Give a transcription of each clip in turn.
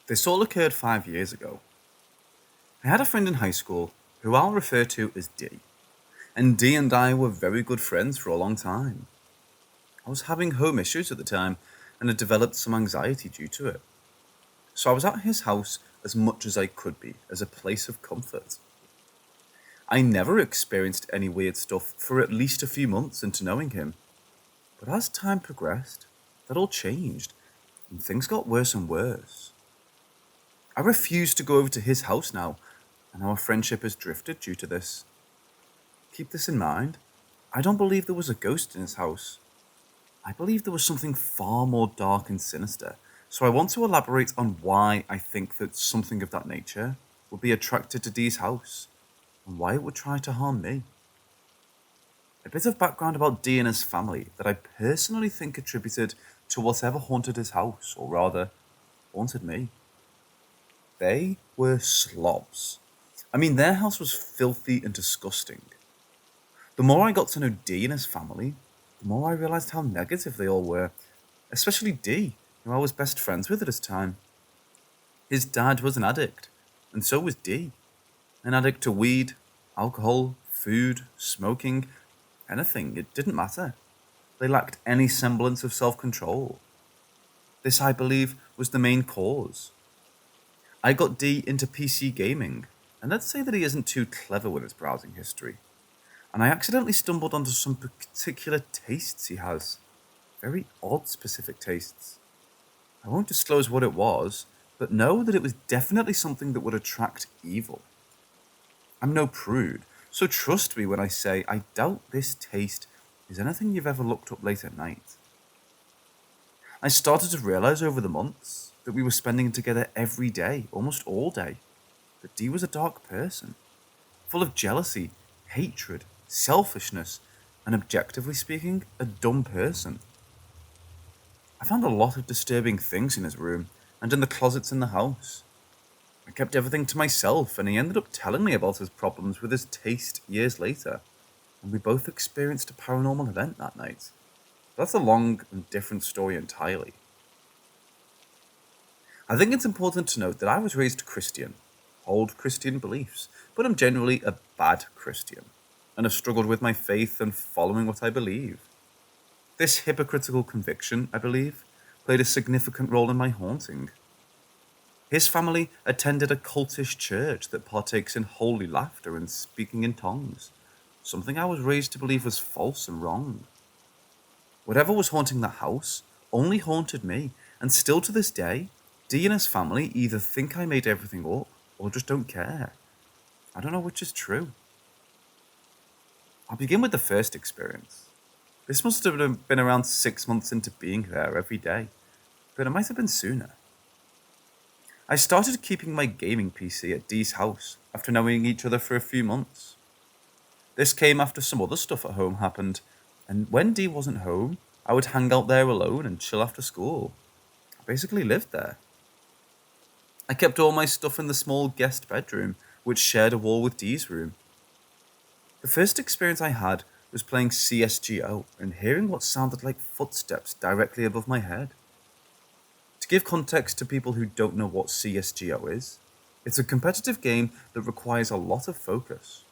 This all occurred 5 years ago. I had a friend in high school who I'll refer to as D, and D and I were very good friends for a long time. I was having home issues at the time and had developed some anxiety due to it. So I was at his house as much as I could be, as a place of comfort. I never experienced any weird stuff for at least a few months into knowing him, but as time progressed, that all changed, and things got worse and worse. I refuse to go over to his house now, and our friendship has drifted due to this. Keep this in mind, I don't believe there was a ghost in his house. I believe there was something far more dark and sinister, so I want to elaborate on why I think that something of that nature would be attracted to Dee's house, and why it would try to harm me. A bit of background about Dee and his family that I personally think attributed to whatever haunted his house, or rather, haunted me. They were slobs. I mean, their house was filthy and disgusting. The more I got to know Dee and his family, the more I realised how negative they all were, especially Dee, who I was best friends with at this time. His dad was an addict, and so was Dee. An addict to weed, alcohol, food, smoking, anything, it didn't matter. They lacked any semblance of self-control. This, I believe, was the main cause. I got Dee into PC gaming, and let's say that he isn't too clever with his browsing history. And I accidentally stumbled onto some particular tastes he has. Very odd specific tastes. I won't disclose what it was, but know that it was definitely something that would attract evil. I'm no prude, so trust me when I say I doubt this taste is anything you've ever looked up late at night. I started to realise over the months that we were spending together every day, almost all day, that Dee was a dark person, full of jealousy, hatred, selfishness, and objectively speaking, a dumb person. I found a lot of disturbing things in his room and in the closets in the house. I kept everything to myself, and he ended up telling me about his problems with his taste years later, and we both experienced a paranormal event that night. That's a long and different story entirely. I think it's important to note that I was raised Christian, hold Christian beliefs, but I'm generally a bad Christian, and have struggled with my faith and following what I believe. This hypocritical conviction, I believe, played a significant role in my haunting. His family attended a cultish church that partakes in holy laughter and speaking in tongues, something I was raised to believe was false and wrong. Whatever was haunting the house only haunted me, and still to this day, Dee and his family either think I made everything up or just don't care. I don't know which is true. I'll begin with the first experience. This must have been around 6 months into being there every day, but it might have been sooner. I started keeping my gaming PC at Dee's house after knowing each other for a few months. This came after some other stuff at home happened, and when Dee wasn't home, I would hang out there alone and chill after school. I basically lived there. I kept all my stuff in the small guest bedroom, which shared a wall with Dee's room. The first experience I had was playing CSGO and hearing what sounded like footsteps directly above my head. To give context to people who don't know what CSGO is, it's a competitive game that requires a lot of focus.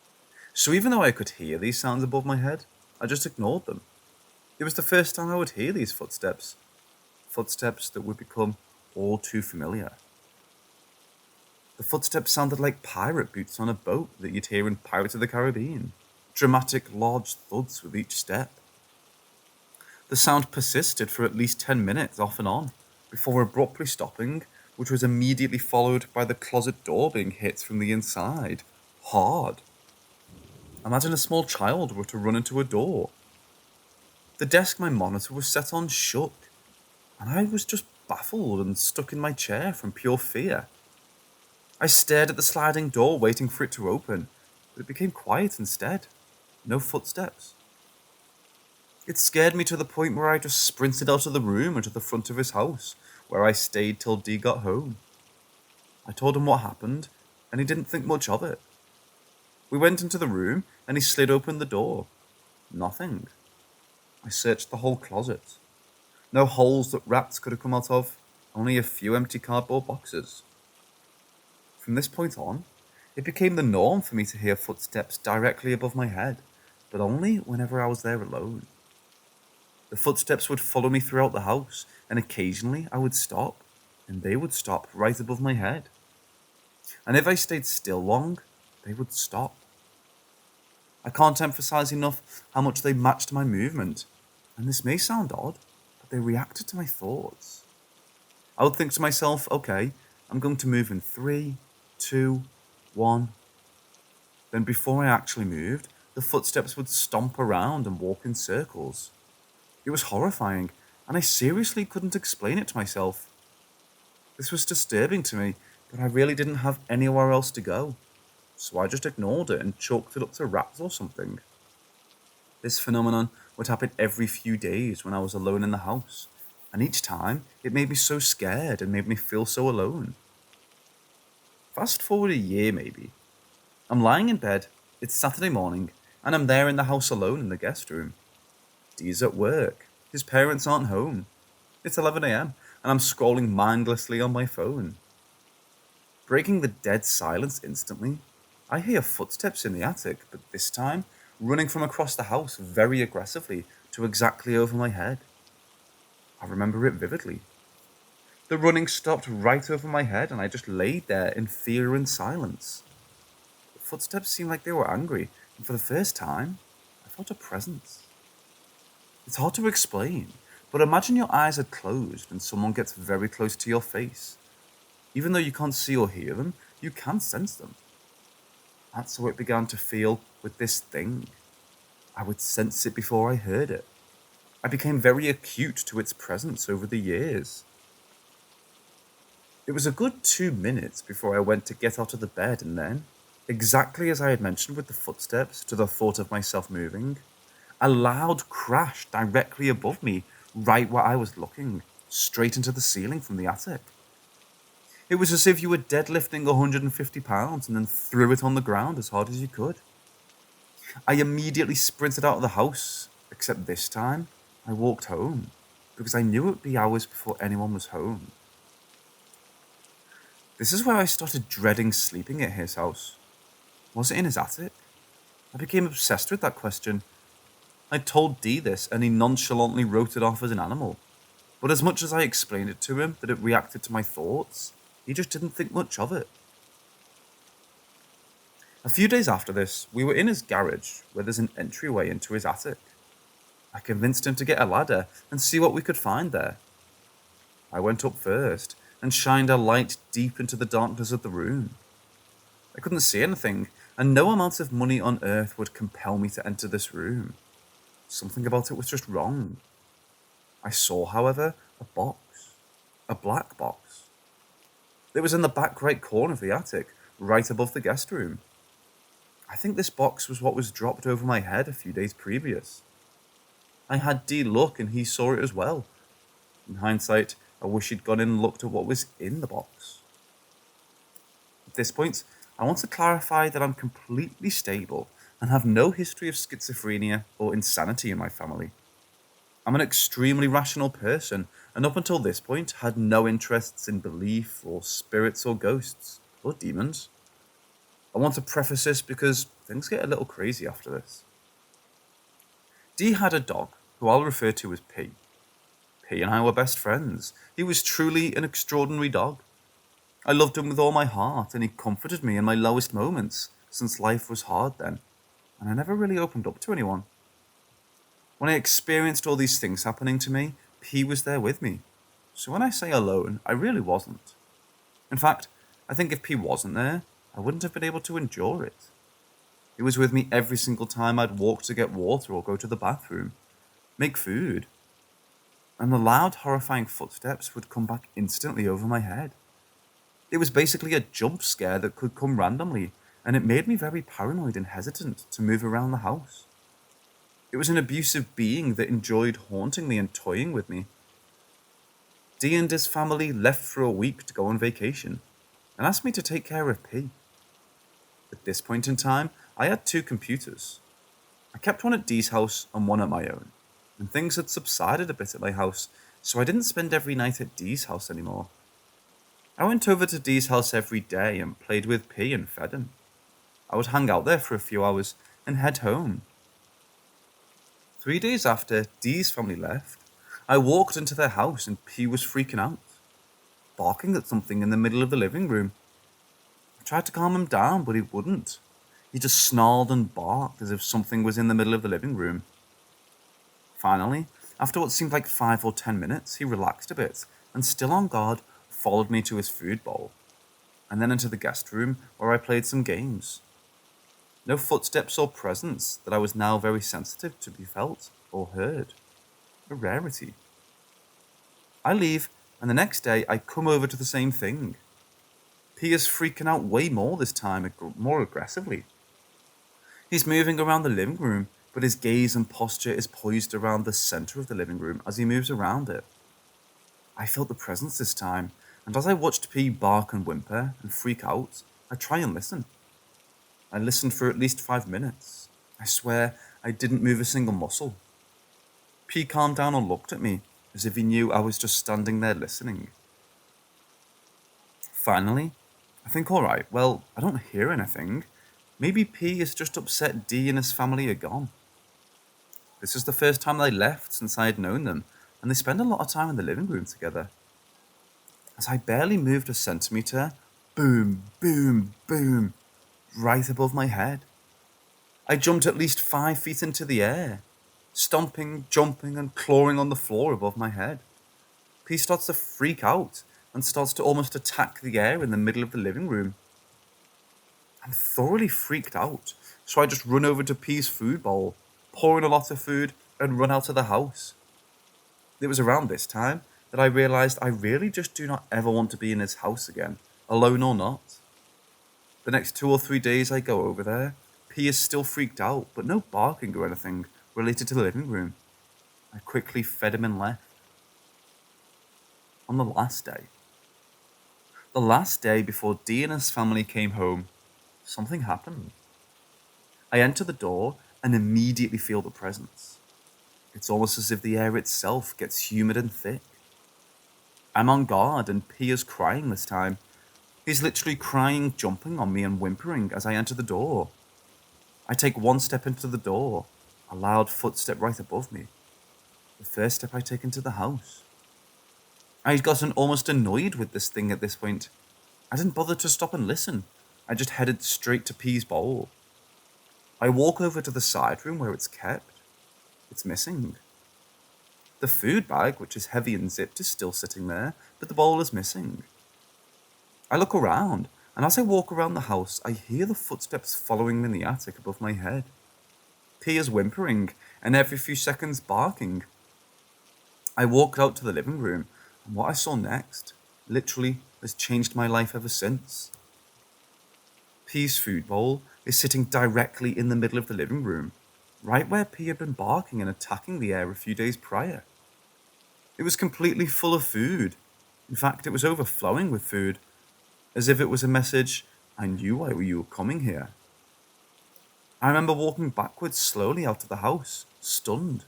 So even though I could hear these sounds above my head, I just ignored them. It was the first time I would hear these footsteps. Footsteps that would become all too familiar. The footsteps sounded like pirate boots on a boat that you'd hear in Pirates of the Caribbean. Dramatic, large thuds with each step. The sound persisted for at least 10 minutes off and on, before abruptly stopping, which was immediately followed by the closet door being hit from the inside. Hard. Imagine a small child were to run into a door. The desk my monitor was set on shook, and I was just baffled and stuck in my chair from pure fear. I stared at the sliding door waiting for it to open, but it became quiet instead. No footsteps. It scared me to the point where I just sprinted out of the room and to the front of his house, where I stayed till Dee got home. I told him what happened, and he didn't think much of it. We went into the room, and he slid open the door. Nothing. I searched the whole closet. No holes that rats could have come out of. only a few empty cardboard boxes. From this point on, it became the norm for me to hear footsteps directly above my head, but only whenever I was there alone. The footsteps would follow me throughout the house, and occasionally I would stop, and they would stop right above my head. And if I stayed still long, they would stop. I can't emphasize enough how much they matched my movement, and this may sound odd, but they reacted to my thoughts. I would think to myself, okay, I'm going to move in 3, 2, 1. Then before I actually moved, the footsteps would stomp around and walk in circles. It was horrifying, and I seriously couldn't explain it to myself. This was disturbing to me, but I really didn't have anywhere else to go, so I just ignored it and chalked it up to rats or something. This phenomenon would happen every few days when I was alone in the house, and each time it made me so scared and made me feel so alone. Fast forward a year maybe. I'm lying in bed, it's Saturday morning, and I'm there in the house alone in the guest room. Dee's at work, his parents aren't home. It's 11 a.m, and I'm scrolling mindlessly on my phone. Breaking the dead silence instantly, I hear footsteps in the attic, but this time running from across the house very aggressively to exactly over my head. I remember it vividly. The running stopped right over my head, and I just laid there in fear and silence. The footsteps seemed like they were angry, and for the first time, I felt a presence. It's hard to explain, but imagine your eyes are closed and someone gets very close to your face. Even though you can't see or hear them, you can sense them. That's how it began to feel with this thing. I would sense it before I heard it. I became very acute to its presence over the years. It was a good 2 minutes before I went to get out of the bed, and then, exactly as I had mentioned with the footsteps to the thought of myself moving, a loud crash directly above me, right where I was looking, straight into the ceiling from the attic. It was as if you were deadlifting 150 pounds and then threw it on the ground as hard as you could. I immediately sprinted out of the house, except this time I walked home, because I knew it would be hours before anyone was home. This is where I started dreading sleeping at his house. Was it in his attic? I became obsessed with that question. I told Dee this, and he nonchalantly wrote it off as an animal. But as much as I explained it to him that it reacted to my thoughts, he just didn't think much of it. A few days after this, we were in his garage, where there's an entryway into his attic. I convinced him to get a ladder and see what we could find there. I went up first and shined a light deep into the darkness of the room. I couldn't see anything, and no amount of money on earth would compel me to enter this room. Something about it was just wrong. I saw, however, a box. A black box. It was in the back right corner of the attic, right above the guest room. I think this box was what was dropped over my head a few days previous. I had Dee look, and he saw it as well. In hindsight, I wish he'd gone in and looked at what was in the box. At this point, I want to clarify that I'm completely stable and have no history of schizophrenia or insanity in my family. I'm an extremely rational person, and up until this point had no interests in belief or spirits or ghosts or demons. I want to preface this because things get a little crazy after this. Dee had a dog, who I'll refer to as P. P and I were best friends. He was truly an extraordinary dog. I loved him with all my heart, and he comforted me in my lowest moments, since life was hard then, and I never really opened up to anyone. When I experienced all these things happening to me, P was there with me. So when I say alone, I really wasn't. In fact, I think if P wasn't there, I wouldn't have been able to endure it. He was with me every single time I'd walk to get water or go to the bathroom, make food. And the loud, horrifying footsteps would come back instantly over my head. It was basically a jump scare that could come randomly, and it made me very paranoid and hesitant to move around the house. It was an abusive being that enjoyed haunting me and toying with me. Dee and his family left for a week to go on vacation, and asked me to take care of P. At this point in time, I had 2 computers. I kept one at Dee's house and one at my own, and things had subsided a bit at my house, so I didn't spend every night at Dee's house anymore. I went over to Dee's house every day and played with P and fed him. I would hang out there for a few hours and head home. 3 days after Dee's family left, I walked into their house and P was freaking out, barking at something in the middle of the living room. I tried to calm him down, but he wouldn't. He just snarled and barked as if something was in the middle of the living room. Finally, after what seemed like 5 or 10 minutes, he relaxed a bit and, still on guard, followed me to his food bowl, and then into the guest room where I played some games. No footsteps or presence that I was now very sensitive to be felt or heard. A rarity. I leave, and the next day I come over to the same thing. P is freaking out way more this time, more aggressively. He's moving around the living room, but his gaze and posture is poised around the center of the living room as he moves around it. I felt the presence this time, and as I watched P bark and whimper and freak out, I try and listen. I listened for at least 5 minutes. I swear I didn't move a single muscle. P calmed down and looked at me, as if he knew I was just standing there listening. Finally, I think, alright, well, I don't hear anything. Maybe P is just upset D and his family are gone. This is the first time they left since I had known them, and they spend a lot of time in the living room together. As I barely moved a centimeter, boom, boom, boom, right above my head. I jumped at least 5 feet into the air, stomping, jumping, and clawing on the floor above my head. P starts to freak out and starts to almost attack the air in the middle of the living room. I'm thoroughly freaked out, so I just run over to P's food bowl, pour in a lot of food, and run out of the house. It was around this time that I realized I really just do not ever want to be in his house again, alone or not. The next 2 or 3 days I go over there, P is still freaked out, but no barking or anything related to the living room. I quickly fed him and left. On the last day before D and his family came home, something happened. I enter the door and immediately feel the presence. It's almost as if the air itself gets humid and thick. I'm on guard and P is crying this time. He's literally crying, jumping on me and whimpering as I enter the door. I take 1 step into the door, a loud footstep right above me. The first step I take into the house. I'd gotten almost annoyed with this thing at this point. I didn't bother to stop and listen. I just headed straight to P's bowl. I walk over to the side room where it's kept. It's missing. The food bag, which is heavy and zipped, is still sitting there, but the bowl is missing. I look around, and as I walk around the house, I hear the footsteps following me in the attic above my head. P is whimpering, and every few seconds barking. I walked out to the living room, and what I saw next, literally, has changed my life ever since. P's food bowl is sitting directly in the middle of the living room, right where P had been barking and attacking the air a few days prior. It was completely full of food. In fact, it was overflowing with food, as if it was a message, I knew why you were coming here. I remember walking backwards slowly out of the house, stunned.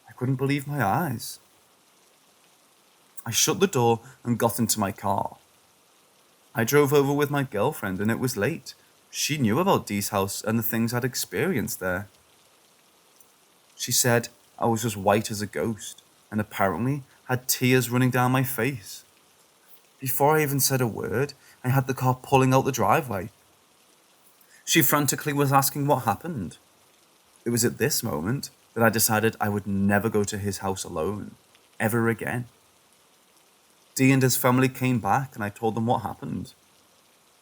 I couldn't believe my eyes. I shut the door and got into my car. I drove over with my girlfriend and it was late. She knew about Dee's house and the things I'd experienced there. She said I was as white as a ghost and apparently had tears running down my face. Before I even said a word, I had the car pulling out the driveway. She frantically was asking what happened. It was at this moment that I decided I would never go to his house alone, ever again. Dee and his family came back and I told them what happened.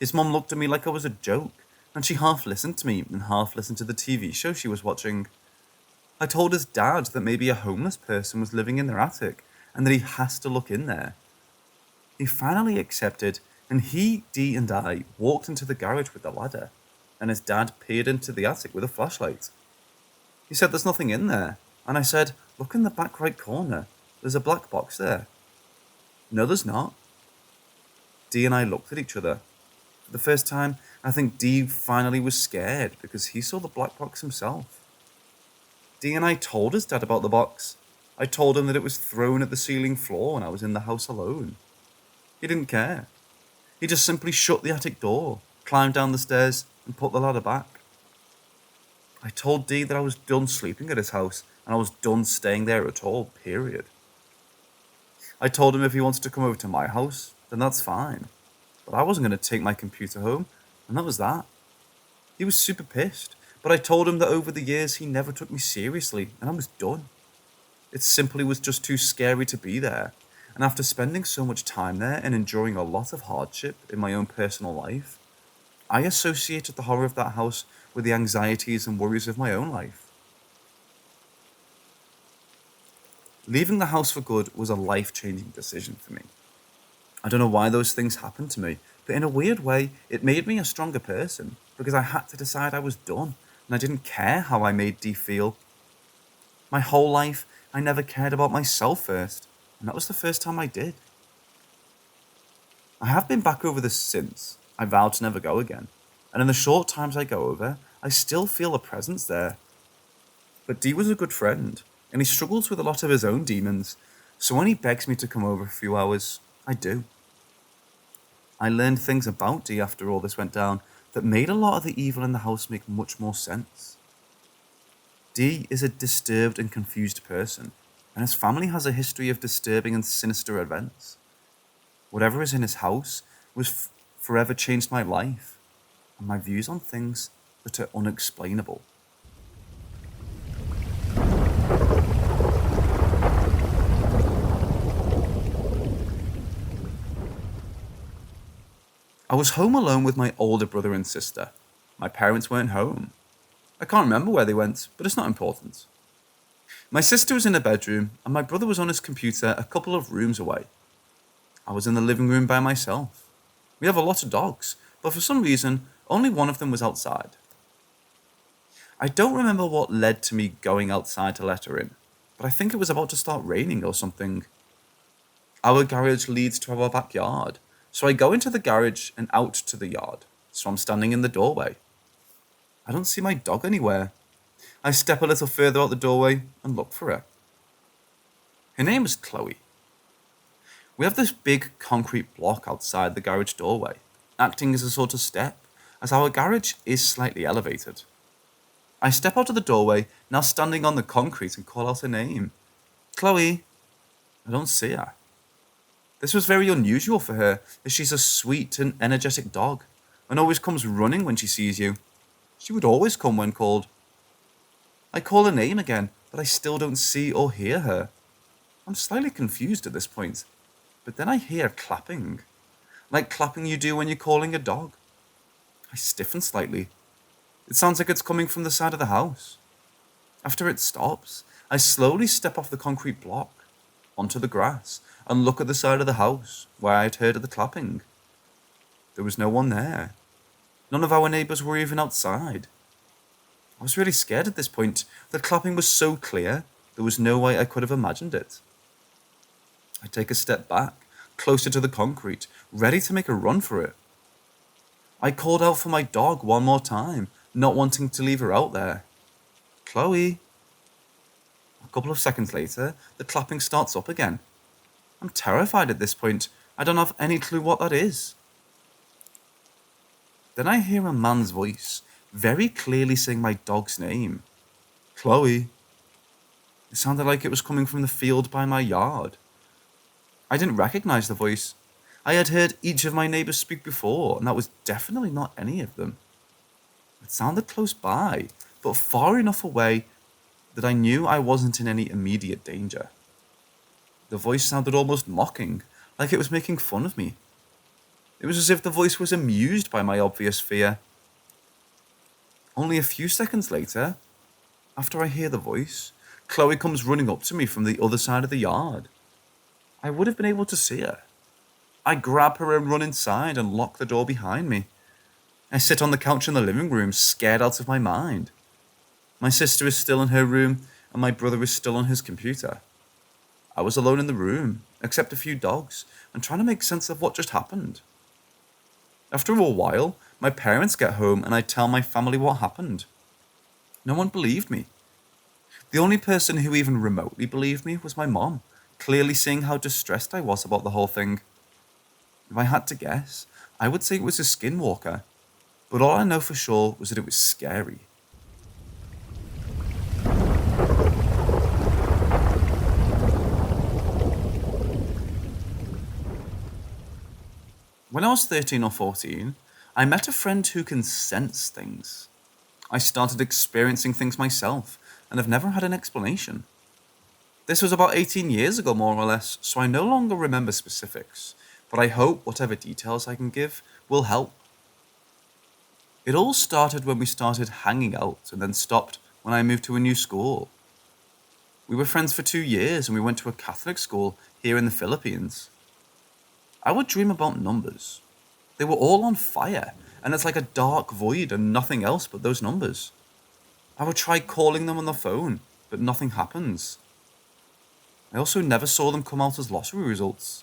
His mum looked at me like I was a joke, and she half listened to me and half listened to the TV show she was watching. I told his dad that maybe a homeless person was living in their attic and that he has to look in there. He finally accepted, and he, Dee, and I walked into the garage with the ladder, and his dad peered into the attic with a flashlight. He said there's nothing in there, and I said, look in the back right corner, there's a black box there. No, there's not. Dee and I looked at each other. For the first time, I think Dee finally was scared because he saw the black box himself. Dee and I told his dad about the box. I told him that it was thrown at the ceiling floor when I was in the house alone. He didn't care. He just simply shut the attic door, climbed down the stairs, and put the ladder back. I told Dee that I was done sleeping at his house, and I was done staying there at all, period. I told him if he wanted to come over to my house, then that's fine. But I wasn't going to take my computer home, and that was that. He was super pissed, but I told him that over the years he never took me seriously, and I was done. It simply was just too scary to be there, and after spending so much time there and enduring a lot of hardship in my own personal life, I associated the horror of that house with the anxieties and worries of my own life. Leaving the house for good was a life-changing decision for me. I don't know why those things happened to me, but in a weird way, it made me a stronger person because I had to decide I was done, and I didn't care how I made Dee feel. My whole life, I never cared about myself first, and that was the first time I did. I have been back over this since. I vowed to never go again, and in the short times I go over, I still feel a presence there. But Dee was a good friend, and he struggles with a lot of his own demons, so when he begs me to come over a few hours, I do. I learned things about Dee after all this went down that made a lot of the evil in the house make much more sense. Dee is a disturbed and confused person, and his family has a history of disturbing and sinister events. Whatever is in his house was forever changed my life and my views on things that are unexplainable. I was home alone with my older brother and sister. My parents weren't home. I can't remember where they went, but it's not important. My sister was in her bedroom, and my brother was on his computer a couple of rooms away. I was in the living room by myself. We have a lot of dogs, but for some reason, only one of them was outside. I don't remember what led to me going outside to let her in, but I think it was about to start raining or something. Our garage leads to our backyard, so I go into the garage and out to the yard, so I'm standing in the doorway. I don't see my dog anywhere. I step a little further out the doorway and look for her. Her name is Chloe. We have this big concrete block outside the garage doorway, acting as a sort of step, as our garage is slightly elevated. I step out of the doorway, now standing on the concrete, and call out her name. Chloe. I don't see her. This was very unusual for her, as she's a sweet and energetic dog, and always comes running when she sees you. She would always come when called. I call her name again, but I still don't see or hear her. I'm slightly confused at this point, but then I hear clapping, like clapping you do when you're calling a dog. I stiffen slightly. It sounds like it's coming from the side of the house. After it stops, I slowly step off the concrete block, onto the grass, and look at the side of the house where I had heard of the clapping. There was no one there. None of our neighbours were even outside. I was really scared at this point. The clapping was so clear, there was no way I could have imagined it. I take a step back, closer to the concrete, ready to make a run for it. I called out for my dog one more time, not wanting to leave her out there. Chloe. A couple of seconds later, the clapping starts up again. I'm terrified at this point. I don't have any clue what that is. Then I hear a man's voice, very clearly saying my dog's name. Chloe. It sounded like it was coming from the field by my yard. I didn't recognize the voice. I had heard each of my neighbours speak before, and that was definitely not any of them. It sounded close by, but far enough away that I knew I wasn't in any immediate danger. The voice sounded almost mocking, like it was making fun of me. It was as if the voice was amused by my obvious fear. Only a few seconds later, after I hear the voice, Chloe comes running up to me from the other side of the yard. I would have been able to see her. I grab her and run inside and lock the door behind me. I sit on the couch in the living room, scared out of my mind. My sister is still in her room, and my brother is still on his computer. I was alone in the room, except a few dogs, and trying to make sense of what just happened. After a while, my parents get home and I tell my family what happened. No one believed me. The only person who even remotely believed me was my mom, clearly seeing how distressed I was about the whole thing. If I had to guess, I would say it was a skinwalker, but all I know for sure was that it was scary. When I was 13 or 14, I met a friend who can sense things. I started experiencing things myself, and have never had an explanation. This was about 18 years ago, more or less, so I no longer remember specifics, but I hope whatever details I can give will help. It all started when we started hanging out, and then stopped when I moved to a new school. We were friends for 2 years, and we went to a Catholic school here in the Philippines. I would dream about numbers. They were all on fire, and it's like a dark void and nothing else but those numbers. I would try calling them on the phone, but nothing happens. I also never saw them come out as lottery results.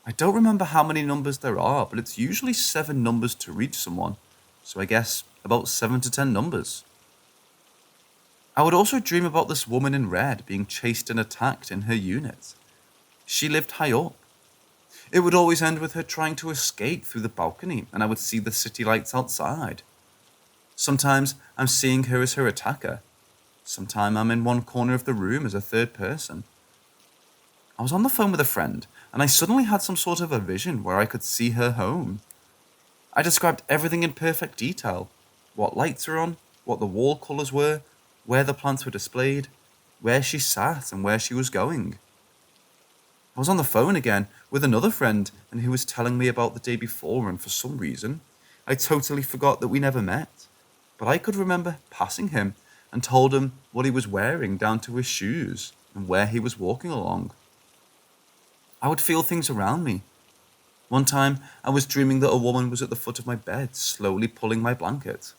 I don't remember how many numbers there are, but it's usually 7 numbers to reach someone, so I guess about 7 to 10 numbers. I would also dream about this woman in red being chased and attacked in her unit. She lived high up. It would always end with her trying to escape through the balcony, and I would see the city lights outside. Sometimes I'm seeing her as her attacker. Sometimes I'm in one corner of the room as a third person. I was on the phone with a friend, and I suddenly had some sort of a vision where I could see her home. I described everything in perfect detail. What lights were on, what the wall colours were, where the plants were displayed, where she sat and where she was going. I was on the phone again with another friend, and he was telling me about the day before, and for some reason, I totally forgot that we never met. But I could remember passing him and told him what he was wearing down to his shoes and where he was walking along. I would feel things around me. One time, I was dreaming that a woman was at the foot of my bed, slowly pulling my blanket.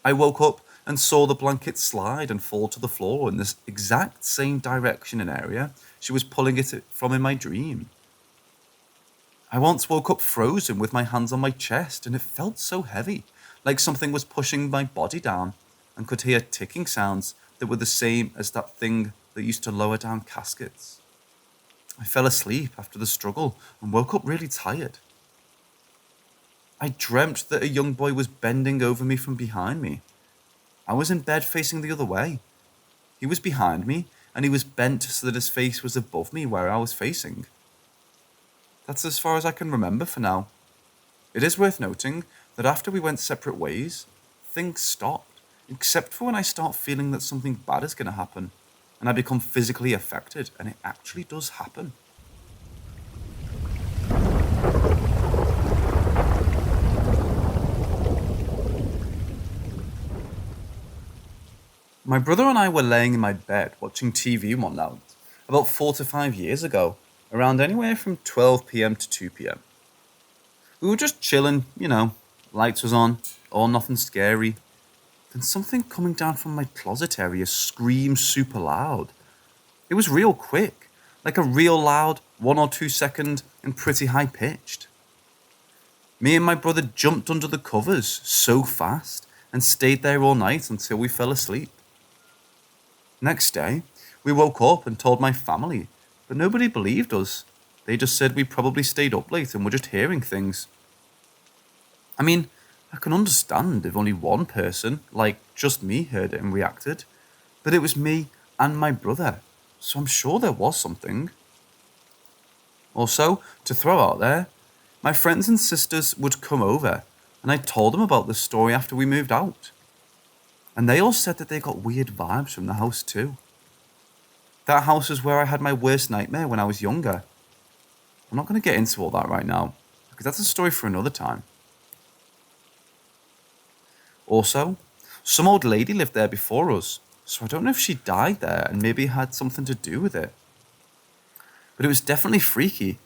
I woke up and saw the blanket slide and fall to the floor in this exact same direction and area she was pulling it from in my dream. I once woke up frozen with my hands on my chest, and it felt so heavy, like something was pushing my body down, and could hear ticking sounds that were the same as that thing that used to lower down caskets. I fell asleep after the struggle and woke up really tired. I dreamt that a young boy was bending over me from behind me. I was in bed facing the other way. He was behind me, and he was bent so that his face was above me where I was facing. That's as far as I can remember for now. It is worth noting that after we went separate ways, things stopped, except for when I start feeling that something bad is going to happen, and I become physically affected, and it actually does happen. My brother and I were laying in my bed watching TV one night, about 4 to 5 years ago, around anywhere from 12 p.m. to 2 p.m. We were just chilling, lights was on, all nothing scary. Then something coming down from my closet area screamed super loud. It was real quick, like a real loud 1 or 2 second and pretty high pitched. Me and my brother jumped under the covers so fast and stayed there all night until we fell asleep. Next day, we woke up and told my family, but nobody believed us. They just said we probably stayed up late and were just hearing things. I mean, I can understand if only one person, like just me, heard it and reacted, but it was me and my brother, so I'm sure there was something. Also, to throw out there, my friends and sisters would come over, and I told them about this story after we moved out. And they all said that they got weird vibes from the house too. That house is where I had my worst nightmare when I was younger. I'm not going to get into all that right now, because that's a story for another time. Also, some old lady lived there before us, so I don't know if she died there and maybe had something to do with it. But it was definitely freaky,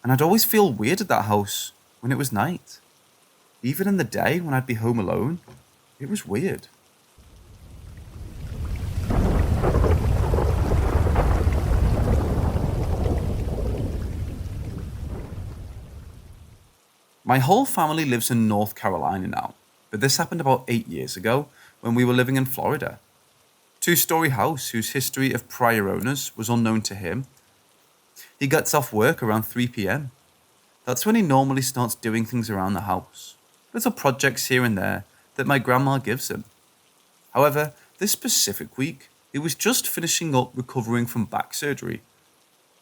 and I'd always feel weird at that house when it was night. Even in the day when I'd be home alone, it was weird. My whole family lives in North Carolina now, but this happened about 8 years ago when we were living in Florida. two-story house whose history of prior owners was unknown to him. He gets off work around 3 p.m. That's when he normally starts doing things around the house, little projects here and there that my grandma gives him. However, this specific week, he was just finishing up recovering from back surgery.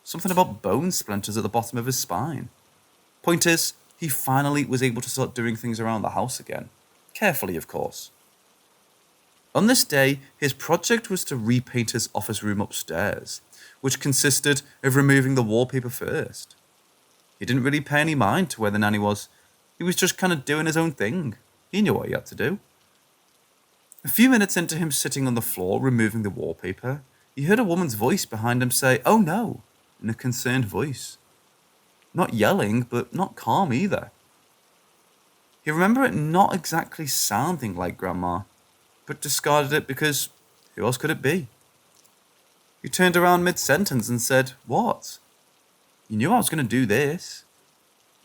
Something about bone splinters at the bottom of his spine. Point is, he finally was able to start doing things around the house again. Carefully, of course. On this day, his project was to repaint his office room upstairs, which consisted of removing the wallpaper first. He didn't really pay any mind to where the nanny was. He was just kind of doing his own thing. He knew what he had to do. A few minutes into him sitting on the floor removing the wallpaper, he heard a woman's voice behind him say, "Oh no," in a concerned voice. Not yelling, but not calm either. He remembered it not exactly sounding like Grandma, but discarded it because who else could it be? He turned around mid-sentence and said, "What? You knew I was going to do this,"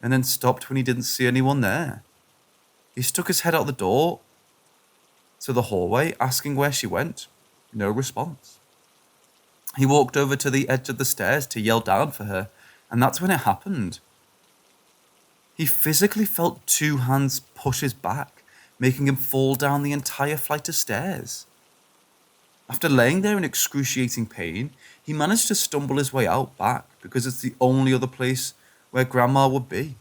and then stopped when he didn't see anyone there. He stuck his head out the door to the hallway, asking where she went. No response. He walked over to the edge of the stairs to yell down for her, and that's when it happened. He physically felt two hands push his back, making him fall down the entire flight of stairs. After laying there in excruciating pain, he managed to stumble his way out back because it's the only other place where Grandma would be.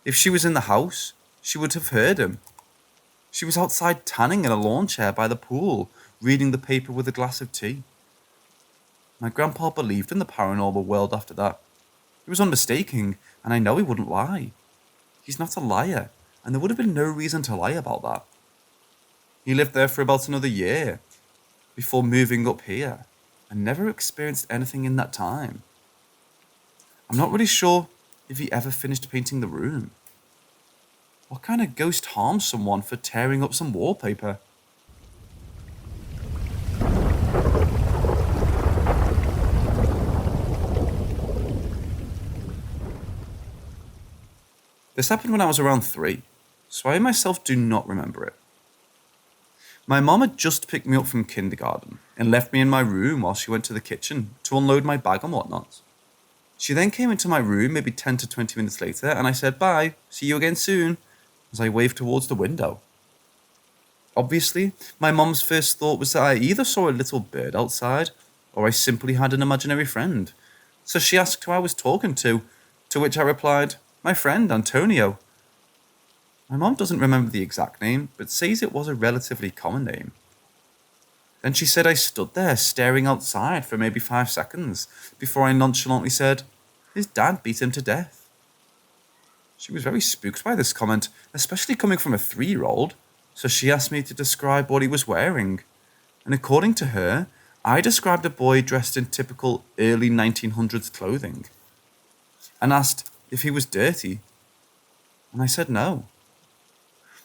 If she was in the house, she would have heard him. She was outside tanning in a lawn chair by the pool, reading the paper with a glass of tea. My grandpa believed in the paranormal world after that. He was unmistaken, and I know he wouldn't lie. He's not a liar, and there would have been no reason to lie about that. He lived there for about another year before moving up here, and never experienced anything in that time. I'm not really sure if he ever finished painting the room. What kind of ghost harms someone for tearing up some wallpaper? This happened when I was around 3, so I myself do not remember it. My mom had just picked me up from kindergarten and left me in my room while she went to the kitchen to unload my bag and whatnot. She then came into my room maybe 10 to 20 minutes later, and I said, "Bye, see you again soon," as I waved towards the window. Obviously, my mom's first thought was that I either saw a little bird outside, or I simply had an imaginary friend. So she asked who I was talking to which I replied, "My friend, Antonio." My mom doesn't remember the exact name, but says it was a relatively common name. Then she said I stood there staring outside for maybe 5 seconds before I nonchalantly said, "His dad beat him to death." She was very spooked by this comment, especially coming from a 3-year-old, so she asked me to describe what he was wearing. And according to her, I described a boy dressed in typical early 1900s clothing, and asked if he was dirty, and I said no.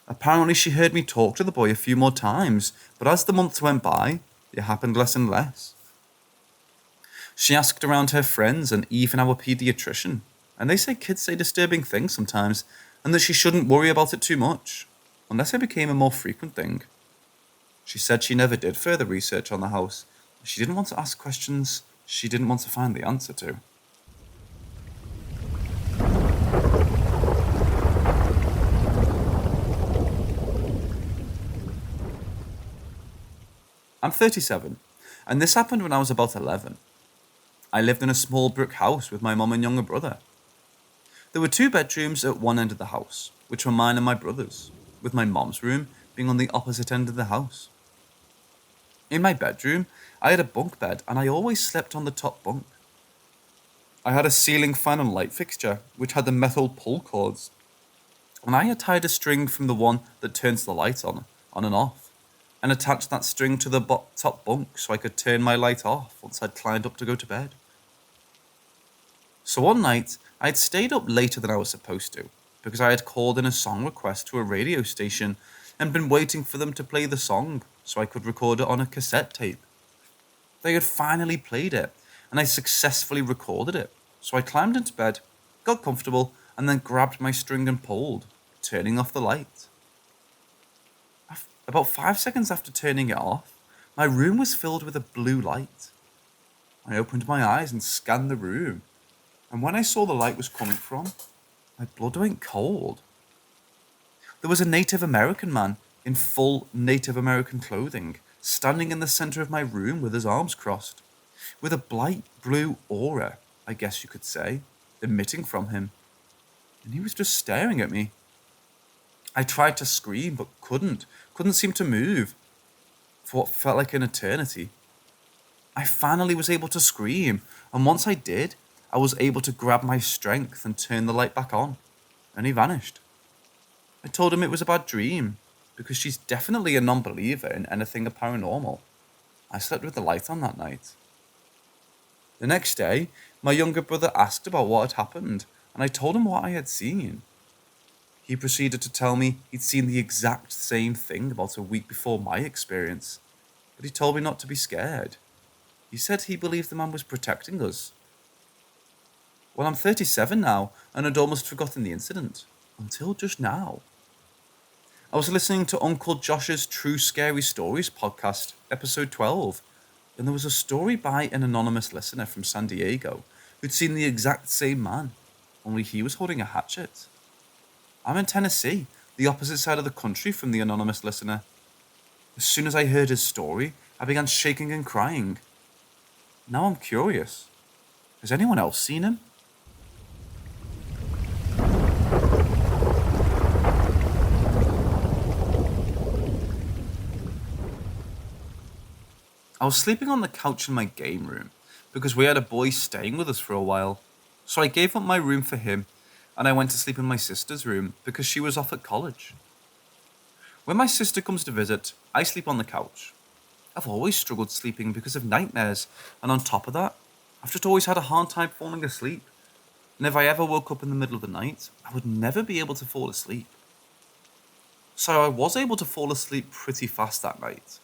Apparently she heard me talk to the boy a few more times, but as the months went by, it happened less and less. She asked around her friends and even our pediatrician, and they say kids say disturbing things sometimes, and that she shouldn't worry about it too much, unless it became a more frequent thing. She said she never did further research on the house. She didn't want to ask questions she didn't want to find the answer to. I'm 37, and this happened when I was about 11. I lived in a small brick house with my mum and younger brother. There were 2 bedrooms at one end of the house, which were mine and my brother's, with my mom's room being on the opposite end of the house. In my bedroom, I had a bunk bed, and I always slept on the top bunk. I had a ceiling fan and light fixture, which had the metal pull cords, and I had tied a string from the one that turns the light on and off, and attached that string to the top bunk so I could turn my light off once I'd climbed up to go to bed. So one night, I'd stayed up later than I was supposed to, because I had called in a song request to a radio station and been waiting for them to play the song so I could record it on a cassette tape. They had finally played it, and I successfully recorded it, so I climbed into bed, got comfortable, and then grabbed my string and pulled, turning off the light. About 5 seconds after turning it off, My room was filled with a blue light. I opened my eyes and scanned the room, and when I saw the light was coming from, my blood went cold. There was a Native American man in full Native American clothing, standing in the center of my room with his arms crossed, with a bright blue aura, I guess you could say, emitting from him. And he was just staring at me. I tried to scream, but couldn't seem to move for what felt like an eternity. I finally was able to scream, and once I did, I was able to grab my strength and turn the light back on, and he vanished. I told him it was a bad dream, because she's definitely a non-believer in anything paranormal. I slept with the light on that night. The next day, my younger brother asked about what had happened, and I told him what I had seen. He proceeded to tell me he'd seen the exact same thing about a week before my experience, but he told me not to be scared. He said he believed the man was protecting us. Well, I'm 37 now, and had almost forgotten the incident, until just now. I was listening to Uncle Josh's True Scary Stories podcast, episode 12, and there was a story by an anonymous listener from San Diego who'd seen the exact same man, only he was holding a hatchet. I'm in Tennessee, the opposite side of the country from the anonymous listener. As soon as I heard his story, I began shaking and crying. Now I'm curious. Has anyone else seen him? I was sleeping on the couch in my game room because we had a boy staying with us for a while. So I gave up my room for him and I went to sleep in my sister's room because she was off at college. When my sister comes to visit, I sleep on the couch. I've always struggled sleeping because of nightmares, and on top of that, I've just always had a hard time falling asleep. And if I ever woke up in the middle of the night, I would never be able to fall asleep. So I was able to fall asleep pretty fast that night.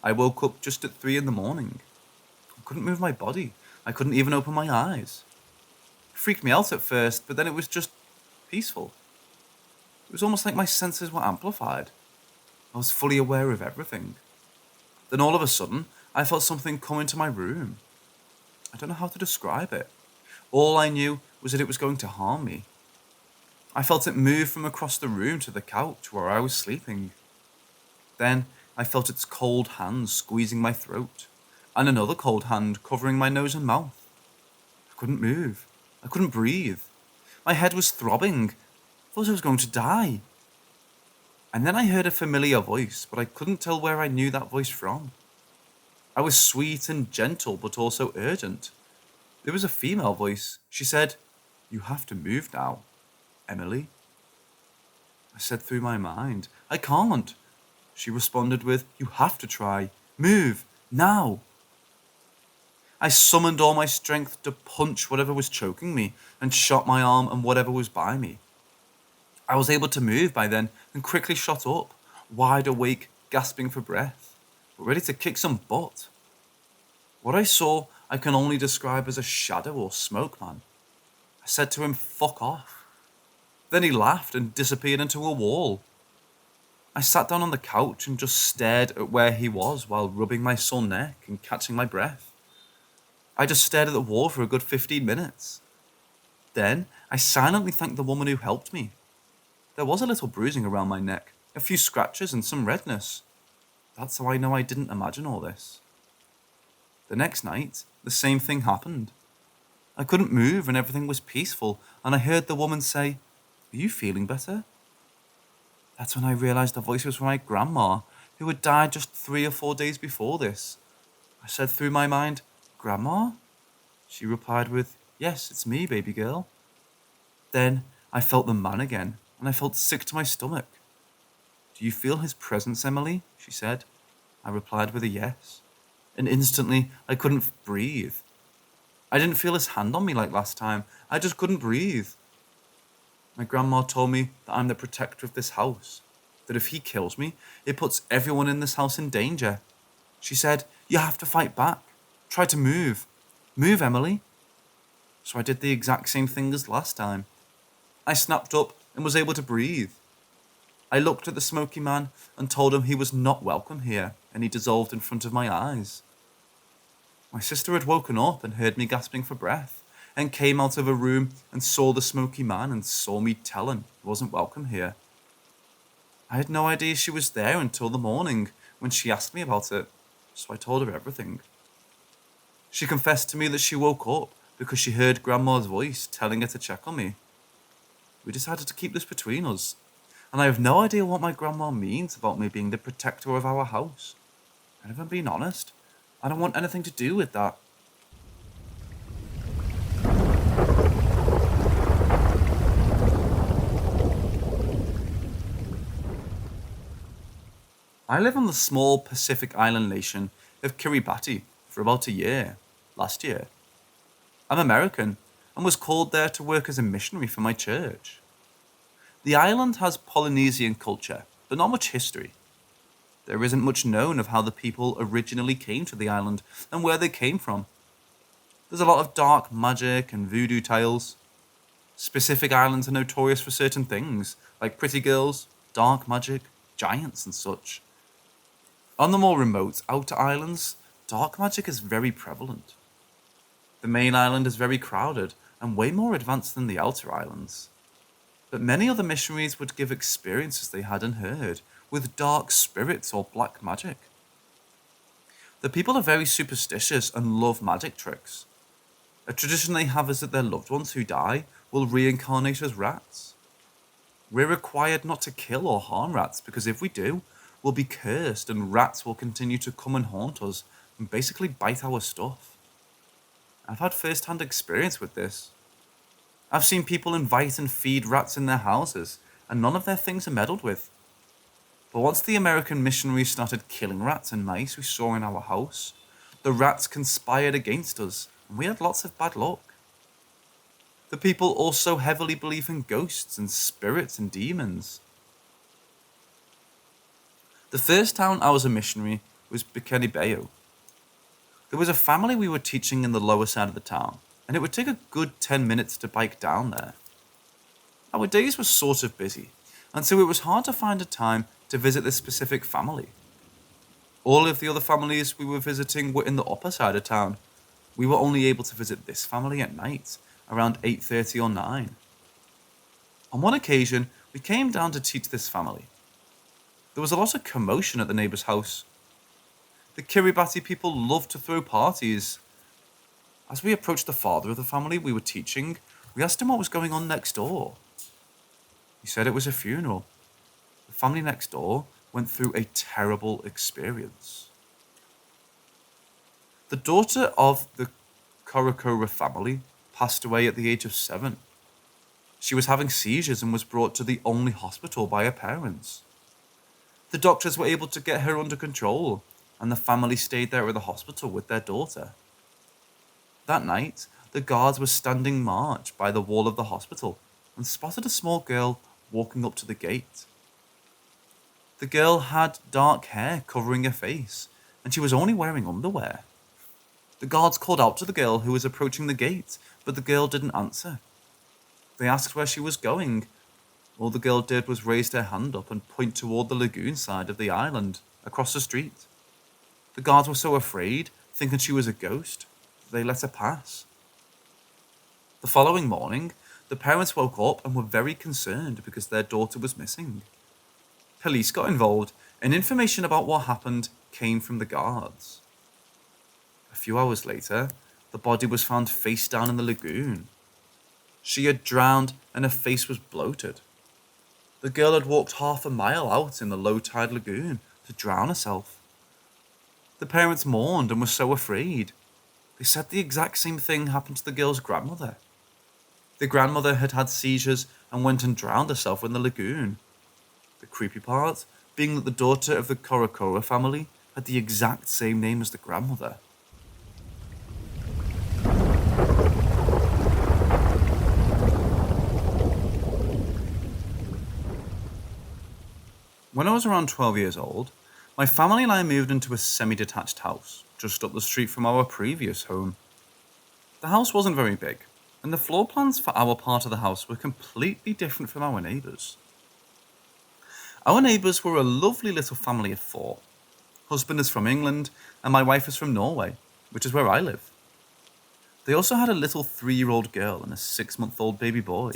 I woke up just at 3 a.m. I couldn't move my body. I couldn't even open my eyes. It freaked me out at first, but then it was just peaceful. It was almost like my senses were amplified. I was fully aware of everything. Then all of a sudden, I felt something come into my room. I don't know how to describe it. All I knew was that it was going to harm me. I felt it move from across the room to the couch where I was sleeping. Then I felt its cold hand squeezing my throat, and another cold hand covering my nose and mouth. I couldn't move. I couldn't breathe. My head was throbbing. I thought I was going to die. And then I heard a familiar voice, but I couldn't tell where I knew that voice from. I was sweet and gentle, but also urgent. It was a female voice. She said, "You have to move now, Emily." I said through my mind, "I can't." She responded with, "You have to try. Move, now." I summoned all my strength to punch whatever was choking me and shot my arm and whatever was by me. I was able to move by then and quickly shot up, wide awake, gasping for breath, but ready to kick some butt. What I saw I can only describe as a shadow or smoke man. I said to him, "Fuck off." Then he laughed and disappeared into a wall. I sat down on the couch and just stared at where he was while rubbing my sore neck and catching my breath. I just stared at the wall for a good 15 minutes. Then I silently thanked the woman who helped me. There was a little bruising around my neck, a few scratches and some redness. That's how I know I didn't imagine all this. The next night, the same thing happened. I couldn't move and everything was peaceful, and I heard the woman say, "Are you feeling better?" That's when I realized the voice was from my grandma, who had died just 3 or 4 days before this. I said through my mind, "Grandma?" She replied with, "Yes, it's me, baby girl." Then I felt the man again, and I felt sick to my stomach. "Do you feel his presence, Emily?" she said. I replied with a yes, and instantly I couldn't breathe. I didn't feel his hand on me like last time. I just couldn't breathe. My grandma told me that I'm the protector of this house, that if he kills me, it puts everyone in this house in danger. She said, "You have to fight back. Try to move. Move, Emily." So I did the exact same thing as last time. I snapped up and was able to breathe. I looked at the smoky man and told him he was not welcome here and he dissolved in front of my eyes. My sister had woken up and heard me gasping for breath, and came out of a room and saw the smoky man and saw me tell him he wasn't welcome here. I had no idea she was there until the morning when she asked me about it, so I told her everything. She confessed to me that she woke up because she heard Grandma's voice telling her to check on me. We decided to keep this between us, and I have no idea what my grandma means about me being the protector of our house. And if I'm being honest, I don't want anything to do with that. I live on the small Pacific island nation of Kiribati for about a year, last year. I'm American and was called there to work as a missionary for my church. The island has Polynesian culture, but not much history. There isn't much known of how the people originally came to the island and where they came from. There's a lot of dark magic and voodoo tales. Specific islands are notorious for certain things, like pretty girls, dark magic, giants and such. On the more remote outer islands, dark magic is very prevalent. The main island is very crowded and way more advanced than the outer islands. But many other missionaries would give experiences they hadn't heard with dark spirits or black magic. The people are very superstitious and love magic tricks. A tradition they have is that their loved ones who die will reincarnate as rats. We're required not to kill or harm rats because if we do, we'll be cursed and rats will continue to come and haunt us and basically bite our stuff. I've had first-hand experience with this. I've seen people invite and feed rats in their houses, and none of their things are meddled with. But once the American missionaries started killing rats and mice we saw in our house, the rats conspired against us, and we had lots of bad luck. The people also heavily believe in ghosts and spirits and demons. The first town I was a missionary was Bikini Bayo. There was a family we were teaching in the lower side of the town, and it would take a good 10 minutes to bike down there. Our days were sort of busy, and so it was hard to find a time to visit this specific family. All of the other families we were visiting were in the upper side of town. We were only able to visit this family at night, around 8:30 or 9. On one occasion, we came down to teach this family. There was a lot of commotion at the neighbour's house. The Kiribati people loved to throw parties. As we approached the father of the family we were teaching, we asked him what was going on next door. He said it was a funeral. The family next door went through a terrible experience. The daughter of the Korakora family passed away at the age of 7. She was having seizures and was brought to the only hospital by her parents. The doctors were able to get her under control, and the family stayed there at the hospital with their daughter. That night, the guards were standing march by the wall of the hospital and spotted a small girl walking up to the gate. The girl had dark hair covering her face, and she was only wearing underwear. The guards called out to the girl who was approaching the gate, but the girl didn't answer. They asked where she was going. All the girl did was raise her hand up and point toward the lagoon side of the island, across the street. The guards were so afraid, thinking she was a ghost, that they let her pass. The following morning, the parents woke up and were very concerned because their daughter was missing. Police got involved, and information about what happened came from the guards. A few hours later, the body was found face down in the lagoon. She had drowned and her face was bloated. The girl had walked half a mile out in the low-tide lagoon to drown herself. The parents mourned and were so afraid. They said the exact same thing happened to the girl's grandmother. The grandmother had had seizures and went and drowned herself in the lagoon. The creepy part being that the daughter of the Korakora family had the exact same name as the grandmother. When I was around 12 years old, my family and I moved into a semi-detached house just up the street from our previous home. The house wasn't very big, and the floor plans for our part of the house were completely different from our neighbours. Our neighbours were a lovely little family of 4. Husband is from England, and my wife is from Norway, which is where I live. They also had a little 3-year-old girl and a 6-month-old baby boy.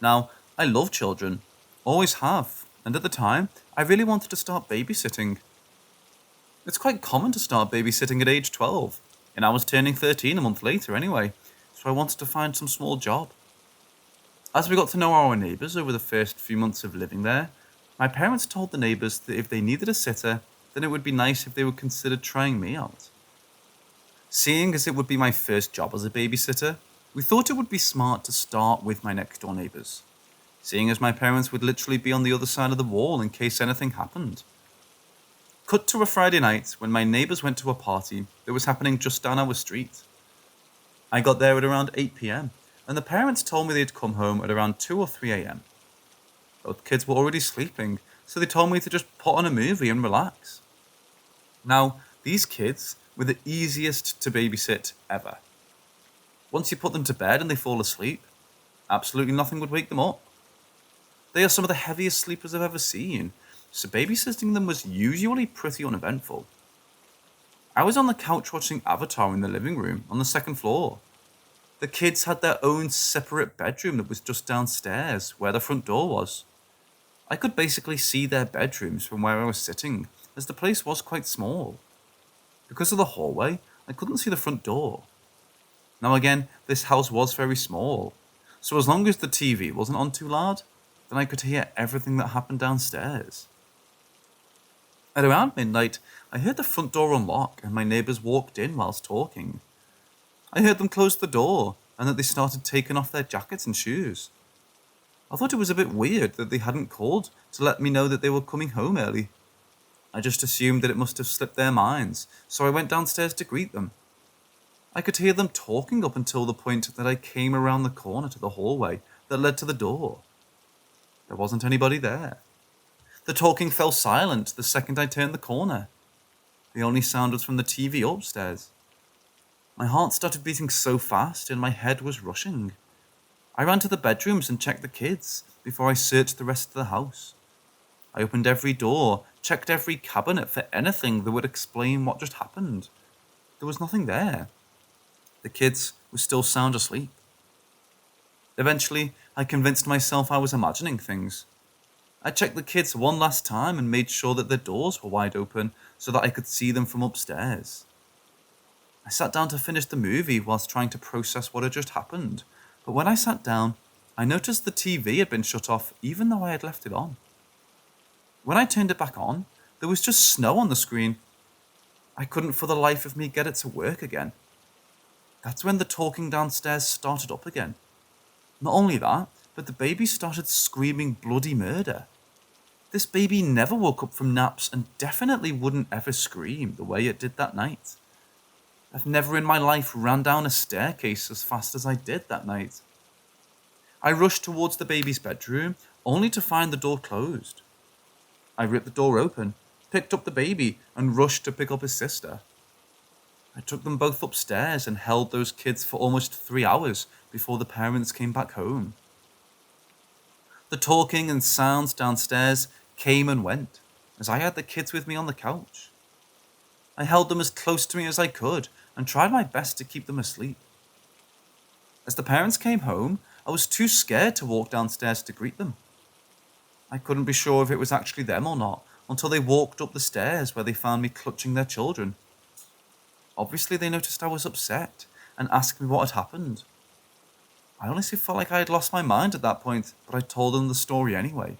Now, I love children, always have, and at the time, I really wanted to start babysitting. It's quite common to start babysitting at age 12, and I was turning 13 a month later anyway, so I wanted to find some small job. As we got to know our neighbours over the first few months of living there, my parents told the neighbours that if they needed a sitter, then it would be nice if they would consider trying me out. Seeing as it would be my first job as a babysitter, we thought it would be smart to start with my next door neighbours, seeing as my parents would literally be on the other side of the wall in case anything happened. Cut to a Friday night when my neighbours went to a party that was happening just down our street. I got there at around 8 p.m, and the parents told me they'd come home at around 2 or 3 a.m. Both kids were already sleeping, so they told me to just put on a movie and relax. Now, these kids were the easiest to babysit ever. Once you put them to bed and they fall asleep, absolutely nothing would wake them up. They are some of the heaviest sleepers I've ever seen, so babysitting them was usually pretty uneventful. I was on the couch watching Avatar in the living room on the second floor. The kids had their own separate bedroom that was just downstairs, where the front door was. I could basically see their bedrooms from where I was sitting, as the place was quite small. Because of the hallway, I couldn't see the front door. Now again, this house was very small, so as long as the TV wasn't on too loud, then I could hear everything that happened downstairs. At around midnight, I heard the front door unlock and my neighbours walked in whilst talking. I heard them close the door and that they started taking off their jackets and shoes. I thought it was a bit weird that they hadn't called to let me know that they were coming home early. I just assumed that it must have slipped their minds, so I went downstairs to greet them. I could hear them talking up until the point that I came around the corner to the hallway that led to the door. There wasn't anybody there. The talking fell silent the second I turned the corner. The only sound was from the TV upstairs. My heart started beating so fast and my head was rushing. I ran to the bedrooms and checked the kids before I searched the rest of the house. I opened every door, checked every cabinet for anything that would explain what just happened. There was nothing there. The kids were still sound asleep. Eventually, I convinced myself I was imagining things. I checked the kids one last time and made sure that their doors were wide open so that I could see them from upstairs. I sat down to finish the movie whilst trying to process what had just happened, but when I sat down, I noticed the TV had been shut off even though I had left it on. When I turned it back on, there was just snow on the screen. I couldn't for the life of me get it to work again. That's when the talking downstairs started up again. Not only that, but the baby started screaming bloody murder. This baby never woke up from naps and definitely wouldn't ever scream the way it did that night. I've never in my life ran down a staircase as fast as I did that night. I rushed towards the baby's bedroom, only to find the door closed. I ripped the door open, picked up the baby, and rushed to pick up his sister. I took them both upstairs and held those kids for almost 3 hours before the parents came back home. The talking and sounds downstairs came and went, as I had the kids with me on the couch. I held them as close to me as I could and tried my best to keep them asleep. As the parents came home, I was too scared to walk downstairs to greet them. I couldn't be sure if it was actually them or not until they walked up the stairs where they found me clutching their children. Obviously, they noticed I was upset and asked me what had happened. I honestly felt like I had lost my mind at that point, but I told them the story anyway.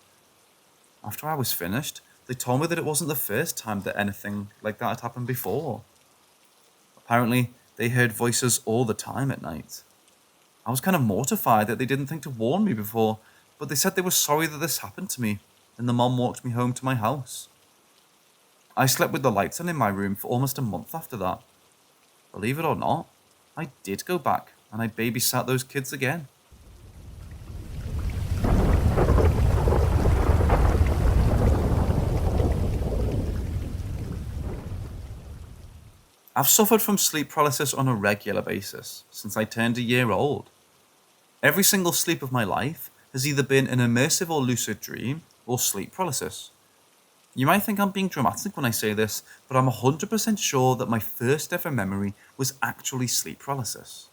After I was finished, they told me that it wasn't the first time that anything like that had happened before. Apparently, they heard voices all the time at night. I was kind of mortified that they didn't think to warn me before, but they said they were sorry that this happened to me, and the mom walked me home to my house. I slept with the lights on in my room for almost a month after that. Believe it or not, I did go back and I babysat those kids again. I've suffered from sleep paralysis on a regular basis since I turned a year old. Every single sleep of my life has either been an immersive or lucid dream or sleep paralysis. You might think I'm being dramatic when I say this, but I'm 100% sure that my first ever memory was actually sleep paralysis.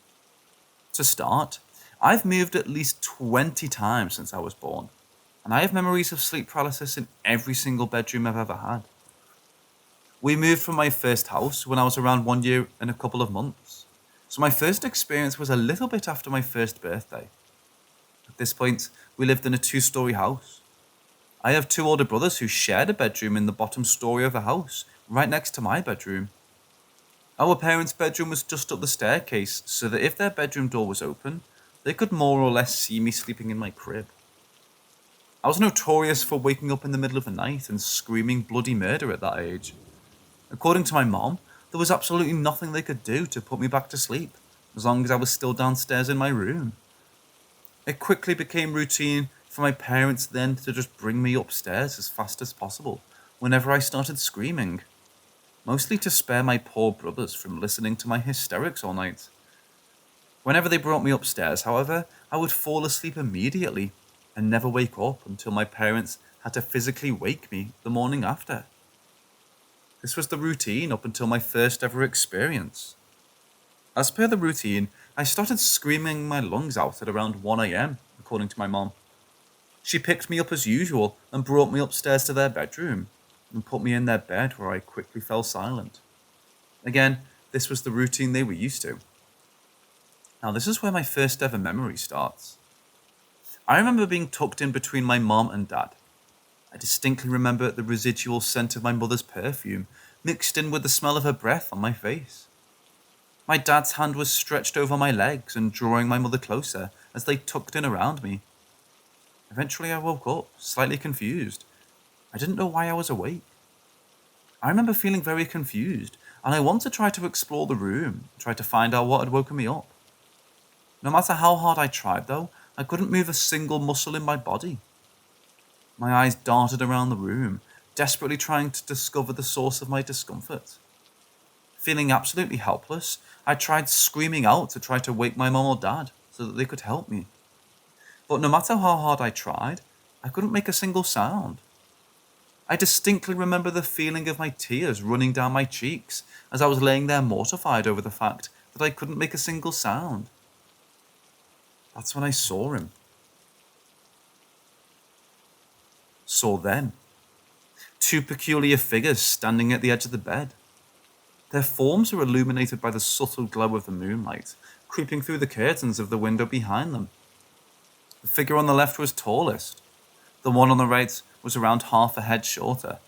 To start, I've moved at least 20 times since I was born, and I have memories of sleep paralysis in every single bedroom I've ever had. We moved from my first house when I was around 1 year and a couple of months, so my first experience was a little bit after my first birthday. At this point, we lived in a 2-story house. I have 2 older brothers who shared a bedroom in the bottom story of the house, right next to my bedroom. Our parents' bedroom was just up the staircase, so that if their bedroom door was open, they could more or less see me sleeping in my crib. I was notorious for waking up in the middle of the night and screaming bloody murder at that age. According to my mom, there was absolutely nothing they could do to put me back to sleep, as long as I was still downstairs in my room. It quickly became routine for my parents then to just bring me upstairs as fast as possible whenever I started screaming, mostly to spare my poor brothers from listening to my hysterics all night. Whenever they brought me upstairs, however, I would fall asleep immediately and never wake up until my parents had to physically wake me the morning after. This was the routine up until my first ever experience. As per the routine, I started screaming my lungs out at around 1 a.m, according to my mom. She picked me up as usual and brought me upstairs to their bedroom and put me in their bed where I quickly fell silent. Again, this was the routine they were used to. Now this is where my first ever memory starts. I remember being tucked in between my mom and dad. I distinctly remember the residual scent of my mother's perfume mixed in with the smell of her breath on my face. My dad's hand was stretched over my legs and drawing my mother closer as they tucked in around me. Eventually I woke up, slightly confused. I didn't know why I was awake. I remember feeling very confused, and I wanted to try to explore the room, try to find out what had woken me up. No matter how hard I tried though, I couldn't move a single muscle in my body. My eyes darted around the room, desperately trying to discover the source of my discomfort. Feeling absolutely helpless, I tried screaming out to try to wake my mom or dad so that they could help me. But no matter how hard I tried, I couldn't make a single sound. I distinctly remember the feeling of my tears running down my cheeks as I was laying there mortified over the fact that I couldn't make a single sound. That's when I saw him. Saw them. 2 peculiar figures standing at the edge of the bed. Their forms were illuminated by the subtle glow of the moonlight, creeping through the curtains of the window behind them. The figure on the left was tallest. The one on the right was around half a head shorter.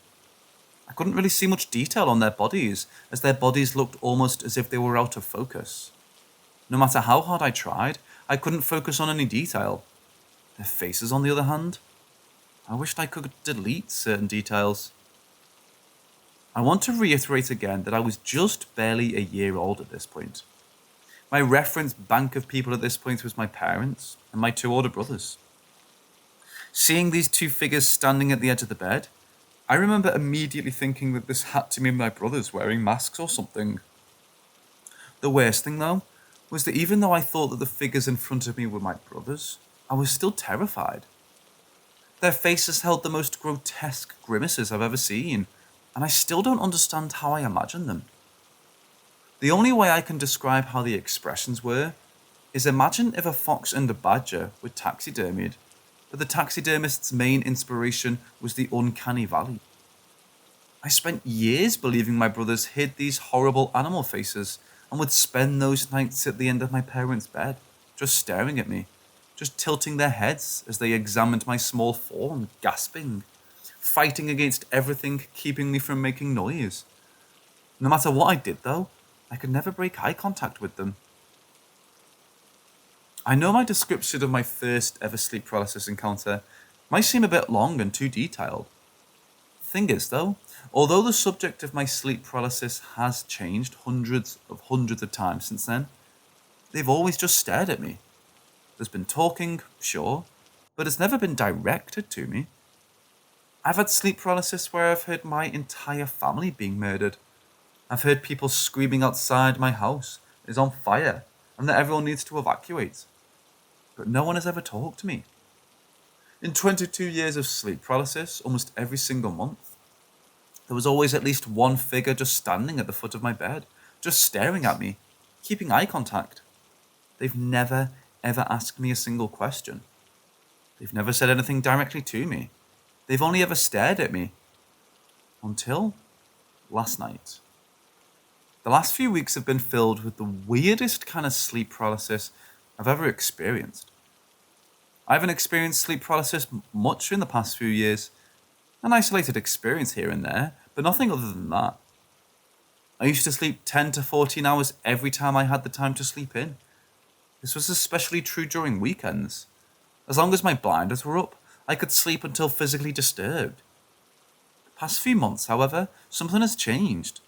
I couldn't really see much detail on their bodies, as their bodies looked almost as if they were out of focus. No matter how hard I tried, I couldn't focus on any detail. Their faces, on the other hand, I wished I could delete certain details. I want to reiterate again that I was just barely a year old at this point. My reference bank of people at this point was my parents and my 2 older brothers. Seeing these 2 figures standing at the edge of the bed, I remember immediately thinking that this had to be my brothers wearing masks or something. The worst thing though, was that even though I thought that the figures in front of me were my brothers, I was still terrified. Their faces held the most grotesque grimaces I've ever seen, and I still don't understand how I imagined them. The only way I can describe how the expressions were is imagine if a fox and a badger were taxidermied, but the taxidermist's main inspiration was the uncanny valley. I spent years believing my brothers hid these horrible animal faces and would spend those nights at the end of my parents' bed, just staring at me, just tilting their heads as they examined my small form, gasping, fighting against everything keeping me from making noise. No matter what I did though, I could never break eye contact with them. I know my description of my first ever sleep paralysis encounter might seem a bit long and too detailed. The thing is though, although the subject of my sleep paralysis has changed hundreds of times since then, they've always just stared at me. There's been talking, sure, but it's never been directed to me. I've had sleep paralysis where I've heard my entire family being murdered. I've heard people screaming outside my house is on fire and that everyone needs to evacuate. But no one has ever talked to me. In 22 years of sleep paralysis, almost every single month, There was always at least one figure just standing at the foot of my bed, just staring at me, keeping eye contact. They've never, ever asked me a single question. They've never said anything directly to me. They've only ever stared at me. Until last night. The last few weeks have been filled with the weirdest kind of sleep paralysis I've ever experienced. I haven't experienced sleep paralysis much in the past few years. An isolated experience here and there, but nothing other than that. I used to sleep 10 to 14 hours every time I had the time to sleep in. This was especially true during weekends. As long as my blinders were up, I could sleep until physically disturbed. The past few months, however, something has changed.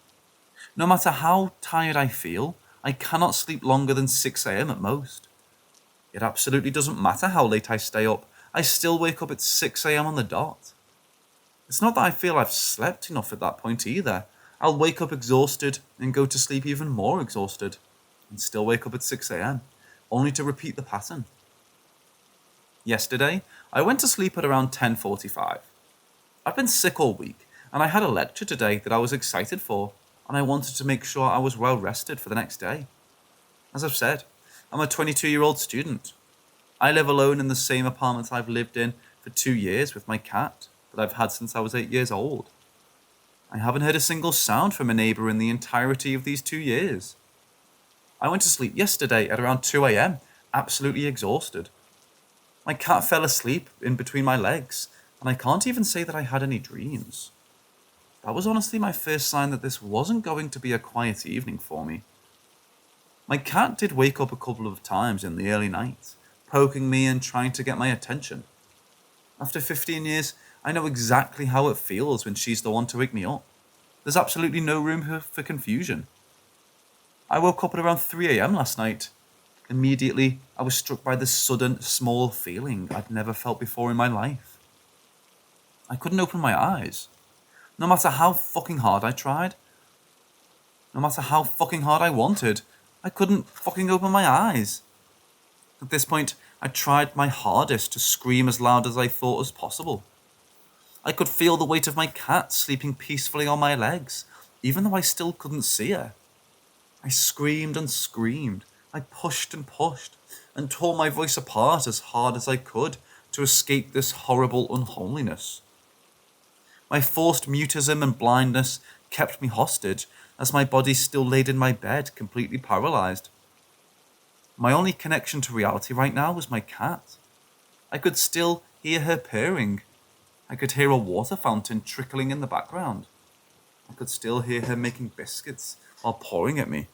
No matter how tired I feel, I cannot sleep longer than 6 a.m. at most. It absolutely doesn't matter how late I stay up, I still wake up at 6 a.m. on the dot. It's not that I feel I've slept enough at that point either. I'll wake up exhausted and go to sleep even more exhausted, and still wake up at 6 a.m., only to repeat the pattern. Yesterday, I went to sleep at around 10:45. I've been sick all week, and I had a lecture today that I was excited for, and I wanted to make sure I was well rested for the next day. As I've said, I'm a 22-year-old student. I live alone in the same apartment I've lived in for 2 years with my cat that I've had since I was 8 years old. I haven't heard a single sound from a neighbour in the entirety of these 2 years. I went to sleep yesterday at around 2 a.m, absolutely exhausted. My cat fell asleep in between my legs, and I can't even say that I had any dreams. That was honestly my first sign that this wasn't going to be a quiet evening for me. My cat did wake up a couple of times in the early night, poking me and trying to get my attention. After 15 years, I know exactly how it feels when she's the one to wake me up. There's absolutely no room for confusion. I woke up at around 3 a.m. last night. Immediately, I was struck by this sudden, small feeling I'd never felt before in my life. I couldn't open my eyes. No matter how fucking hard I tried. No matter how fucking hard I wanted, I couldn't fucking open my eyes. At this point, I tried my hardest to scream as loud as I thought was possible. I could feel the weight of my cat sleeping peacefully on my legs, even though I still couldn't see her. I screamed and screamed. I pushed and tore my voice apart as hard as I could to escape this horrible unholiness. My forced mutism and blindness kept me hostage as my body still laid in my bed, completely paralyzed. My only connection to reality right now was my cat. I could still hear her purring. I could hear a water fountain trickling in the background. I could still hear her making biscuits while pouring at me.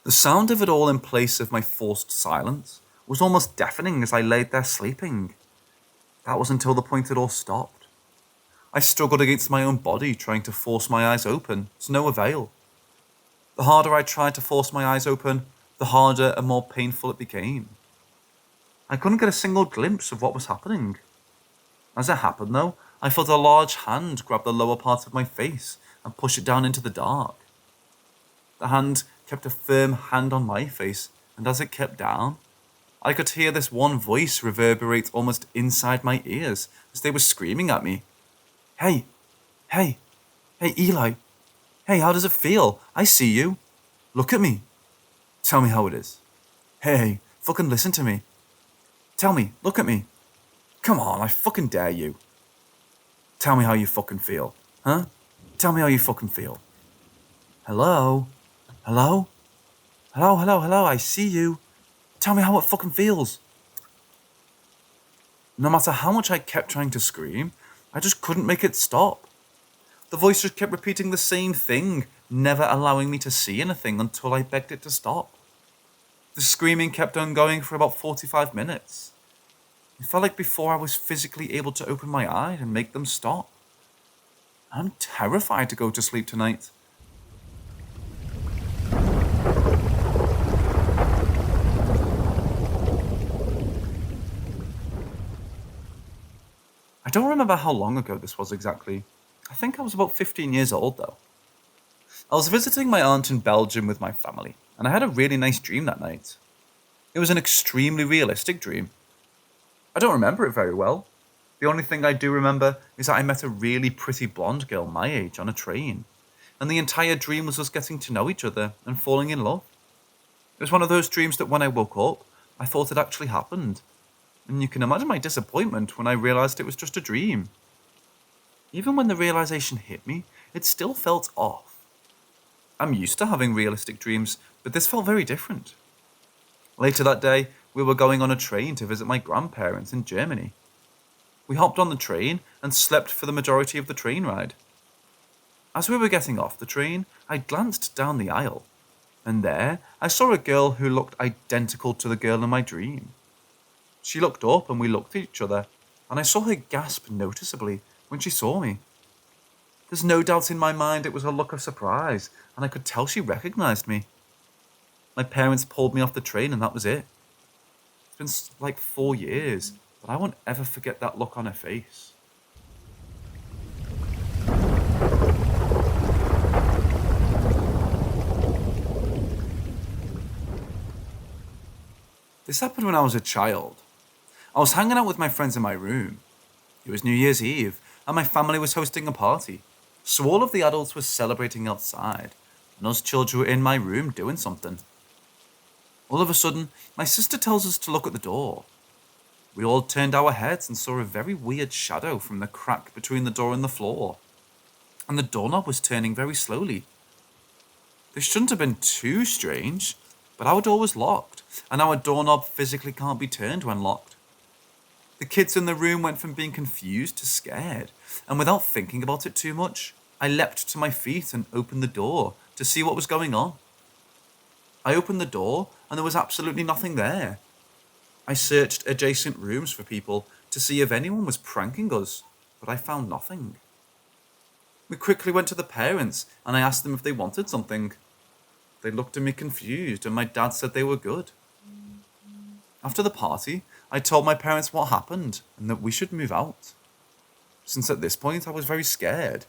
The sound of it all in place of my forced silence was almost deafening as I laid there sleeping. That was until the point it all stopped. I struggled against my own body, trying to force my eyes open, to no avail. The harder I tried to force my eyes open, the harder and more painful it became. I couldn't get a single glimpse of what was happening. As it happened, though, I felt a large hand grab the lower part of my face and push it down into the dark. The hand kept a firm hand on my face, and as it kept down, I could hear this one voice reverberate almost inside my ears as they were screaming at me. Hey, Eli. Hey, how does it feel? I see you. Look at me. Tell me how it is. Hey, fucking listen to me. Tell me, look at me. Come on, I fucking dare you. Tell me how you fucking feel, huh? Tell me how you fucking feel. Hello? Hello? Hello, I see you. Tell me how it fucking feels. No matter how much I kept trying to scream, I just couldn't make it stop. The voice just kept repeating the same thing, never allowing me to see anything until I begged it to stop. The screaming kept on going for about 45 minutes. It felt like before I was physically able to open my eyes and make them stop. I'm terrified to go to sleep tonight. I don't remember how long ago this was exactly. I think I was about 15 years old though. I was visiting my aunt in Belgium with my family, and I had a really nice dream that night. It was an extremely realistic dream. I don't remember it very well. The only thing I do remember is that I met a really pretty blonde girl my age on a train, and the entire dream was us getting to know each other and falling in love. It was one of those dreams that when I woke up, I thought it actually happened, and you can imagine my disappointment when I realised it was just a dream. Even when the realisation hit me, it still felt off. I'm used to having realistic dreams, but this felt very different. Later that day, we were going on a train to visit my grandparents in Germany. We hopped on the train and slept for the majority of the train ride. As we were getting off the train, I glanced down the aisle, and there I saw a girl who looked identical to the girl in my dream. She looked up and we looked at each other, and I saw her gasp noticeably when she saw me. There's no doubt in my mind it was a look of surprise, and I could tell she recognised me. My parents pulled me off the train and that was it. It's been like 4 years, but I won't ever forget that look on her face. This happened when I was a child. I was hanging out with my friends in my room. It was New Year's Eve, and my family was hosting a party, so all of the adults were celebrating outside, and us children were in my room doing something. All of a sudden, my sister tells us to look at the door. We all turned our heads and saw a very weird shadow from the crack between the door and the floor, and the doorknob was turning very slowly. This shouldn't have been too strange, but our door was locked, and our doorknob physically can't be turned when locked. The kids in the room went from being confused to scared, and without thinking about it too much, I leapt to my feet and opened the door to see what was going on. I opened the door, and there was absolutely nothing there. I searched adjacent rooms for people to see if anyone was pranking us, but I found nothing. We quickly went to the parents, and I asked them if they wanted something. They looked at me confused, and my dad said they were good. After the party, I told my parents what happened and that we should move out, since at this point I was very scared.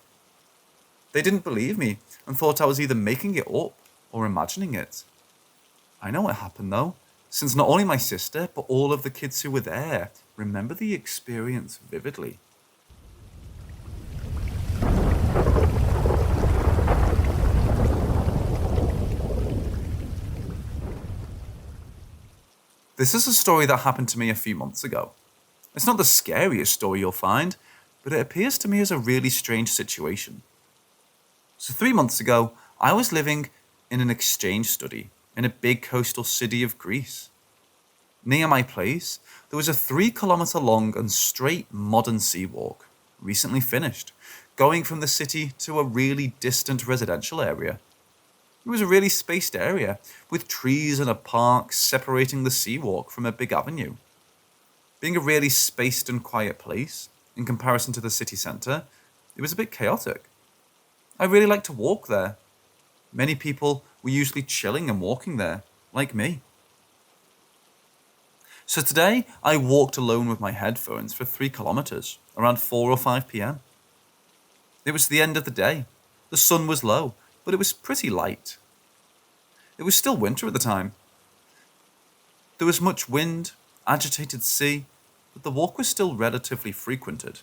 They didn't believe me and thought I was either making it up or imagining it. I know what happened though, since not only my sister, but all of the kids who were there remember the experience vividly. This is a story that happened to me a few months ago. It's not the scariest story you'll find, but it appears to me as a really strange situation. So 3 months ago, I was living in an exchange study in a big coastal city of Greece. Near my place, there was a 3-kilometer long and straight modern seawalk, recently finished, going from the city to a really distant residential area. It was a really spaced area, with trees and a park separating the seawalk from a big avenue. Being a really spaced and quiet place, in comparison to the city centre, it was a bit chaotic. I really liked to walk there. Many people were usually chilling and walking there, like me. So today, I walked alone with my headphones for 3 kilometers, around 4 or 5 p.m. It was the end of the day. The sun was low, but it was pretty light. It was still winter at the time. There was much wind, agitated sea, but the walk was still relatively frequented.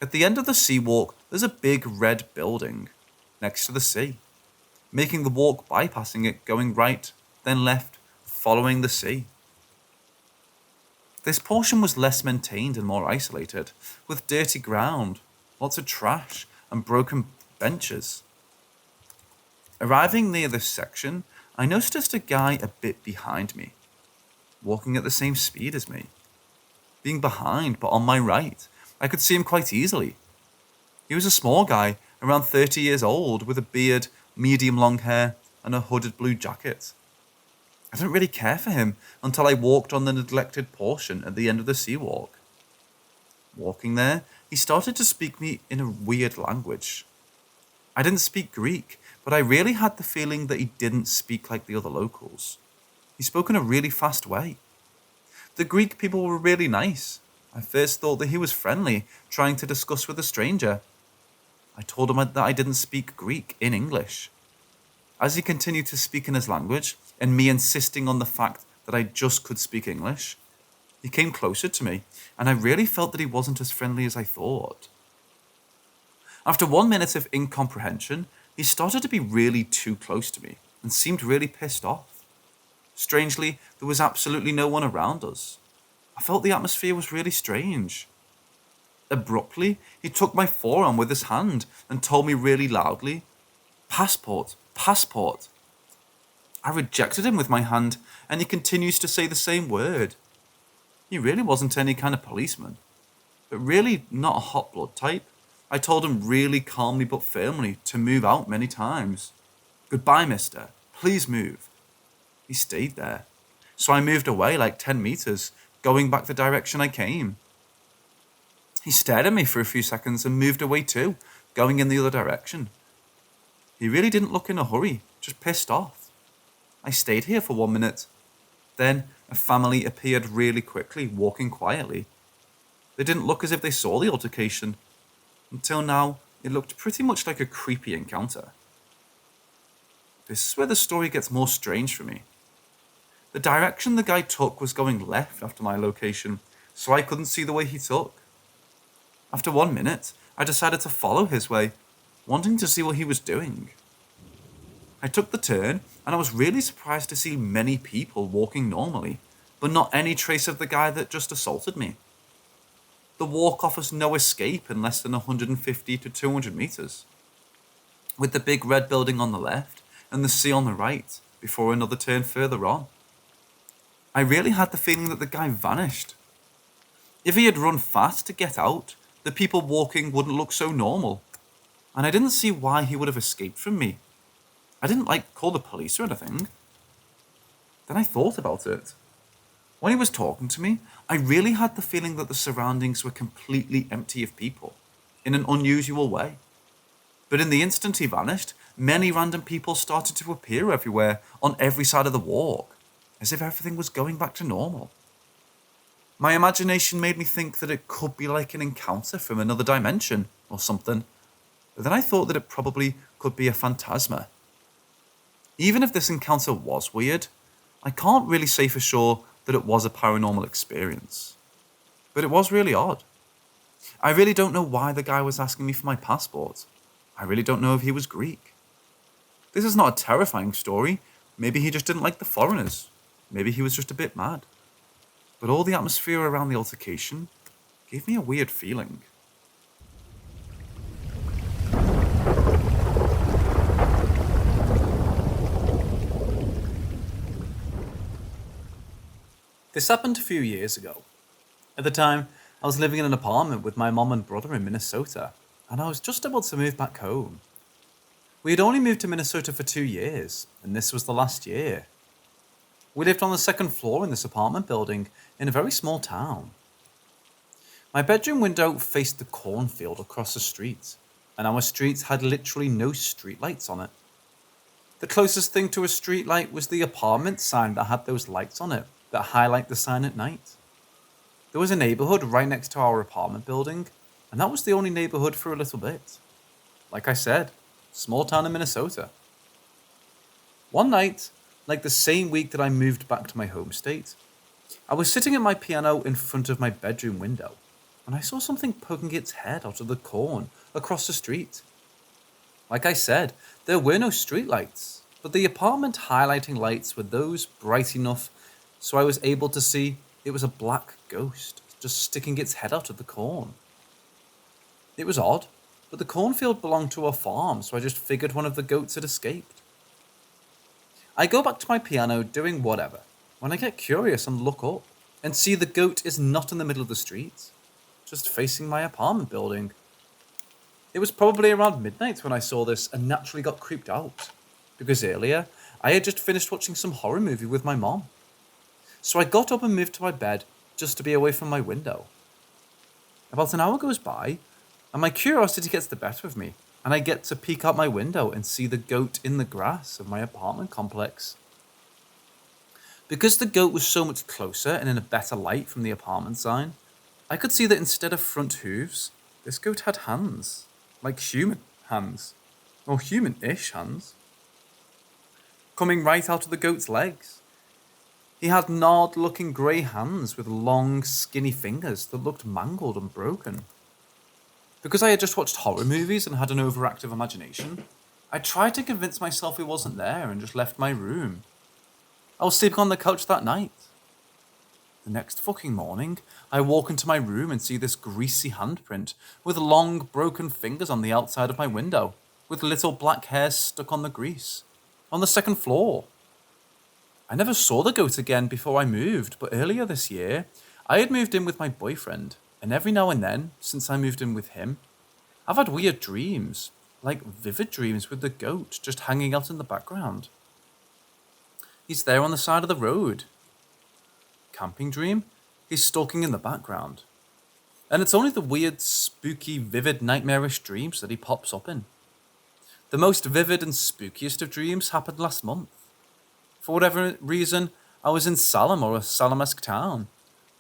At the end of the sea walk, there's a big red building next to the sea, making the walk bypassing it, going right, then left, following the sea. This portion was less maintained and more isolated, with dirty ground, lots of trash, and broken benches. Arriving near this section, I noticed a guy a bit behind me, walking at the same speed as me. Being behind, but on my right, I could see him quite easily. He was a small guy, around 30 years old, with a beard, medium long hair, and a hooded blue jacket. I didn't really care for him until I walked on the neglected portion at the end of the sea walk. Walking there, he started to speak me in a weird language. I didn't speak Greek, but I really had the feeling that he didn't speak like the other locals. He spoke in a really fast way. The Greek people were really nice. I first thought that he was friendly, trying to discuss with a stranger. I told him that I didn't speak Greek in English. As he continued to speak in his language, and me insisting on the fact that I just could speak English, He came closer to me, and I really felt that he wasn't as friendly as I thought. After 1 minute of incomprehension, he started to be really too close to me and seemed really pissed off. Strangely, there was absolutely no one around us. I felt the atmosphere was really strange. Abruptly, he took my forearm with his hand and told me really loudly, "Passport, passport." I rejected him with my hand, and he continues to say the same word. He really wasn't any kind of policeman, but really not a hot blood type. I told him really calmly but firmly to move out many times. "Goodbye, mister. Please move." He stayed there, so I moved away like 10 meters, going back the direction I came. He stared at me for a few seconds and moved away too, going in the other direction. He really didn't look in a hurry, just pissed off. I stayed here for 1 minute. Then a family appeared really quickly, walking quietly. They didn't look as if they saw the altercation. Until now, it looked pretty much like a creepy encounter. This is where the story gets more strange for me. The direction the guy took was going left after my location, so I couldn't see the way he took. After 1 minute, I decided to follow his way, wanting to see what he was doing. I took the turn, and I was really surprised to see many people walking normally, but not any trace of the guy that just assaulted me. The walk offers no escape in less than 150 to 200 meters, with the big red building on the left and the sea on the right, before another turn further on. I really had the feeling that the guy vanished. If he had run fast to get out, the people walking wouldn't look so normal, and I didn't see why he would have escaped from me. I didn't call the police or anything. Then I thought about it. When he was talking to me, I really had the feeling that the surroundings were completely empty of people, in an unusual way. But in the instant he vanished, many random people started to appear everywhere, on every side of the walk, as if everything was going back to normal. My imagination made me think that it could be like an encounter from another dimension, or something, but then I thought that it probably could be a phantasma. Even if this encounter was weird, I can't really say for sure that it was a paranormal experience. But it was really odd. I really don't know why the guy was asking me for my passport. I really don't know if he was Greek. This is not a terrifying story. Maybe he just didn't like the foreigners. Maybe he was just a bit mad. But all the atmosphere around the altercation gave me a weird feeling. This happened a few years ago. At the time, I was living in an apartment with my mom and brother in Minnesota, and I was just about to move back home. We had only moved to Minnesota for 2 years, and this was the last year. We lived on the second floor in this apartment building in a very small town. My bedroom window faced the cornfield across the street, and our street had literally no streetlights on it. The closest thing to a streetlight was the apartment sign that had those lights on it that highlight the sign at night. There was a neighborhood right next to our apartment building, and that was the only neighborhood for a little bit. Like I said, small town in Minnesota. One night, like the same week that I moved back to my home state, I was sitting at my piano in front of my bedroom window, and I saw something poking its head out of the corn across the street. Like I said, there were no streetlights, but the apartment highlighting lights were those bright enough so I was able to see it was a black ghost just sticking its head out of the corn. It was odd, but the cornfield belonged to a farm, so I just figured one of the goats had escaped. I go back to my piano doing whatever, when I get curious and look up, and see the goat is not in the middle of the street, just facing my apartment building. It was probably around midnight when I saw this and naturally got creeped out, because earlier I had just finished watching some horror movie with my mom. So I got up and moved to my bed just to be away from my window. About an hour goes by, and my curiosity gets the better of me, and I get to peek out my window and see the goat in the grass of my apartment complex. Because the goat was so much closer and in a better light from the apartment sign, I could see that instead of front hooves, this goat had hands, like human hands, or human-ish hands, coming right out of the goat's legs. He had gnarled-looking grey hands with long, skinny fingers that looked mangled and broken. Because I had just watched horror movies and had an overactive imagination, I tried to convince myself he wasn't there and just left my room. I was sleeping on the couch that night. The next fucking morning, I walk into my room and see this greasy handprint with long, broken fingers on the outside of my window, with little black hairs stuck on the grease, on the second floor. I never saw the goat again before I moved, but earlier this year, I had moved in with my boyfriend, and every now and then, since I moved in with him, I've had weird dreams, like vivid dreams with the goat just hanging out in the background. He's there on the side of the road. Camping dream? He's stalking in the background. And it's only the weird, spooky, vivid, nightmarish dreams that he pops up in. The most vivid and spookiest of dreams happened last month. For whatever reason, I was in Salem or a Salem-esque town,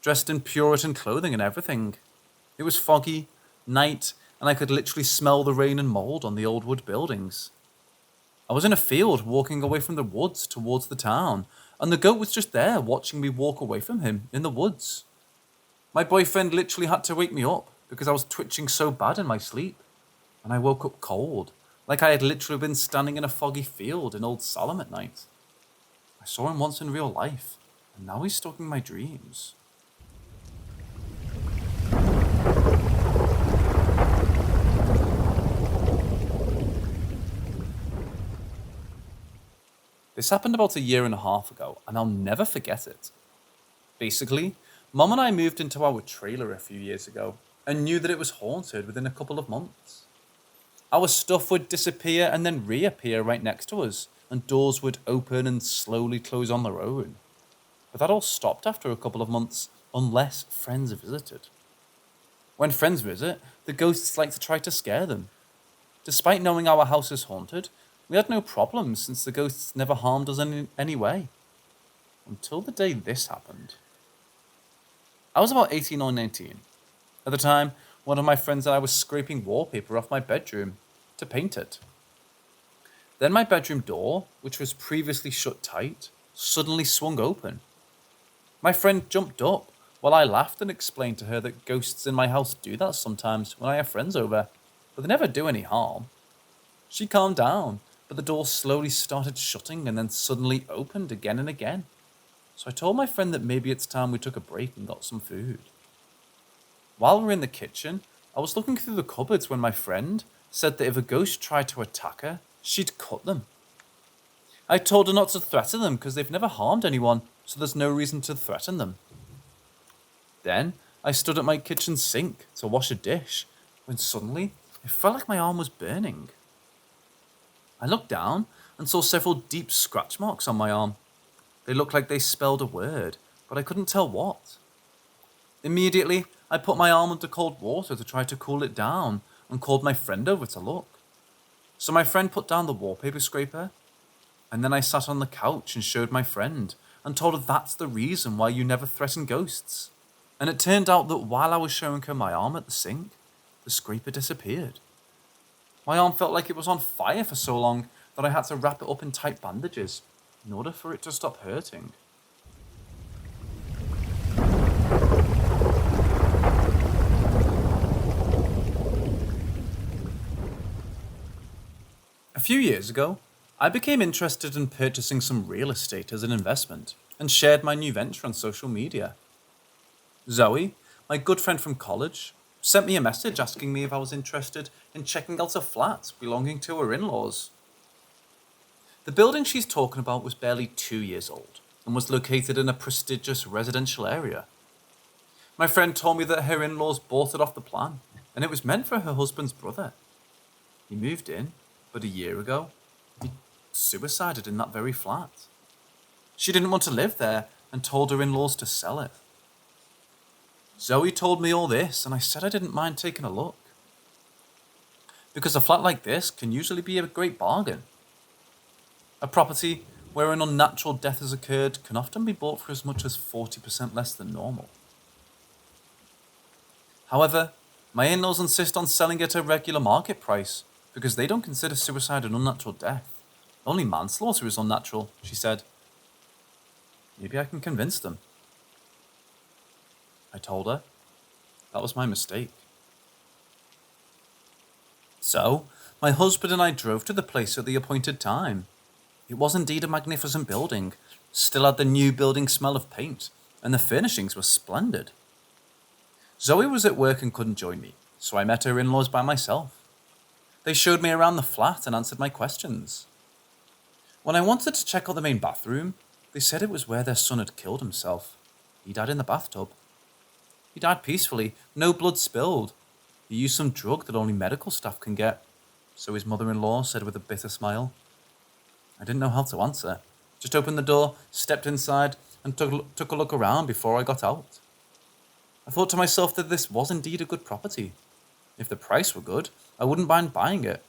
dressed in Puritan clothing and everything. It was foggy, night, and I could literally smell the rain and mold on the old wood buildings. I was in a field walking away from the woods towards the town, and the goat was just there watching me walk away from him in the woods. My boyfriend literally had to wake me up because I was twitching so bad in my sleep, and I woke up cold, like I had literally been standing in a foggy field in Old Salem at night. I saw him once in real life, and now he's stalking my dreams. This happened about a year and a half ago, and I'll never forget it. Basically, Mum and I moved into our trailer a few years ago, and knew that it was haunted within a couple of months. Our stuff would disappear and then reappear right next to us, and doors would open and slowly close on their own. But that all stopped after a couple of months, unless friends visited. When friends visit, the ghosts like to try to scare them. Despite knowing our house is haunted, we had no problems since the ghosts never harmed us in any way. Until the day this happened. I was about 18 or 19. At the time, one of my friends and I was scraping wallpaper off my bedroom to paint it. Then my bedroom door, which was previously shut tight, suddenly swung open. My friend jumped up while I laughed and explained to her that ghosts in my house do that sometimes when I have friends over, but they never do any harm. She calmed down, but the door slowly started shutting and then suddenly opened again and again. So I told my friend that maybe it's time we took a break and got some food. While we were in the kitchen, I was looking through the cupboards when my friend said that if a ghost tried to attack her, she'd cut them. I told her not to threaten them because they've never harmed anyone, so there's no reason to threaten them. Then I stood at my kitchen sink to wash a dish, when suddenly it felt like my arm was burning. I looked down and saw several deep scratch marks on my arm. They looked like they spelled a word, but I couldn't tell what. Immediately, I put my arm under cold water to try to cool it down and called my friend over to look. So my friend put down the wallpaper scraper, and then I sat on the couch and showed my friend and told her that's the reason why you never threaten ghosts. And it turned out that while I was showing her my arm at the sink, the scraper disappeared. My arm felt like it was on fire for so long that I had to wrap it up in tight bandages in order for it to stop hurting. A few years ago, I became interested in purchasing some real estate as an investment and shared my new venture on social media. Zoe, my good friend from college, sent me a message asking me if I was interested in checking out a flat belonging to her in-laws. The building she's talking about was barely 2 years old and was located in a prestigious residential area. My friend told me that her in-laws bought it off the plan, and it was meant for her husband's brother. He moved in, but a year ago, he suicided in that very flat. She didn't want to live there and told her in-laws to sell it. Zoe told me all this, and I said I didn't mind taking a look. Because a flat like this can usually be a great bargain. A property where an unnatural death has occurred can often be bought for as much as 40% less than normal. However, my in-laws insist on selling it at a regular market price because they don't consider suicide an unnatural death. Only manslaughter is unnatural, she said. Maybe I can convince them. I told her. That was my mistake. So, my husband and I drove to the place at the appointed time. It was indeed a magnificent building, still had the new building smell of paint, and the furnishings were splendid. Zoe was at work and couldn't join me, so I met her in-laws by myself. They showed me around the flat and answered my questions. When I wanted to check out the main bathroom, they said it was where their son had killed himself. He died in the bathtub. He died peacefully, no blood spilled. He used some drug that only medical staff can get, so his mother-in-law said with a bitter smile. I didn't know how to answer. Just opened the door, stepped inside, and took a look around before I got out. I thought to myself that this was indeed a good property. If the price were good, I wouldn't mind buying it.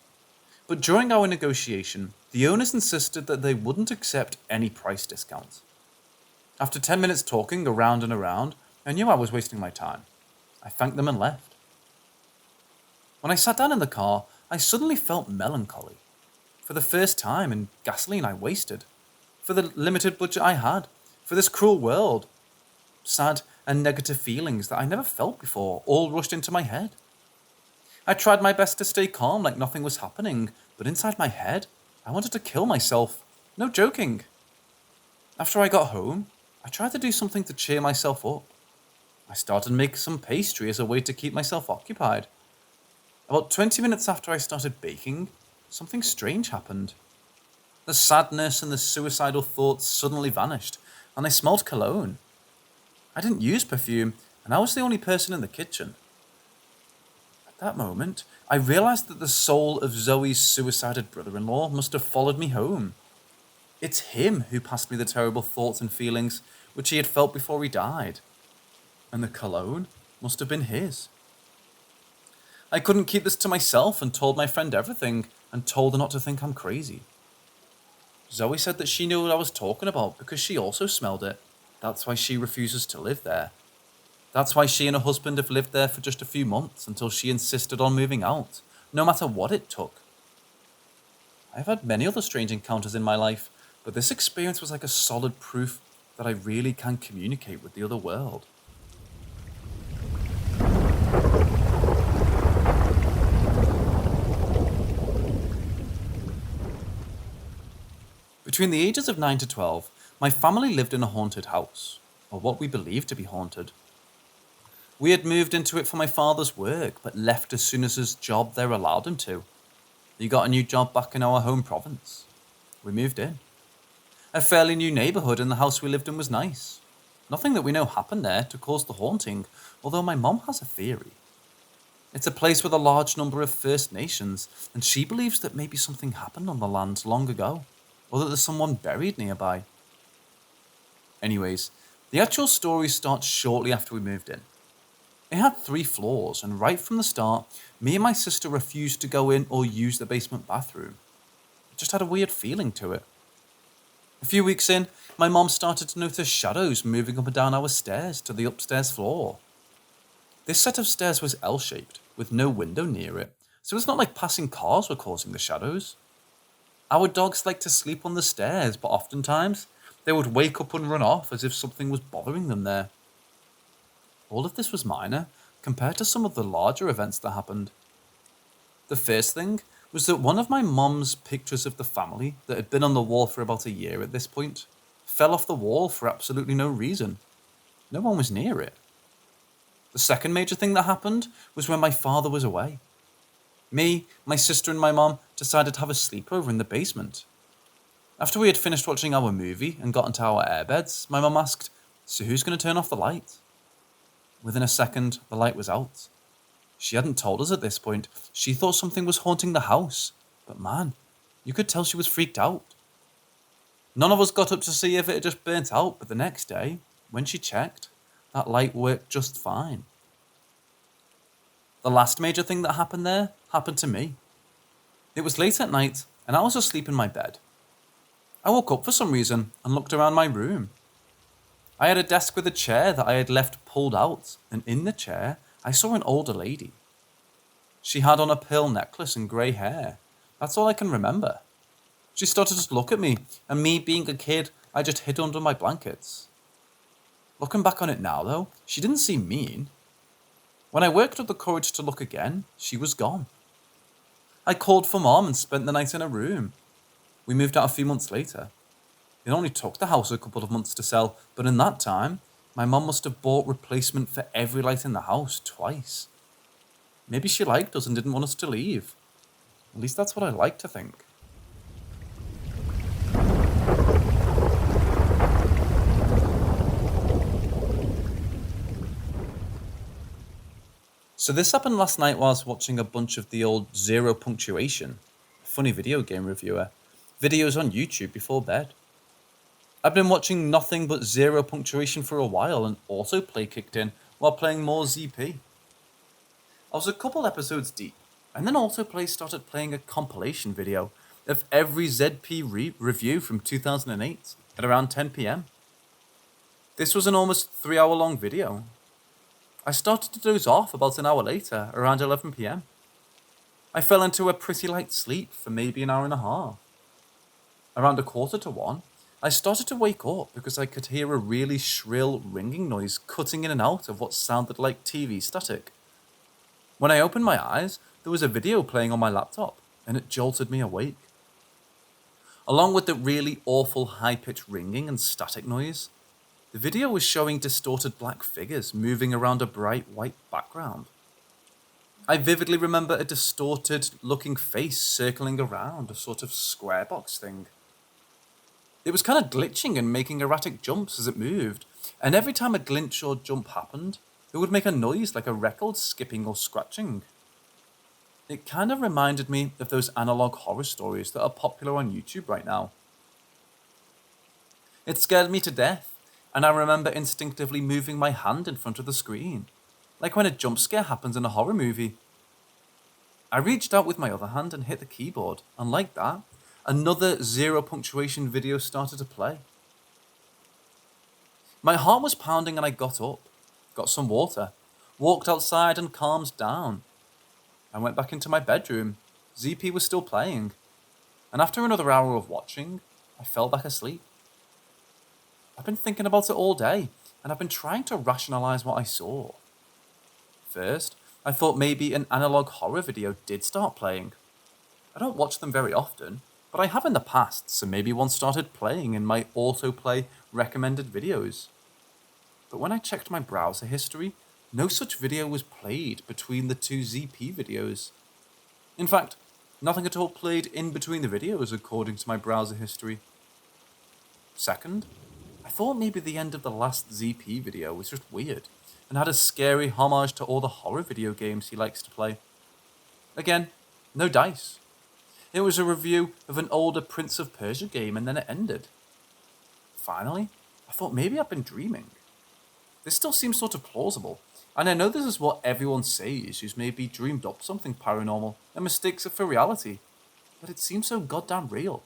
But during our negotiation, the owners insisted that they wouldn't accept any price discount. After 10 minutes talking around and around, I knew I was wasting my time. I thanked them and left. When I sat down in the car, I suddenly felt melancholy. For the first time in gasoline I wasted. For the limited budget I had. For this cruel world. Sad and negative feelings that I never felt before all rushed into my head. I tried my best to stay calm like nothing was happening, but inside my head, I wanted to kill myself. No joking. After I got home, I tried to do something to cheer myself up. I started making some pastry as a way to keep myself occupied. About 20 minutes after I started baking, something strange happened. The sadness and the suicidal thoughts suddenly vanished, and I smelled cologne. I didn't use perfume, and I was the only person in the kitchen. At that moment, I realized that the soul of Zoe's suicided brother-in-law must have followed me home. It's him who passed me the terrible thoughts and feelings which he had felt before he died. And the cologne must have been his. I couldn't keep this to myself and told my friend everything and told her not to think I'm crazy. Zoe said that she knew what I was talking about because she also smelled it. That's why she refuses to live there. That's why she and her husband have lived there for just a few months until she insisted on moving out, no matter what it took. I've had many other strange encounters in my life, but this experience was like a solid proof that I really can communicate with the other world. Between the ages of 9 to 12, my family lived in a haunted house, or what we believed to be haunted. We had moved into it for my father's work, but left as soon as his job there allowed him to. He got a new job back in our home province. We moved in. A fairly new neighbourhood, and the house we lived in was nice. Nothing that we know happened there to cause the haunting, although my mom has a theory. It's a place with a large number of First Nations, and she believes that maybe something happened on the land long ago, or that there's someone buried nearby. Anyways, the actual story starts shortly after we moved in. It had 3 floors, and right from the start, me and my sister refused to go in or use the basement bathroom. It just had a weird feeling to it. A few weeks in, my mom started to notice shadows moving up and down our stairs to the upstairs floor. This set of stairs was L-shaped, with no window near it, so it's not like passing cars were causing the shadows. Our dogs liked to sleep on the stairs, but oftentimes they would wake up and run off as if something was bothering them there. All of this was minor compared to some of the larger events that happened. The first thing was that one of my mom's pictures of the family that had been on the wall for about a year at this point fell off the wall for absolutely no reason. No one was near it. The second major thing that happened was when my father was away. Me, my sister and my mom decided to have a sleepover in the basement. After we had finished watching our movie and got into our airbeds, my mom asked, "So who's going to turn off the light?" Within a second, the light was out. She hadn't told us at this point. She thought something was haunting the house. But man, you could tell she was freaked out. None of us got up to see if it had just burnt out, but the next day, when she checked, that light worked just fine. The last major thing that happened there happened to me. It was late at night, and I was asleep in my bed. I woke up for some reason and looked around my room. I had a desk with a chair that I had left pulled out, and in the chair, I saw an older lady. She had on a pearl necklace and grey hair. That's all I can remember. She started to look at me, and me being a kid, I just hid under my blankets. Looking back on it now, though, she didn't seem mean. When I worked up the courage to look again, she was gone. I called for Mom and spent the night in her room. We moved out a few months later. It only took the house a couple of months to sell, but in that time, my mum must have bought replacement for every light in the house twice. Maybe she liked us and didn't want us to leave. At least that's what I like to think. So this happened last night while I was watching a bunch of the old Zero Punctuation, a funny video game reviewer, videos on YouTube before bed. I've been watching nothing but Zero Punctuation for a while, and autoplay kicked in while playing more ZP. I was a couple episodes deep, and then autoplay started playing a compilation video of every ZP review from 2008 at around 10 PM. This was an almost 3-hour long video. I started to doze off about an hour later, around 11 PM. I fell into a pretty light sleep for maybe an hour and a half. Around 1:45, I started to wake up because I could hear a really shrill ringing noise cutting in and out of what sounded like TV static. When I opened my eyes, there was a video playing on my laptop, and it jolted me awake. Along with the really awful high-pitched ringing and static noise, the video was showing distorted black figures moving around a bright white background. I vividly remember a distorted-looking face circling around a sort of square box thing. It was kind of glitching and making erratic jumps as it moved, and every time a glitch or jump happened, it would make a noise like a record skipping or scratching. It kind of reminded me of those analog horror stories that are popular on YouTube right now. It scared me to death, and I remember instinctively moving my hand in front of the screen, like when a jump scare happens in a horror movie. I reached out with my other hand and hit the keyboard, and like that, another Zero Punctuation video started to play. My heart was pounding and I got up, got some water, walked outside and calmed down. I went back into my bedroom. ZP was still playing, and after another hour of watching, I fell back asleep. I've been thinking about it all day, and I've been trying to rationalize what I saw. First, I thought maybe an analog horror video did start playing. I don't watch them very often, but I have in the past, so maybe one started playing in my autoplay recommended videos. But when I checked my browser history, no such video was played between the two ZP videos. In fact, nothing at all played in between the videos according to my browser history. Second, I thought maybe the end of the last ZP video was just weird and had a scary homage to all the horror video games he likes to play. Again, no dice. It was a review of an older Prince of Persia game and then it ended. Finally, I thought maybe I've been dreaming. This still seems sort of plausible, and I know this is what everyone says who's maybe dreamed up something paranormal and mistakes it for reality, but it seems so goddamn real.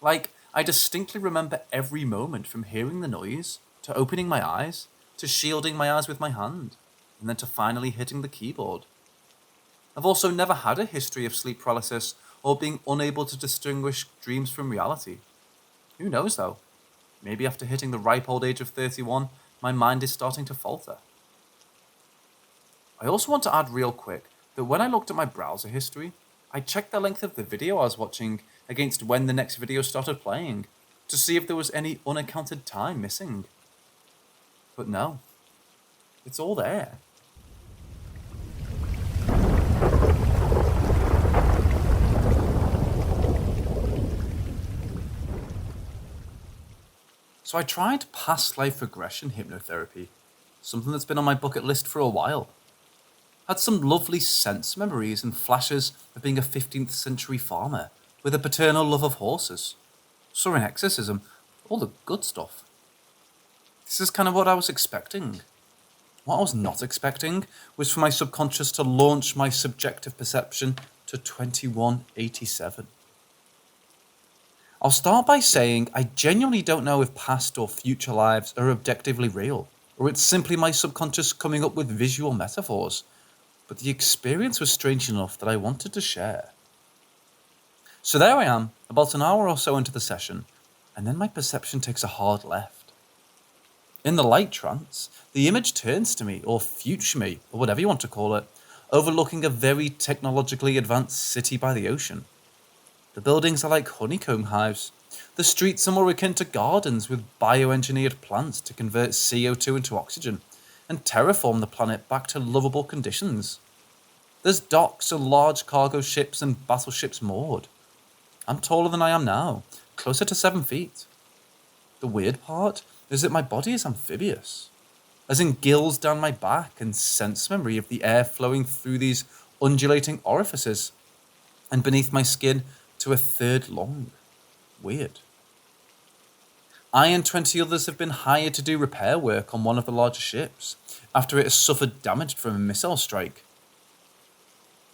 Like, I distinctly remember every moment from hearing the noise, to opening my eyes, to shielding my eyes with my hand, and then to finally hitting the keyboard. I've also never had a history of sleep paralysis or being unable to distinguish dreams from reality. Who knows though? Maybe after hitting the ripe old age of 31, my mind is starting to falter. I also want to add real quick that when I looked at my browser history, I checked the length of the video I was watching against when the next video started playing to see if there was any unaccounted time missing. But no, it's all there. So I tried past life regression hypnotherapy, something that's been on my bucket list for a while. Had some lovely sense memories and flashes of being a 15th century farmer with a paternal love of horses. Saw an exorcism, all the good stuff. This is kind of what I was expecting. What I was not expecting was for my subconscious to launch my subjective perception to 2187. I'll start by saying I genuinely don't know if past or future lives are objectively real, or it's simply my subconscious coming up with visual metaphors, but the experience was strange enough that I wanted to share. So there I am, about an hour or so into the session, and then my perception takes a hard left. In the light trance, the image turns to me, or future me, or whatever you want to call it, overlooking a very technologically advanced city by the ocean. The buildings are like honeycomb hives. The streets are more akin to gardens with bioengineered plants to convert CO2 into oxygen and terraform the planet back to lovable conditions. There's docks and large cargo ships and battleships moored. I'm taller than I am now, closer to 7 feet. The weird part is that my body is amphibious, as in gills down my back and sense memory of the air flowing through these undulating orifices, and beneath my skin to a third long. Weird. I and 20 others have been hired to do repair work on one of the larger ships after it has suffered damage from a missile strike.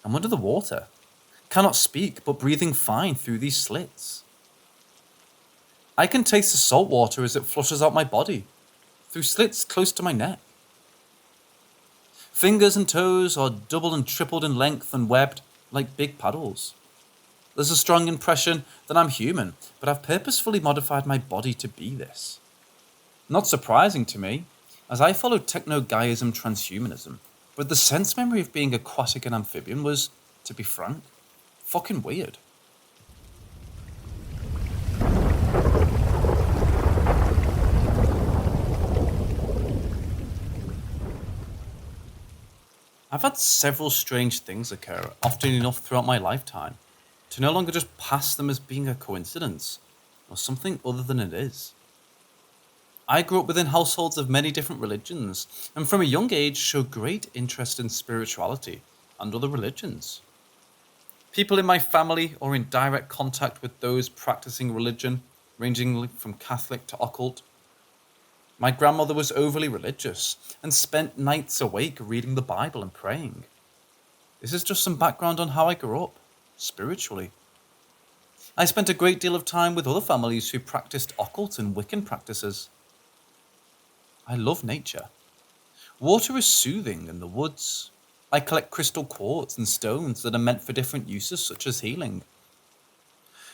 I'm under the water, cannot speak but breathing fine through these slits. I can taste the salt water as it flushes out my body, through slits close to my neck. Fingers and toes are doubled and tripled in length and webbed like big paddles. There's a strong impression that I'm human, but I've purposefully modified my body to be this. Not surprising to me, as I followed techno-Guyism transhumanism, but the sense memory of being aquatic and amphibian was, to be frank, fucking weird. I've had several strange things occur, often enough throughout my lifetime, to no longer just pass them as being a coincidence, or something other than it is. I grew up within households of many different religions, and from a young age showed great interest in spirituality and other religions. People in my family are in direct contact with those practicing religion, ranging from Catholic to occult. My grandmother was overly religious and spent nights awake reading the Bible and praying. This is just some background on how I grew up, spiritually. I spent a great deal of time with other families who practiced occult and Wiccan practices. I love nature. Water is soothing in the woods. I collect crystal quartz and stones that are meant for different uses such as healing.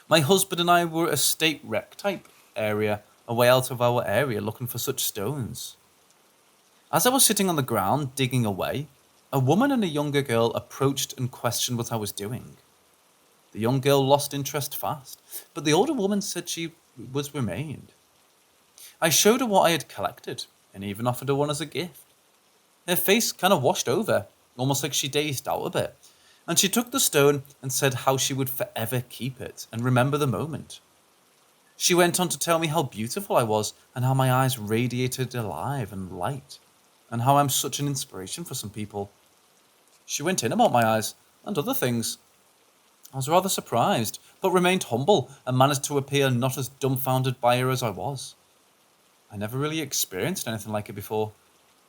My husband and I were at a state wreck type area away out of our area looking for such stones. As I was sitting on the ground digging away, a woman and a younger girl approached and questioned what I was doing. The young girl lost interest fast, but the older woman said she was remained. I showed her what I had collected, and even offered her one as a gift. Her face kind of washed over, almost like she dazed out a bit, and she took the stone and said how she would forever keep it and remember the moment. She went on to tell me how beautiful I was and how my eyes radiated alive and light, and how I'm such an inspiration for some people. She went in about my eyes and other things. I was rather surprised, but remained humble and managed to appear not as dumbfounded by her as I was. I never really experienced anything like it before.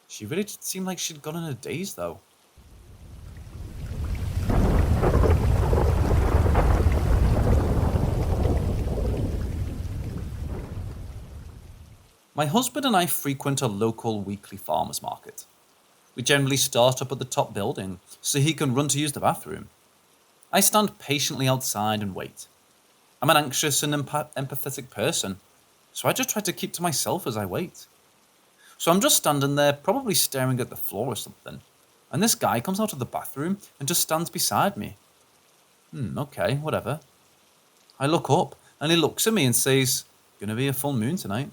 She really did seem like she'd gone in a daze, though. My husband and I frequent a local weekly farmers market. We generally start up at the top building, so he can run to use the bathroom. I stand patiently outside and wait. I'm an anxious and empathetic person, so I just try to keep to myself as I wait. So I'm just standing there, probably staring at the floor or something, and this guy comes out of the bathroom and just stands beside me. Okay, whatever. I look up, and he looks at me and says, "Gonna be a full moon tonight."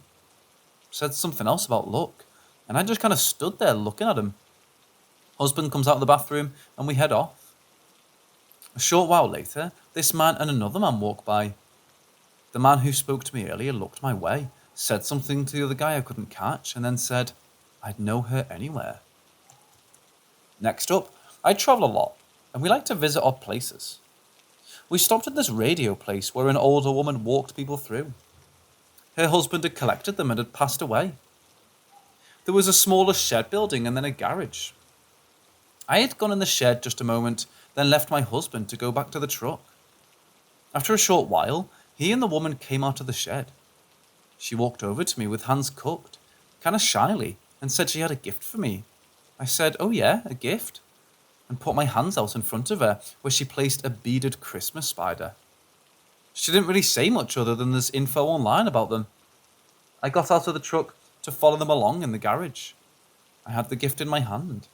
Said something else about luck, and I just kind of stood there looking at him. Husband comes out of the bathroom, and we head off. A short while later, this man and another man walk by. The man who spoke to me earlier looked my way, said something to the other guy I couldn't catch, and then said, "I'd know her anywhere." Next up, I travel a lot, and we like to visit odd places. We stopped at this radio place where an older woman walked people through. Her husband had collected them and had passed away. There was a smaller shed building and then a garage. I had gone in the shed just a moment, then left my husband to go back to the truck. After a short while, he and the woman came out of the shed. She walked over to me with hands cupped, kind of shyly, and said she had a gift for me. I said, "Oh yeah, a gift?" and put my hands out in front of her where she placed a beaded Christmas spider. She didn't really say much other than there's info online about them. I got out of the truck to follow them along in the garage. I had the gift in my hand.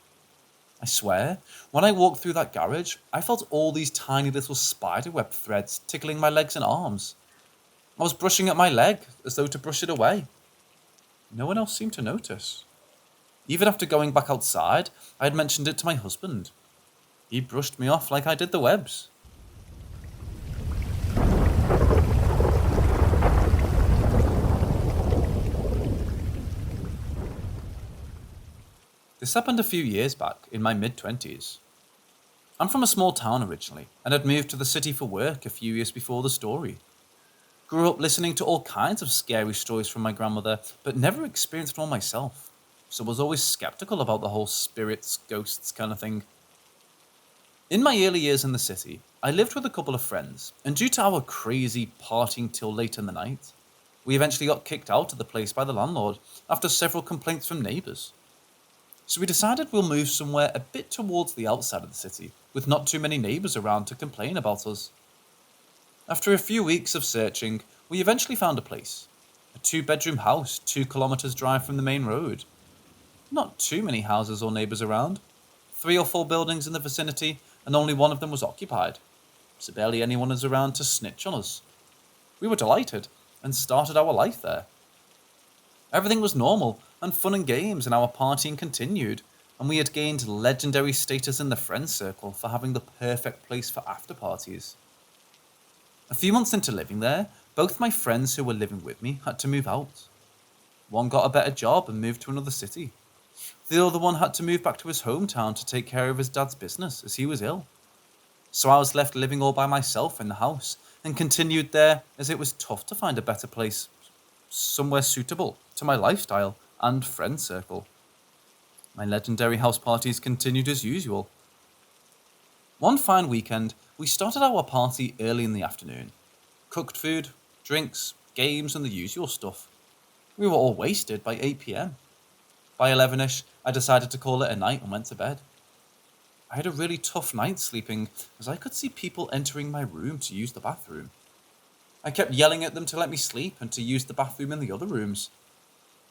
I swear, when I walked through that garage, I felt all these tiny little spiderweb threads tickling my legs and arms. I was brushing at my leg as though to brush it away. No one else seemed to notice. Even after going back outside, I had mentioned it to my husband. He brushed me off like I did the webs. This happened a few years back, in my mid-20s. I'm from a small town originally, and had moved to the city for work a few years before the story. Grew up listening to all kinds of scary stories from my grandmother, but never experienced one myself, so was always skeptical about the whole spirits, ghosts kind of thing. In my early years in the city, I lived with a couple of friends, and due to our crazy partying till late in the night, we eventually got kicked out of the place by the landlord after several complaints from neighbours. So we decided we'll move somewhere a bit towards the outside of the city, with not too many neighbours around to complain about us. After a few weeks of searching, we eventually found a place. A 2-bedroom house 2 kilometres drive from the main road. Not too many houses or neighbours around. 3 or 4 buildings in the vicinity, and only one of them was occupied. So barely anyone was around to snitch on us. We were delighted, and started our life there. Everything was normal, and fun and games, and our partying continued, and we had gained legendary status in the friend circle for having the perfect place for after parties. A few months into living there, both my friends who were living with me had to move out. One got a better job and moved to another city. The other one had to move back to his hometown to take care of his dad's business as he was ill. So I was left living all by myself in the house, and continued there as it was tough to find a better place, somewhere suitable to my lifestyle and friend circle. My legendary house parties continued as usual. One fine weekend, we started our party early in the afternoon. Cooked food, drinks, games, and the usual stuff. We were all wasted by 8 p.m. By 11ish, I decided to call it a night and went to bed. I had a really tough night sleeping, as I could see people entering my room to use the bathroom. I kept yelling at them to let me sleep and to use the bathroom in the other rooms.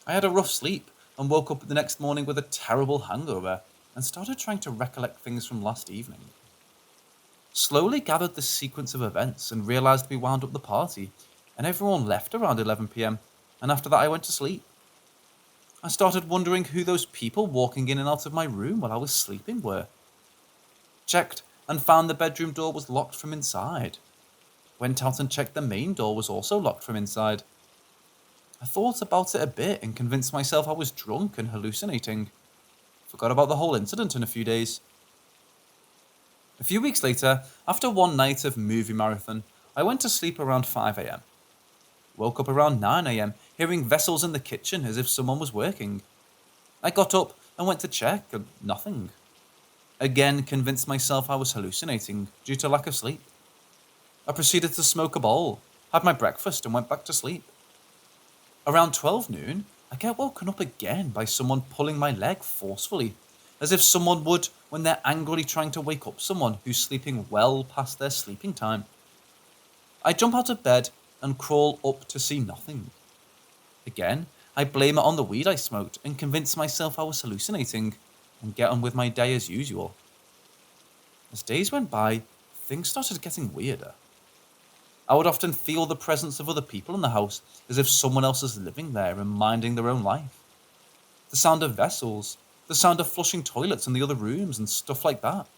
I had a rough sleep and woke up the next morning with a terrible hangover and started trying to recollect things from last evening. Slowly gathered the sequence of events and realised we wound up the party, and everyone left around 11 p.m, and after that I went to sleep. I started wondering who those people walking in and out of my room while I was sleeping were. Checked and found the bedroom door was locked from inside. Went out and checked the main door was also locked from inside. I thought about it a bit and convinced myself I was drunk and hallucinating. Forgot about the whole incident in a few days. A few weeks later, after one night of movie marathon, I went to sleep around 5 a.m. Woke up around 9 a.m, hearing vessels in the kitchen as if someone was working. I got up and went to check, and nothing. Again convinced myself I was hallucinating due to lack of sleep. I proceeded to smoke a bowl, had my breakfast and went back to sleep. Around 12 noon, I get woken up again by someone pulling my leg forcefully, as if someone would when they're angrily trying to wake up someone who's sleeping well past their sleeping time. I jump out of bed and crawl up to see nothing. Again, I blame it on the weed I smoked and convince myself I was hallucinating and get on with my day as usual. As days went by, things started getting weirder. I would often feel the presence of other people in the house as if someone else is living there and minding their own life. The sound of vessels, the sound of flushing toilets in the other rooms and stuff like that.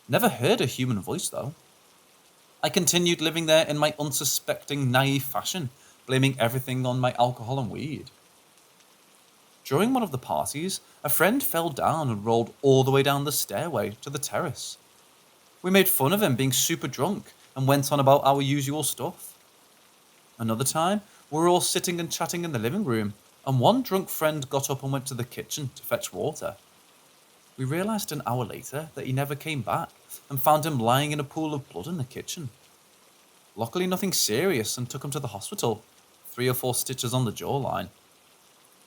Never heard a human voice though. I continued living there in my unsuspecting, naive fashion, blaming everything on my alcohol and weed. During one of the parties, a friend fell down and rolled all the way down the stairway to the terrace. We made fun of him being super drunk and went on about our usual stuff. Another time, we were all sitting and chatting in the living room, and one drunk friend got up and went to the kitchen to fetch water. We realised an hour later that he never came back and found him lying in a pool of blood in the kitchen. Luckily nothing serious and took him to the hospital, 3 or 4 stitches on the jawline.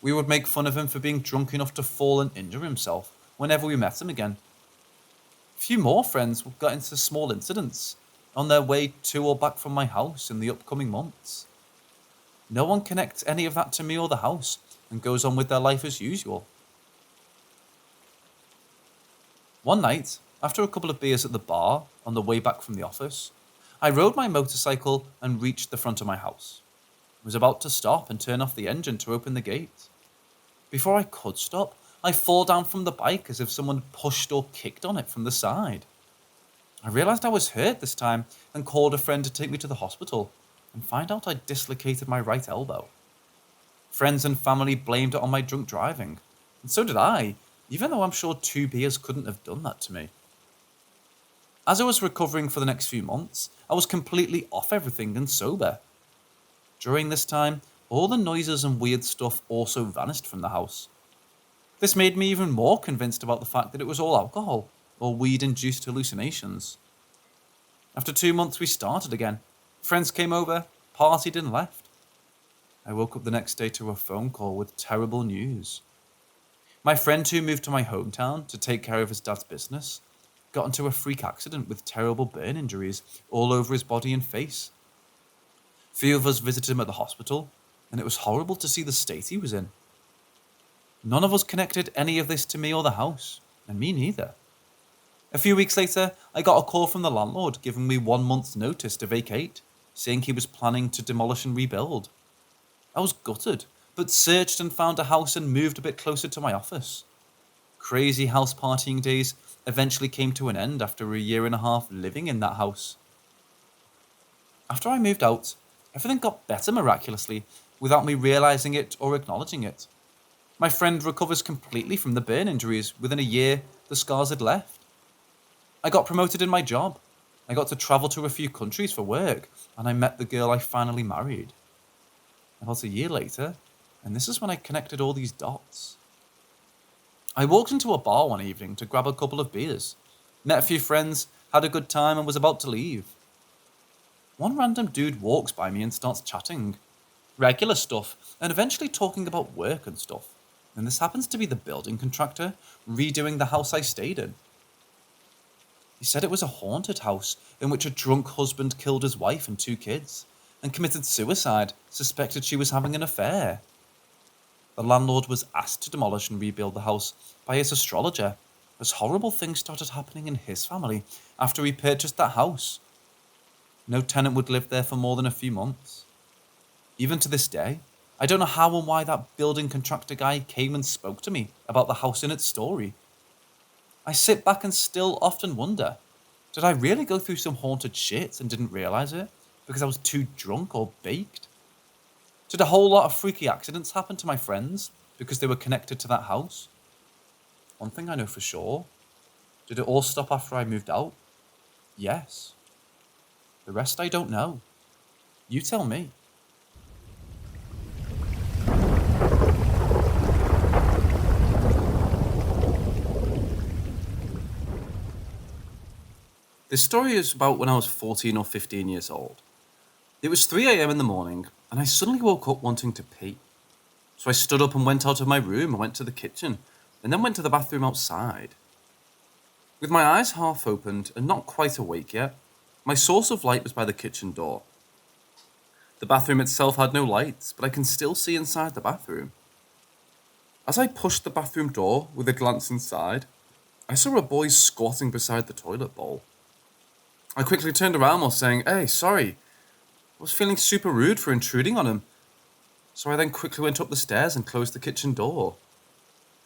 We would make fun of him for being drunk enough to fall and injure himself whenever we met him again. A few more friends got into small incidents, on their way to or back from my house in the upcoming months. No one connects any of that to me or the house and goes on with their life as usual. One night, after a couple of beers at the bar on the way back from the office, I rode my motorcycle and reached the front of my house. I was about to stop and turn off the engine to open the gate. Before I could stop, I fall down from the bike as if someone pushed or kicked on it from the side. I realized I was hurt this time and called a friend to take me to the hospital and find out I dislocated my right elbow. Friends and family blamed it on my drunk driving, and so did I, even though I'm sure 2 beers couldn't have done that to me. As I was recovering for the next few months, I was completely off everything and sober. During this time, all the noises and weird stuff also vanished from the house. This made me even more convinced about the fact that it was all alcohol or weed-induced hallucinations. After 2 months, we started again. Friends came over, partied and left. I woke up the next day to a phone call with terrible news. My friend who moved to my hometown to take care of his dad's business got into a freak accident with terrible burn injuries all over his body and face. Few of us visited him at the hospital, and it was horrible to see the state he was in. None of us connected any of this to me or the house, and me neither. A few weeks later, I got a call from the landlord giving me 1 month's notice to vacate, saying he was planning to demolish and rebuild. I was gutted, but searched and found a house and moved a bit closer to my office. Crazy house partying days eventually came to an end after a 1.5 years living in that house. After I moved out, everything got better miraculously without me realizing it or acknowledging it. My friend recovers completely from the burn injuries. Within a year, the scars had left. I got promoted in my job. I got to travel to a few countries for work, and I met the girl I finally married. About a year later, and this is when I connected all these dots. I walked into a bar one evening to grab a couple of beers, met a few friends, had a good time, and was about to leave. One random dude walks by me and starts chatting. Regular stuff, and eventually talking about work and stuff. And this happens to be the building contractor redoing the house I stayed in. He said it was a haunted house in which a drunk husband killed his wife and 2 kids, and committed suicide, suspected she was having an affair. The landlord was asked to demolish and rebuild the house by his astrologer, as horrible things started happening in his family after he purchased that house. No tenant would live there for more than a few months. Even to this day, I don't know how and why that building contractor guy came and spoke to me about the house and its story. I sit back and still often wonder, did I really go through some haunted shit and didn't realize it because I was too drunk or baked? Did a whole lot of freaky accidents happen to my friends because they were connected to that house? One thing I know for sure, did it all stop after I moved out? Yes. The rest I don't know. You tell me. This story is about when I was 14 or 15 years old. It was 3 a.m. in the morning, and I suddenly woke up wanting to pee. So I stood up and went out of my room and went to the kitchen, and then went to the bathroom outside. With my eyes half opened and not quite awake yet, my source of light was by the kitchen door. The bathroom itself had no lights, but I can still see inside the bathroom. As I pushed the bathroom door with a glance inside, I saw a boy squatting beside the toilet bowl. I quickly turned around while saying, "Hey, sorry." I was feeling super rude for intruding on him. So I then quickly went up the stairs and closed the kitchen door.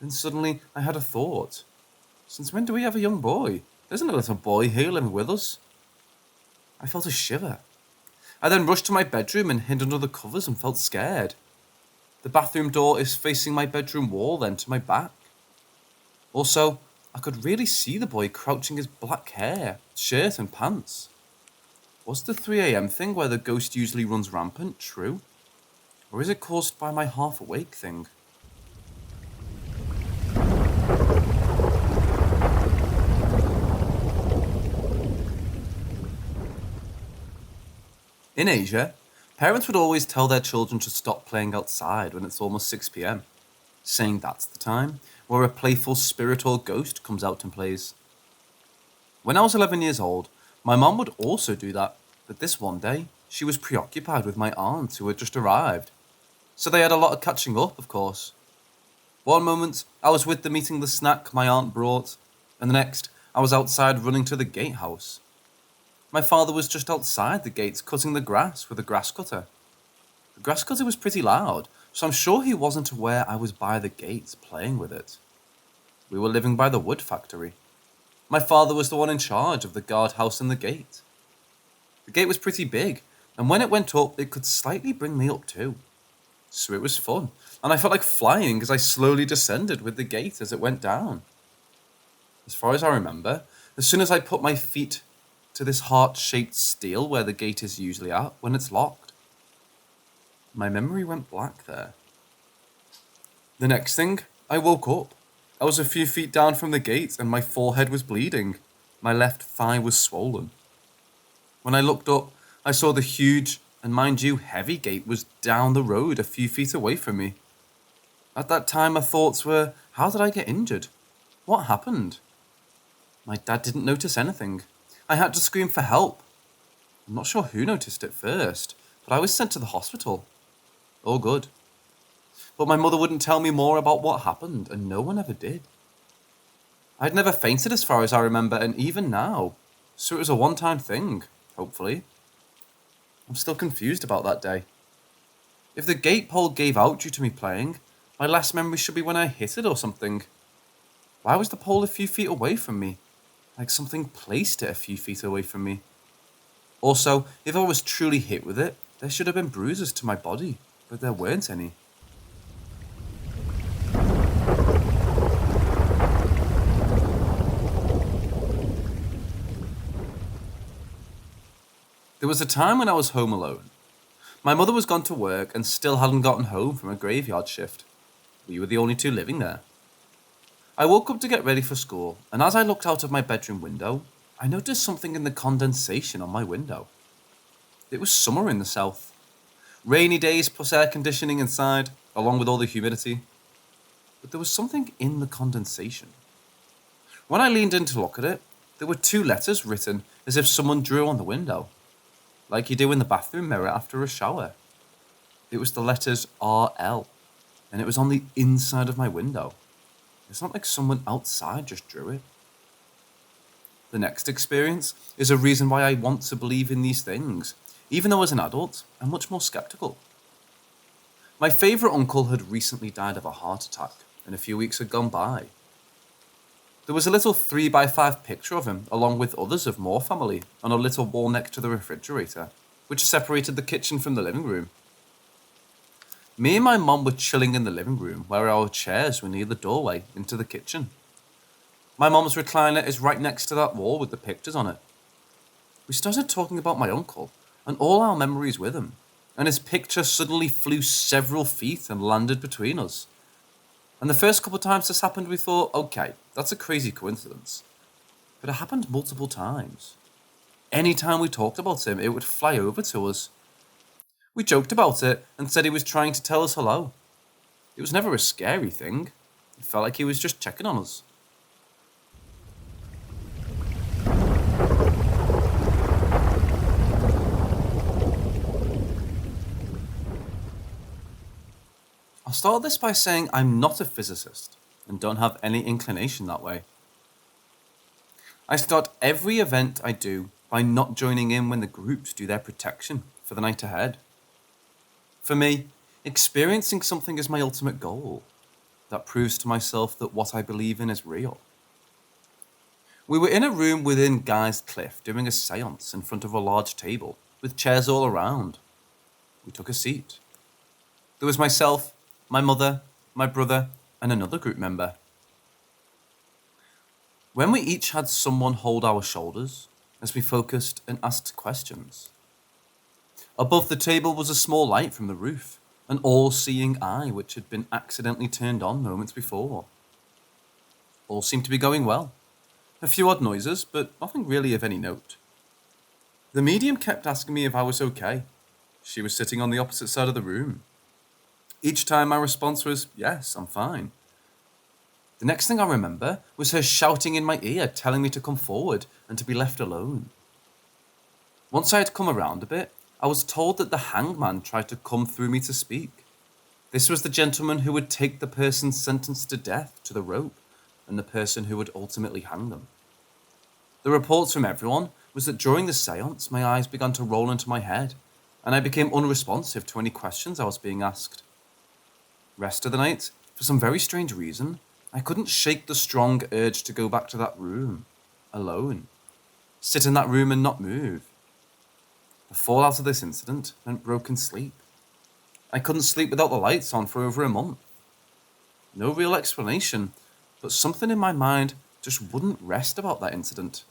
Then suddenly I had a thought. Since when do we have a young boy? There's no little boy here living with us. I felt a shiver. I then rushed to my bedroom and hid under the covers and felt scared. The bathroom door is facing my bedroom wall then to my back. Also, I could really see the boy crouching his black hair, shirt and pants. Was the 3 a.m. thing where the ghost usually runs rampant true? Or is it caused by my half-awake thing? In Asia, parents would always tell their children to stop playing outside when it's almost 6 p.m, saying that's the time where a playful spirit or ghost comes out and plays. When I was 11 years old, My mom would also do that, but this one day, she was preoccupied with my aunt who had just arrived. So they had a lot of catching up, of course. One moment, I was with them eating the snack my aunt brought, and the next, I was outside running to the gatehouse. My father was just outside the gates cutting the grass with a grass cutter. The grass cutter was pretty loud, so I'm sure he wasn't aware I was by the gates playing with it. We were living by the wood factory. My father was the one in charge of the guardhouse and the gate. The gate was pretty big, and when it went up, it could slightly bring me up too. So it was fun, and I felt like flying as I slowly descended with the gate as it went down. As far as I remember, as soon as I put my feet to this heart-shaped steel where the gate is usually at when it's locked, my memory went black there. The next thing, I woke up. I was a few feet down from the gate and my forehead was bleeding. My left thigh was swollen. When I looked up, I saw the huge, and mind you, heavy gate was down the road a few feet away from me. At that time, my thoughts were, how did I get injured? What happened? My dad didn't notice anything. I had to scream for help. I'm not sure who noticed it first, but I was sent to the hospital. All good. But my mother wouldn't tell me more about what happened, and no one ever did. I'd never fainted as far as I remember, and even now, so it was a one-time thing, hopefully. I'm still confused about that day. If the gate pole gave out due to me playing, my last memory should be when I hit it or something. Why was the pole a few feet away from me? Like something placed it a few feet away from me. Also, if I was truly hit with it, there should have been bruises to my body, but there weren't any. There was a time when I was home alone. My mother was gone to work and still hadn't gotten home from a graveyard shift. We were the only two living there. I woke up to get ready for school, and as I looked out of my bedroom window, I noticed something in the condensation on my window. It was summer in the south. Rainy days plus air conditioning inside, along with all the humidity. But there was something in the condensation. When I leaned in to look at it, there were 2 letters written as if someone drew on the window, like you do in the bathroom mirror after a shower. It was the letters RL, and it was on the inside of my window. It's not like someone outside just drew it. The next experience is a reason why I want to believe in these things, even though as an adult, I'm much more skeptical. My favourite uncle had recently died of a heart attack, and a few weeks had gone by. There was a little 3x5 picture of him, along with others of more family, on a little wall next to the refrigerator, which separated the kitchen from the living room. Me and my mum were chilling in the living room, where our chairs were near the doorway into the kitchen. My mum's recliner is right next to that wall with the pictures on it. We started talking about my uncle, and all our memories with him, and his picture suddenly flew several feet and landed between us. And the first couple times this happened, we thought, okay, that's a crazy coincidence. But it happened multiple times. Any time we talked about him, it would fly over to us. We joked about it and said he was trying to tell us hello. It was never a scary thing. It felt like he was just checking on us. I'll start this by saying I'm not a physicist and don't have any inclination that way. I start every event I do by not joining in when the groups do their protection for the night ahead. For me, experiencing something is my ultimate goal. That proves to myself that what I believe in is real. We were in a room within Guy's cliff doing a seance in front of a large table with chairs all around. We took a seat. There was myself, my mother, my brother, and another group member. When we each had someone hold our shoulders as we focused and asked questions. Above the table was a small light from the roof, an all-seeing eye which had been accidentally turned on moments before. All seemed to be going well. A few odd noises, but nothing really of any note. The medium kept asking me if I was okay. She was sitting on the opposite side of the room. Each time my response was, yes, I'm fine. The next thing I remember was her shouting in my ear, telling me to come forward and to be left alone. Once I had come around a bit, I was told that the hangman tried to come through me to speak. This was the gentleman who would take the person sentenced to death to the rope and the person who would ultimately hang them. The reports from everyone was that during the seance, my eyes began to roll into my head, and I became unresponsive to any questions I was being asked. Rest of the night, for some very strange reason, I couldn't shake the strong urge to go back to that room, alone. Sit in that room and not move. The fallout of this incident meant broken sleep. I couldn't sleep without the lights on for over a month. No real explanation, but something in my mind just wouldn't rest about that incident.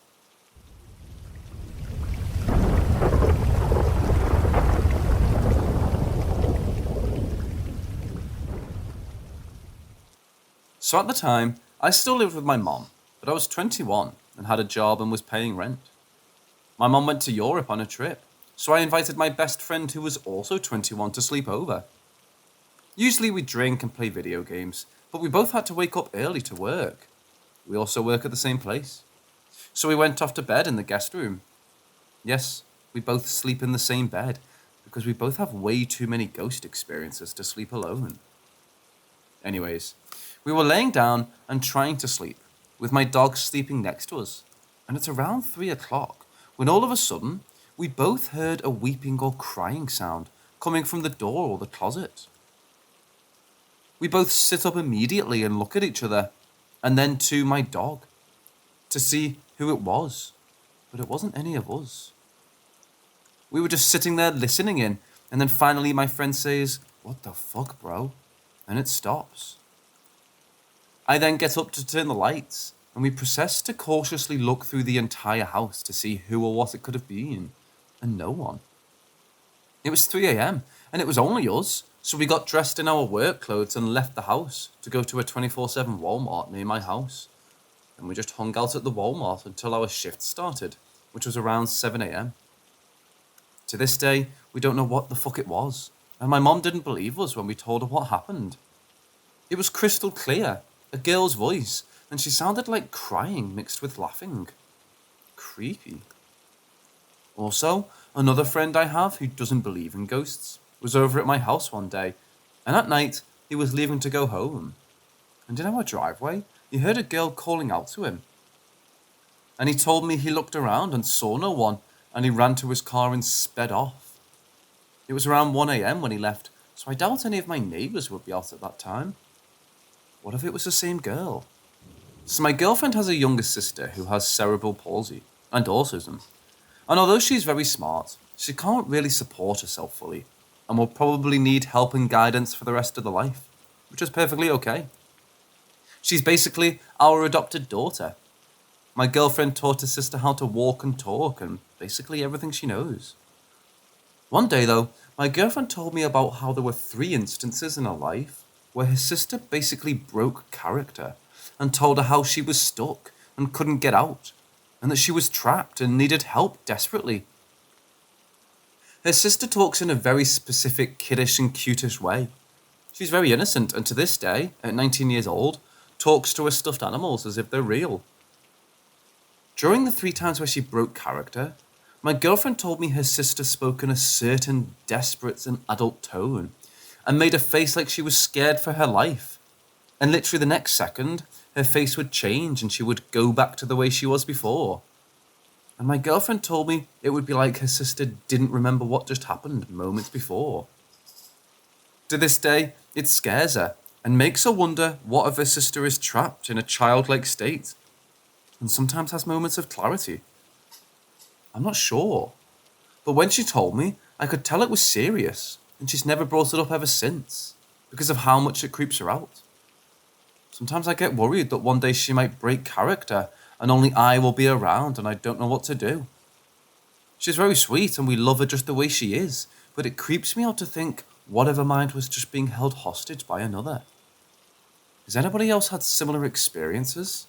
So at the time, I still lived with my mom, but I was 21 and had a job and was paying rent. My mom went to Europe on a trip, so I invited my best friend who was also 21 to sleep over. Usually we drink and play video games, but we both had to wake up early to work. We also work at the same place. So we went off to bed in the guest room. Yes, we both sleep in the same bed, because we both have way too many ghost experiences to sleep alone. Anyways, we were laying down and trying to sleep, with my dog sleeping next to us, and it's around 3 o'clock, when all of a sudden, we both heard a weeping or crying sound coming from the door or the closet. We both sit up immediately and look at each other, and then to my dog, to see who it was, but it wasn't any of us. We were just sitting there listening in, and then finally my friend says, "What the fuck, bro?" And it stops. I then get up to turn the lights, and we proceed to cautiously look through the entire house to see who or what it could have been, and no one. It was 3 a.m, and it was only us, so we got dressed in our work clothes and left the house to go to a 24/7 Walmart near my house. And we just hung out at the Walmart until our shift started, which was around 7 a.m. To this day, we don't know what the fuck it was, and my mom didn't believe us when we told her what happened. It was crystal clear, a girl's voice, and she sounded like crying mixed with laughing. Creepy. Also, another friend I have who doesn't believe in ghosts was over at my house one day, and at night he was leaving to go home. And in our driveway, he heard a girl calling out to him. And he told me he looked around and saw no one, and he ran to his car and sped off. It was around 1 a.m. when he left, so I doubt any of my neighbours would be out at that time. What if it was the same girl? So my girlfriend has a younger sister who has cerebral palsy and autism. And although she's very smart, she can't really support herself fully, and will probably need help and guidance for the rest of her life, which is perfectly okay. She's basically our adopted daughter. My girlfriend taught her sister how to walk and talk, and basically everything she knows. One day though, my girlfriend told me about how there were 3 instances in her life where her sister basically broke character and told her how she was stuck and couldn't get out, and that she was trapped and needed help desperately. Her sister talks in a very specific kiddish and cutish way. She's very innocent, and to this day, at 19 years old, talks to her stuffed animals as if they're real. During the 3 times where she broke character, my girlfriend told me her sister spoke in a certain desperate and adult tone, and made a face like she was scared for her life. And literally the next second, her face would change and she would go back to the way she was before. And my girlfriend told me it would be like her sister didn't remember what just happened moments before. To this day, it scares her and makes her wonder what if her sister is trapped in a childlike state, and sometimes has moments of clarity. I'm not sure, but when she told me, I could tell it was serious, and she's never brought it up ever since, because of how much it creeps her out. Sometimes I get worried that one day she might break character, and only I will be around and I don't know what to do. She's very sweet and we love her just the way she is, but it creeps me out to think what if her mind was just being held hostage by another. Has anybody else had similar experiences?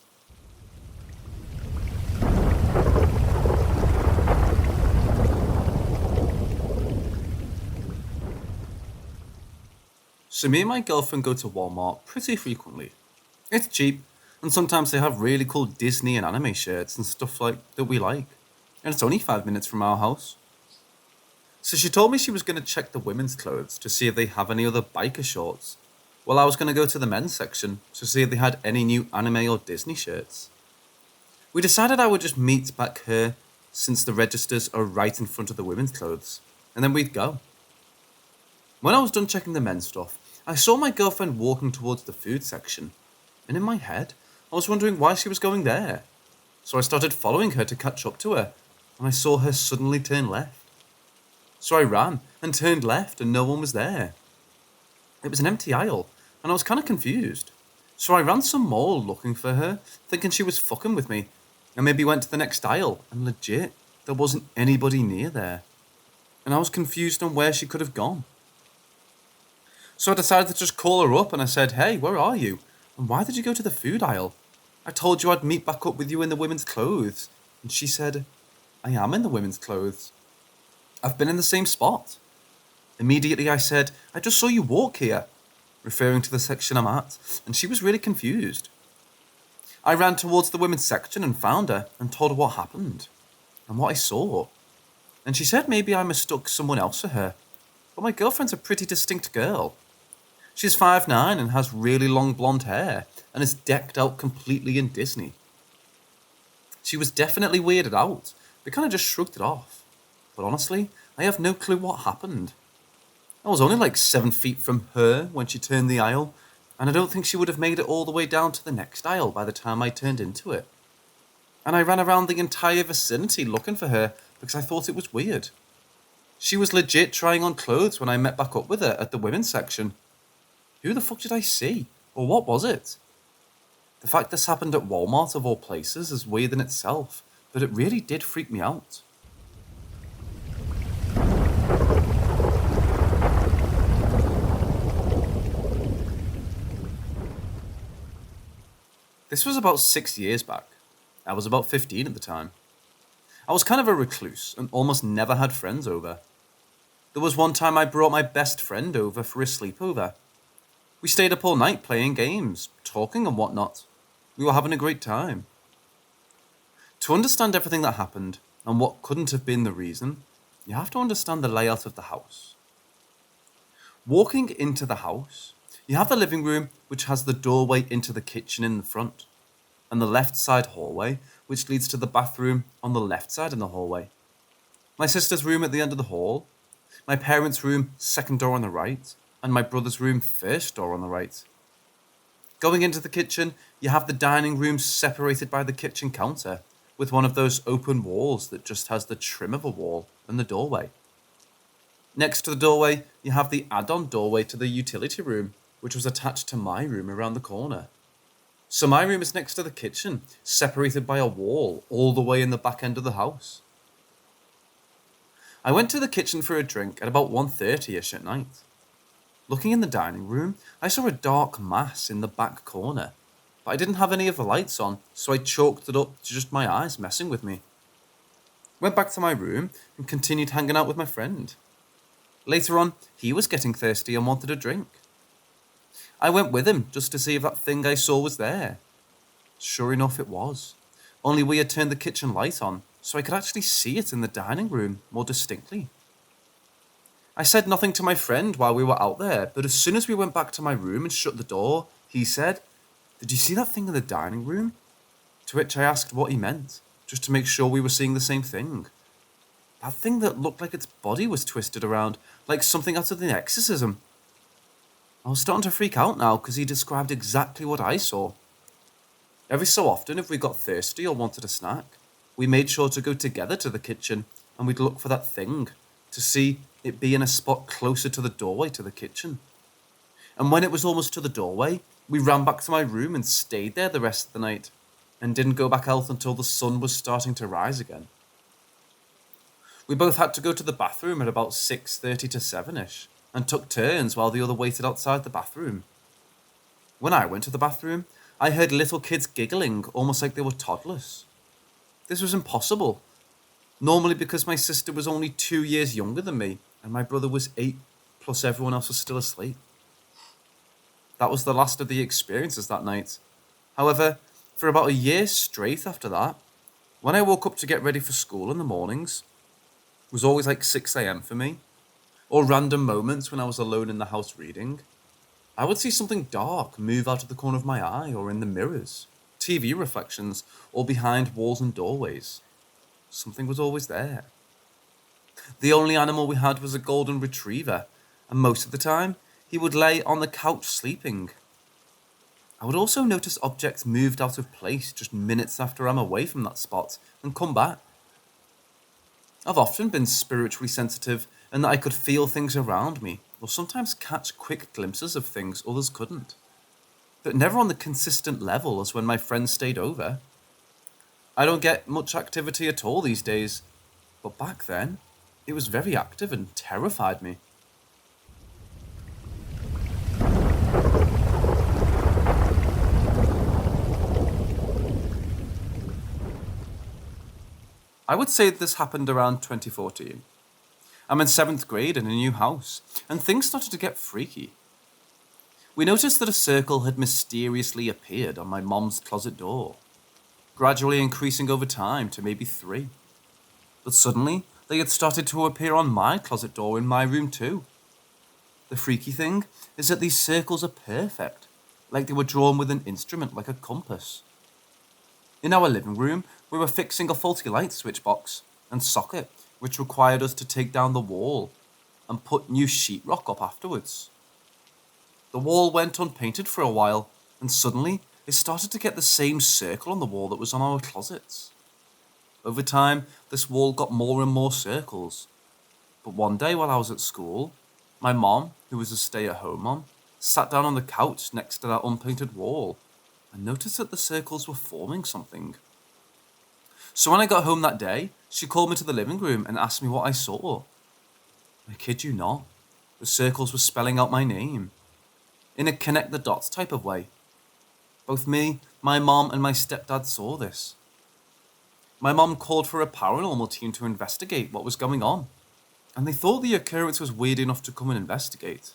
So me and my girlfriend go to Walmart pretty frequently. It's cheap, and sometimes they have really cool Disney and anime shirts and stuff like that we like. and it's only 5 minutes from our house. So she told me she was going to check the women's clothes to see if they have any other biker shorts, while I was going to go to the men's section to see if they had any new anime or Disney shirts. We decided I would just meet back here since the registers are right in front of the women's clothes, and then we'd go. When I was done checking the men's stuff, I saw my girlfriend walking towards the food section, and in my head, I was wondering why she was going there. So I started following her to catch up to her, and I saw her suddenly turn left. So I ran and turned left and no one was there. It was an empty aisle, and I was kind of confused. So I ran some more looking for her, thinking she was fucking with me, and maybe went to the next aisle, and legit, there wasn't anybody near there. And I was confused on where she could have gone. So I decided to just call her up and I said, "Hey, where are you? And why did you go to the food aisle? I told you I'd meet back up with you in the women's clothes." And she said, "I am in the women's clothes. I've been in the same spot." Immediately I said, "I just saw you walk here," referring to the section I'm at, and she was really confused. I ran towards the women's section and found her and told her what happened and what I saw. And she said maybe I mistook someone else for her, but my girlfriend's a pretty distinct girl. She's 5'9" and has really long blonde hair and is decked out completely in Disney. She was definitely weirded out, but kind of just shrugged it off. But honestly, I have no clue what happened. I was only like 7 feet from her when she turned the aisle, and I don't think she would have made it all the way down to the next aisle by the time I turned into it. And I ran around the entire vicinity looking for her because I thought it was weird. She was legit trying on clothes when I met back up with her at the women's section. Who the fuck did I see? Or what was it? The fact this happened at Walmart of all places is weird in itself, but it really did freak me out. This was about 6 years back. I was about 15 at the time. I was kind of a recluse and almost never had friends over. There was one time I brought my best friend over for a sleepover. We stayed up all night playing games, talking and whatnot. We were having a great time. To understand everything that happened and what couldn't have been the reason, you have to understand the layout of the house. Walking into the house, you have the living room, which has the doorway into the kitchen in the front, and the left side hallway, which leads to the bathroom on the left side in the hallway. My sister's room at the end of the hall, my parents' room second door on the right, and my brother's room first door on the right. Going into the kitchen, you have the dining room separated by the kitchen counter, with one of those open walls that just has the trim of a wall and the doorway. Next to the doorway, you have the add-on doorway to the utility room, which was attached to my room around the corner. So my room is next to the kitchen, separated by a wall all the way in the back end of the house. I went to the kitchen for a drink at about 1:30ish at night. Looking in the dining room, I saw a dark mass in the back corner, but I didn't have any of the lights on, so I chalked it up to just my eyes messing with me. Went back to my room and continued hanging out with my friend. Later on, he was getting thirsty and wanted a drink. I went with him just to see if that thing I saw was there. Sure enough, it was. Only we had turned the kitchen light on, so I could actually see it in the dining room more distinctly. I said nothing to my friend while we were out there, but as soon as we went back to my room and shut the door, he said, "Did you see that thing in the dining room?" To which I asked what he meant, just to make sure we were seeing the same thing. That thing that looked like its body was twisted around, like something out of The Exorcism. I was starting to freak out now because he described exactly what I saw. Every so often, if we got thirsty or wanted a snack, we made sure to go together to the kitchen and we'd look for that thing to see it be in a spot closer to the doorway to the kitchen. And when it was almost to the doorway, we ran back to my room and stayed there the rest of the night and didn't go back out until the sun was starting to rise again. We both had to go to the bathroom at about 6:30 to 7ish and took turns while the other waited outside the bathroom. When I went to the bathroom, I heard little kids giggling almost like they were toddlers. This was impossible. Normally because my sister was only 2 years younger than me and my brother was 8, plus everyone else was still asleep. That was the last of the experiences that night. However, for about a year straight after that, When I woke up to get ready for school in the mornings, it was always like 6 a.m. for me, or random moments when I was alone in the house reading. I would see something dark move out of the corner of my eye or in the mirrors, TV reflections, or behind walls and doorways. Something was always there. The only animal we had was a golden retriever, and most of the time, he would lay on the couch sleeping. I would also notice objects moved out of place just minutes after I'm away from that spot and come back. I've often been spiritually sensitive and that I could feel things around me, or sometimes catch quick glimpses of things others couldn't. But never on the consistent level as when my friends stayed over. I don't get much activity at all these days, but back then, it was very active and terrified me. I would say this happened around 2014. I'm in 7th grade in a new house, and things started to get freaky. We noticed that a circle had mysteriously appeared on my mom's closet door, gradually increasing over time to maybe 3. But suddenly, they had started to appear on my closet door in my room too. The freaky thing is that these circles are perfect, like they were drawn with an instrument like a compass. In our living room, we were fixing a faulty light switch box and socket, which required us to take down the wall and put new sheetrock up afterwards. The wall went unpainted for a while, and suddenly it started to get the same circle on the wall that was on our closets. Over time, this wall got more and more circles. But one day while I was at school, my mom, who was a stay-at-home mom, sat down on the couch next to that unpainted wall and noticed that the circles were forming something. So when I got home that day, she called me to the living room and asked me what I saw. I kid you not, the circles were spelling out my name, in a connect the dots type of way. Both me, my mom, and my stepdad saw this. My mom called for a paranormal team to investigate what was going on, and they thought the occurrence was weird enough to come and investigate.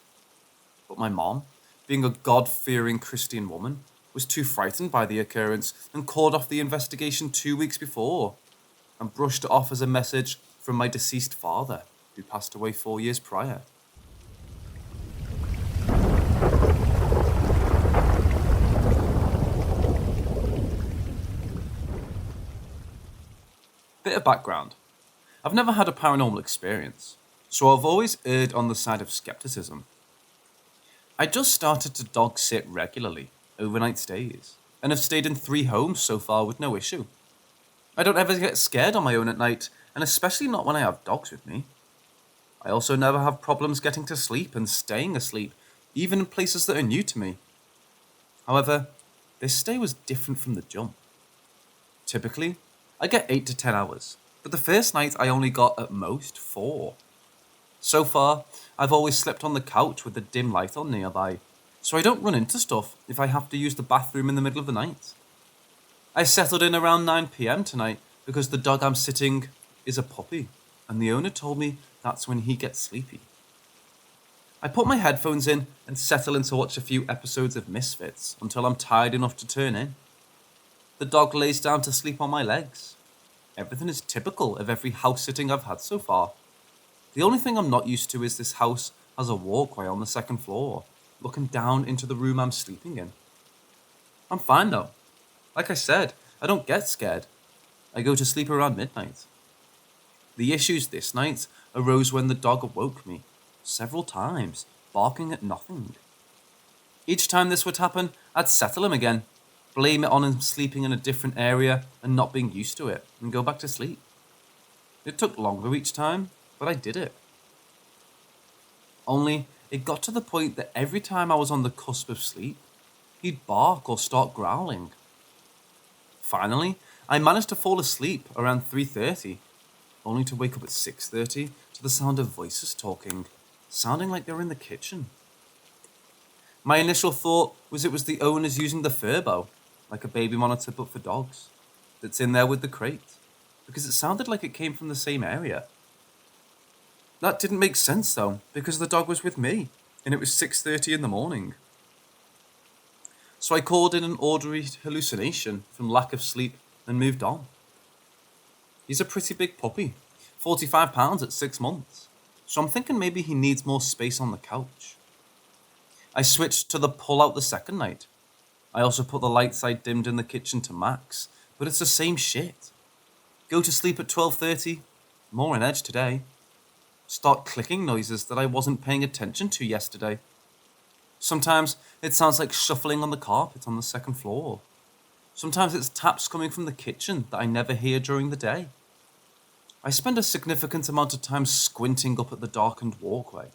But my mom, being a God-fearing Christian woman, was too frightened by the occurrence and called off the investigation 2 weeks before, and brushed it off as a message from my deceased father, who passed away 4 years prior. Bit of background. I've never had a paranormal experience, so I've always erred on the side of skepticism. I just started to dog sit regularly, overnight stays, and have stayed in 3 homes so far with no issue. I don't ever get scared on my own at night, and especially not when I have dogs with me. I also never have problems getting to sleep and staying asleep, even in places that are new to me. However, this stay was different from the jump. Typically, I get 8 to 10 hours, but the first night I only got at most 4. So far, I've always slept on the couch with a dim light on nearby, so I don't run into stuff if I have to use the bathroom in the middle of the night. I settled in around 9 p.m. tonight because the dog I'm sitting is a puppy, and the owner told me that's when he gets sleepy. I put my headphones in and settle in to watch a few episodes of Misfits until I'm tired enough to turn in. The dog lays down to sleep on my legs. Everything is typical of every house sitting I've had so far. The only thing I'm not used to is this house has a walkway on the 2nd floor, looking down into the room I'm sleeping in. I'm fine though. Like I said, I don't get scared. I go to sleep around midnight. The issues this night arose when the dog awoke me, several times, barking at nothing. Each time this would happen, I'd settle him again, blame it on him sleeping in a different area and not being used to it, and go back to sleep. It took longer each time, but I did it. Only, it got to the point that every time I was on the cusp of sleep, he'd bark or start growling. Finally, I managed to fall asleep around 3:30, only to wake up at 6:30 to the sound of voices talking, sounding like they were in the kitchen. My initial thought was it was the owners using the Furbo, like a baby monitor but for dogs, that's in there with the crate, because it sounded like it came from the same area. That didn't make sense though, because the dog was with me, and it was 6:30 in the morning. So I called in an ordinary hallucination from lack of sleep and moved on. He's a pretty big puppy, 45 pounds at 6 months, so I'm thinking maybe he needs more space on the couch. I switched to the pull out the second night. I also put the lights I dimmed in the kitchen to max, but it's the same shit. Go to sleep at 12:30, more on edge today. Start clicking noises that I wasn't paying attention to yesterday. Sometimes it sounds like shuffling on the carpet on the second floor. Sometimes it's taps coming from the kitchen that I never hear during the day. I spend a significant amount of time squinting up at the darkened walkway,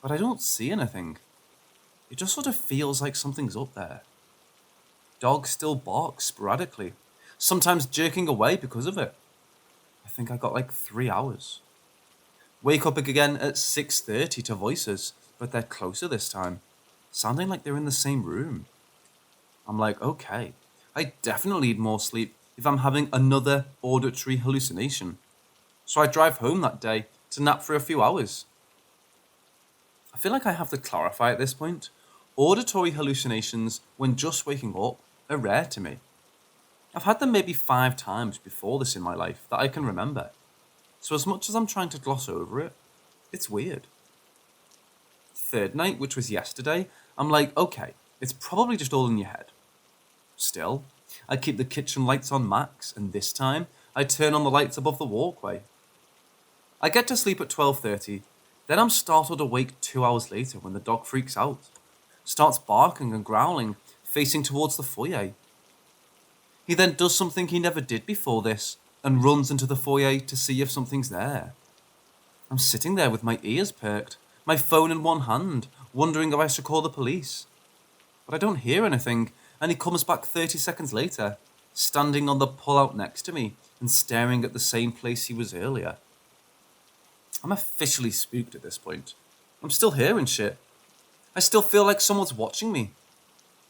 but I don't see anything. It just sort of feels like something's up there. Dog still barks sporadically, sometimes jerking away because of it. I think I got like 3 hours. Wake up again at 6:30 to voices, but they're closer this time, sounding like they're in the same room. I'm like, okay, I definitely need more sleep if I'm having another auditory hallucination. So I drive home that day to nap for a few hours. I feel like I have to clarify at this point, auditory hallucinations when just waking up are rare to me. I've had them maybe 5 times before this in my life that I can remember. So as much as I'm trying to gloss over it, it's weird. Third night, which was yesterday, I'm like, okay, it's probably just all in your head. Still, I keep the kitchen lights on max, and this time, I turn on the lights above the walkway. I get to sleep at 12:30, then I'm startled awake 2 hours later when the dog freaks out, starts barking and growling, facing towards the foyer. He then does something he never did before this, and runs into the foyer to see if something's there. I'm sitting there with my ears perked, my phone in one hand, wondering if I should call the police. But I don't hear anything, and he comes back 30 seconds later, standing on the pull-out next to me and staring at the same place he was earlier. I'm officially spooked at this point. I'm still hearing shit. I still feel like someone's watching me.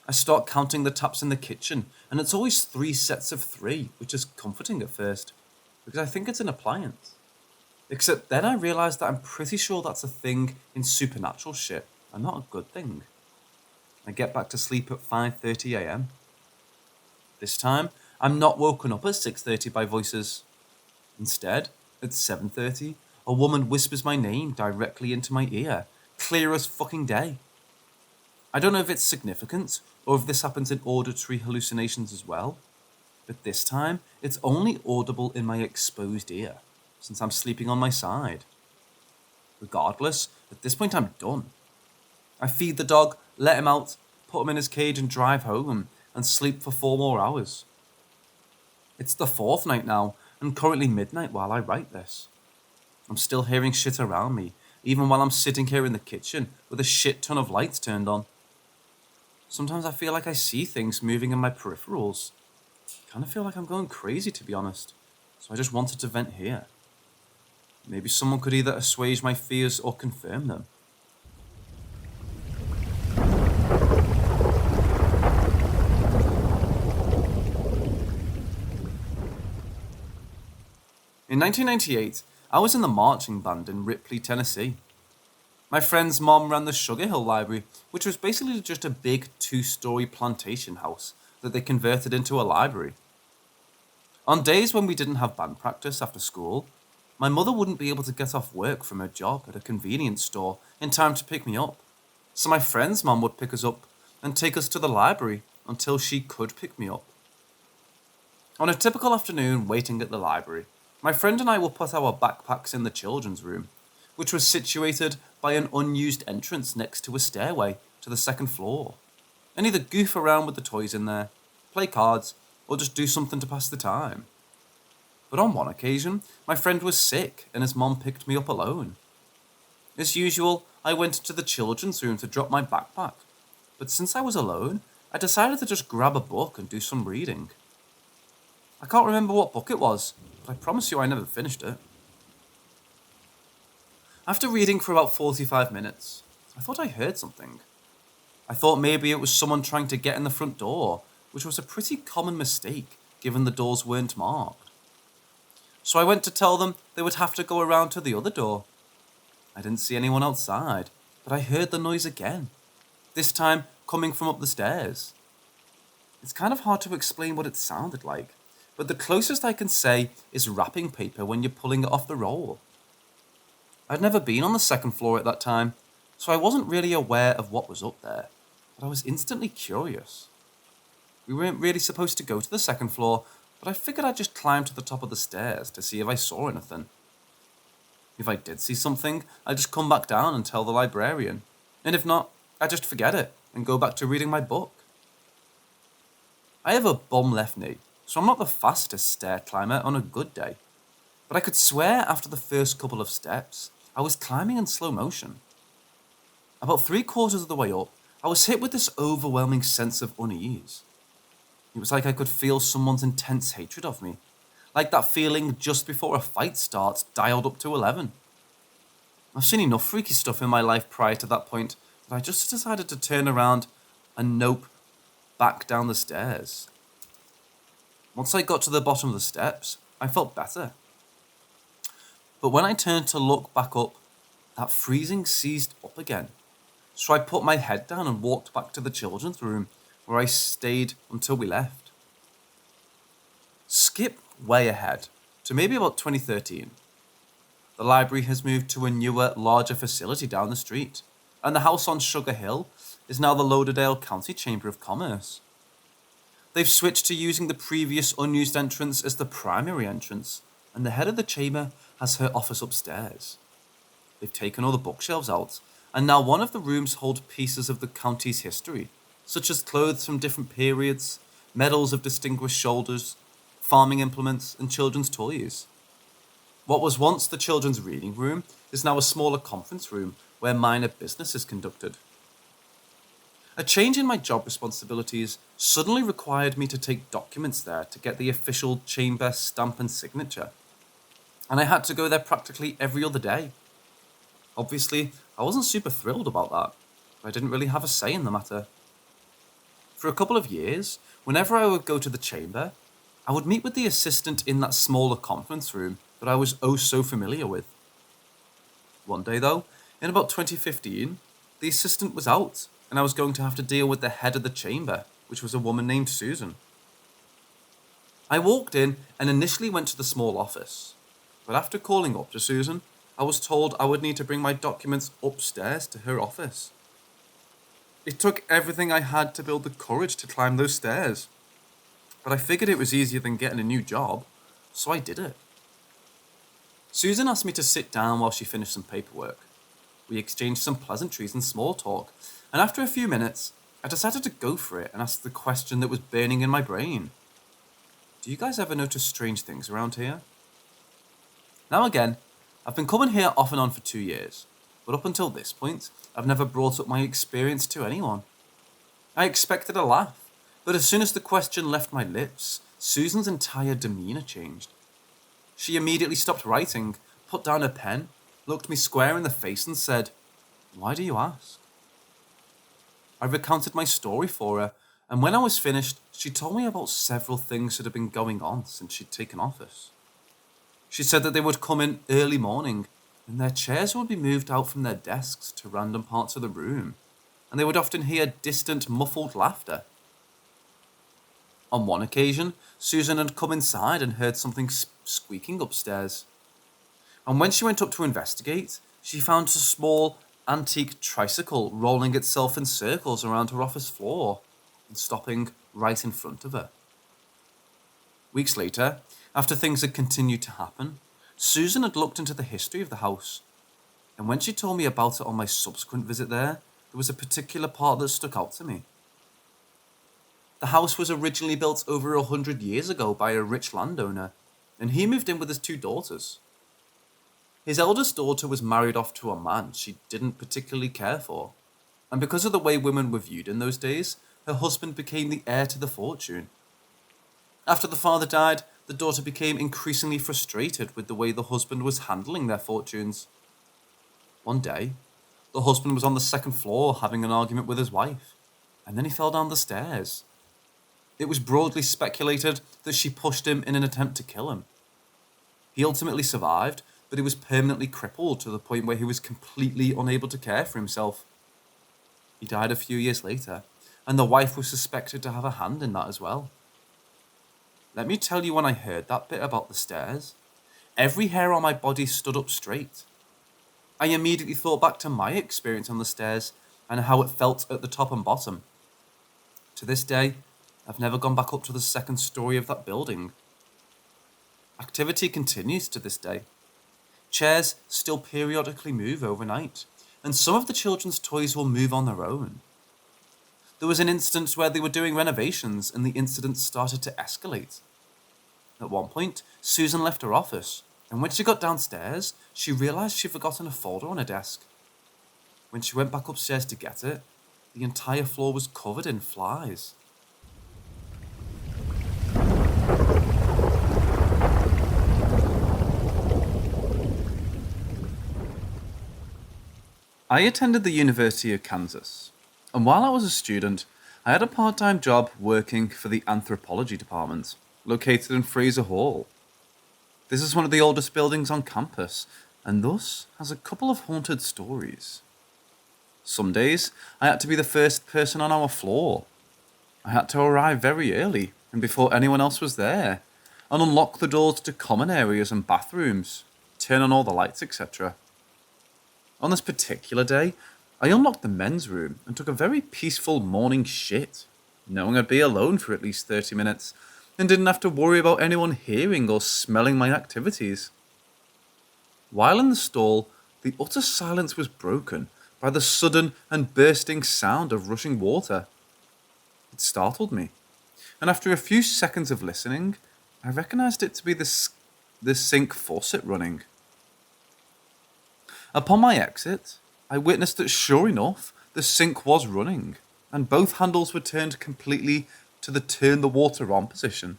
I start counting the taps in the kitchen, and it's always 3 sets of 3, which is comforting at first, because I think it's an appliance. Except then I realise that I'm pretty sure that's a thing in supernatural shit, and not a good thing. I get back to sleep at 5:30 a.m. This time, I'm not woken up at 6:30 by voices. Instead, at 7:30, a woman whispers my name directly into my ear, clear as fucking day. I don't know if it's significant, or if this happens in auditory hallucinations as well, but this time, it's only audible in my exposed ear, since I'm sleeping on my side. Regardless, at this point I'm done. I feed the dog, let him out, put him in his cage and drive home, and sleep for 4 more hours. It's the 4th night now, and currently midnight while I write this. I'm still hearing shit around me, even while I'm sitting here in the kitchen with a shit ton of lights turned on. Sometimes I feel like I see things moving in my peripherals. Kind of feel like I'm going crazy, to be honest, so I just wanted to vent here. Maybe someone could either assuage my fears or confirm them. In 1998, I was in the marching band in Ripley, Tennessee. My friend's mom ran the Sugar Hill Library, which was basically just a big 2-story plantation house that they converted into a library. On days when we didn't have band practice after school, my mother wouldn't be able to get off work from her job at a convenience store in time to pick me up, so my friend's mom would pick us up and take us to the library until she could pick me up. On a typical afternoon waiting at the library, my friend and I will put our backpacks in the children's room, which was situated by an unused entrance next to a stairway to the 2nd floor, and either goof around with the toys in there, play cards, or just do something to pass the time. But on one occasion, my friend was sick and his mom picked me up alone. As usual, I went to the children's room to drop my backpack, but since I was alone, I decided to just grab a book and do some reading. I can't remember what book it was, but I promise you I never finished it. After reading for about 45 minutes, I thought I heard something. I thought maybe it was someone trying to get in the front door, which was a pretty common mistake given the doors weren't marked. So I went to tell them they would have to go around to the other door. I didn't see anyone outside, but I heard the noise again, this time coming from up the stairs. It's kind of hard to explain what it sounded like, but the closest I can say is wrapping paper when you're pulling it off the roll. I'd never been on the second floor at that time, so I wasn't really aware of what was up there, but I was instantly curious. We weren't really supposed to go to the second floor, but I figured I'd just climb to the top of the stairs to see if I saw anything. If I did see something, I'd just come back down and tell the librarian, and if not, I'd just forget it and go back to reading my book. I have a bum left knee, so I'm not the fastest stair climber on a good day, but I could swear after the first couple of steps, I was climbing in slow motion. About 3/4 of the way up, I was hit with this overwhelming sense of unease. It was like I could feel someone's intense hatred of me, like that feeling just before a fight starts dialed up to 11. I've seen enough freaky stuff in my life prior to that point that I just decided to turn around and nope back down the stairs. Once I got to the bottom of the steps, I felt better. But when I turned to look back up, that freezing seized up again. So I put my head down and walked back to the children's room, where I stayed until we left. Skip way ahead to maybe about 2013. The library has moved to a newer, larger facility down the street, and the house on Sugar Hill is now the Lauderdale County Chamber of Commerce. They've switched to using the previous unused entrance as the primary entrance, and the head of the chamber has her office upstairs. They've taken all the bookshelves out, and now one of the rooms holds pieces of the county's history, such as clothes from different periods, medals of distinguished shoulders, farming implements, and children's toys. What was once the children's reading room is now a smaller conference room where minor business is conducted. A change in my job responsibilities suddenly required me to take documents there to get the official chamber stamp and signature, and I had to go there practically every other day. Obviously, I wasn't super thrilled about that, but I didn't really have a say in the matter. For a couple of years, whenever I would go to the chamber, I would meet with the assistant in that smaller conference room that I was oh so familiar with. One day though, in about 2015, the assistant was out, and I was going to have to deal with the head of the chamber, which was a woman named Susan. I walked in and initially went to the small office, but after calling up to Susan, I was told I would need to bring my documents upstairs to her office. It took everything I had to build the courage to climb those stairs, but I figured it was easier than getting a new job, so I did it. Susan asked me to sit down while she finished some paperwork. We exchanged some pleasantries and small talk, and after a few minutes, I decided to go for it and ask the question that was burning in my brain. Do you guys ever notice strange things around here? Now again, I've been coming here off and on for 2 years, but up until this point, I've never brought up my experience to anyone. I expected a laugh, but as soon as the question left my lips, Susan's entire demeanour changed. She immediately stopped writing, put down her pen, looked me square in the face and said, "Why do you ask?" I recounted my story for her, and when I was finished, she told me about several things that had been going on since she'd taken office. She said that they would come in early morning, and their chairs would be moved out from their desks to random parts of the room, and they would often hear distant, muffled laughter. On one occasion, Susan had come inside and heard something squeaking upstairs. And when she went up to investigate, she found a small, antique tricycle rolling itself in circles around her office floor and stopping right in front of her. Weeks later, after things had continued to happen, Susan had looked into the history of the house, and when she told me about it on my subsequent visit there was a particular part that stuck out to me. The house was originally built over 100 years ago by a rich landowner, and he moved in with his 2 daughters. His eldest daughter was married off to a man she didn't particularly care for, and because of the way women were viewed in those days, her husband became the heir to the fortune. After the father died, the daughter became increasingly frustrated with the way the husband was handling their fortunes. One day, the husband was on the second floor having an argument with his wife, and then he fell down the stairs. It was broadly speculated that she pushed him in an attempt to kill him. He ultimately survived, but he was permanently crippled to the point where he was completely unable to care for himself. He died a few years later, and the wife was suspected to have a hand in that as well. Let me tell you, when I heard that bit about the stairs, every hair on my body stood up straight. I immediately thought back to my experience on the stairs and how it felt at the top and bottom. To this day, I've never gone back up to the second story of that building. Activity continues to this day. Chairs still periodically move overnight, and some of the children's toys will move on their own. There was an instance where they were doing renovations and the incident started to escalate. At one point, Susan left her office, and when she got downstairs, she realised she'd forgotten a folder on her desk. When she went back upstairs to get it, the entire floor was covered in flies. I attended the University of Kansas, and while I was a student, I had a part-time job working for the anthropology department, located in Fraser Hall. This is one of the oldest buildings on campus, and thus has a couple of haunted stories. Some days, I had to be the first person on our floor. I had to arrive very early, and before anyone else was there, and unlock the doors to common areas and bathrooms, turn on all the lights, etc. On this particular day, I unlocked the men's room and took a very peaceful morning shit, knowing I'd be alone for at least 30 minutes, and didn't have to worry about anyone hearing or smelling my activities. While in the stall, the utter silence was broken by the sudden and bursting sound of rushing water. It startled me, and after a few seconds of listening, I recognised it to be the sink faucet running. Upon my exit, I witnessed that sure enough, the sink was running, and both handles were turned completely to the turn the water on position.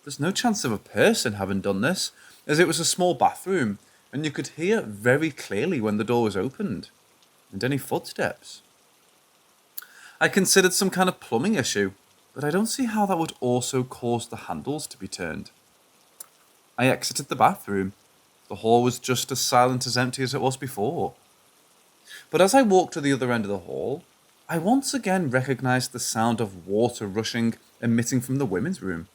There's no chance of a person having done this, as it was a small bathroom, and you could hear very clearly when the door was opened, and any footsteps. I considered some kind of plumbing issue, but I don't see how that would also cause the handles to be turned. I exited the bathroom. The hall was just as silent as empty as it was before. But as I walked to the other end of the hall, I once again recognised the sound of water rushing emitting from the women's room.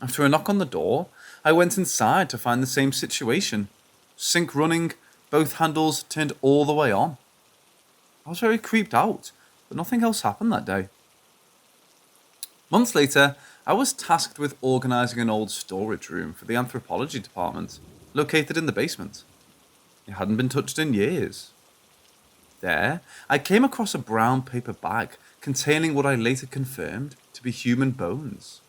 After a knock on the door, I went inside to find the same situation. Sink running, both handles turned all the way on. I was very creeped out, but nothing else happened that day. Months later, I was tasked with organising an old storage room for the anthropology department, located in the basement. It hadn't been touched in years. There, I came across a brown paper bag containing what I later confirmed to be human bones.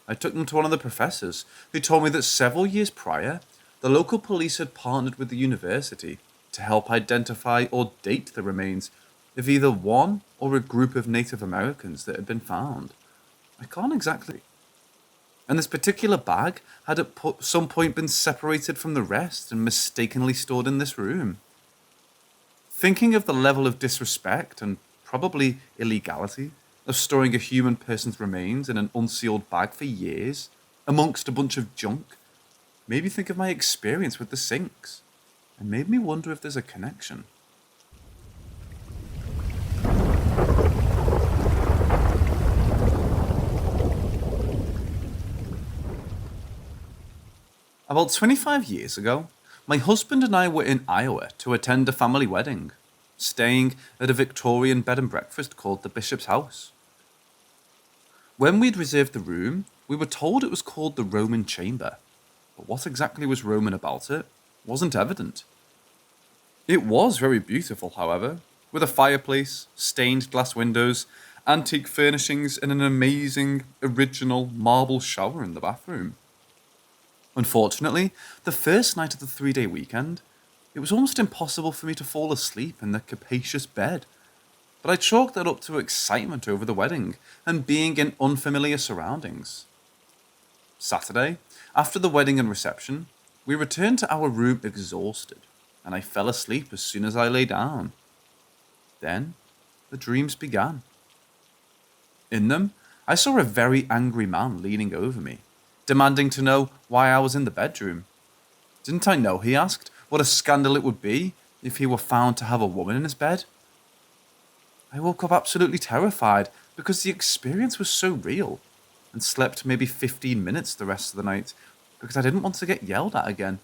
I took them to one of the professors, who told me that several years prior, the local police had partnered with the university to help identify or date the remains of either one or a group of Native Americans that had been found. I can't exactly. And this particular bag had at some point been separated from the rest and mistakenly stored in this room. Thinking of the level of disrespect and probably illegality of storing a human person's remains in an unsealed bag for years, amongst a bunch of junk, made me think of my experience with the sinks, and made me wonder if there's a connection. About 25 years ago, my husband and I were in Iowa to attend a family wedding, staying at a Victorian bed and breakfast called the Bishop's House. When we'd reserved the room, we were told it was called the Roman Chamber, but what exactly was Roman about it wasn't evident. It was very beautiful, however, with a fireplace, stained glass windows, antique furnishings, and an amazing, original marble shower in the bathroom. Unfortunately, the first night of the 3-day weekend, it was almost impossible for me to fall asleep in the capacious bed, but I chalked that up to excitement over the wedding and being in unfamiliar surroundings. Saturday, after the wedding and reception, we returned to our room exhausted, and I fell asleep as soon as I lay down. Then, the dreams began. In them, I saw a very angry man leaning over me, demanding to know why I was in the bedroom. Didn't I know, he asked, what a scandal it would be if he were found to have a woman in his bed? I woke up absolutely terrified because the experience was so real, and slept maybe 15 minutes the rest of the night because I didn't want to get yelled at again.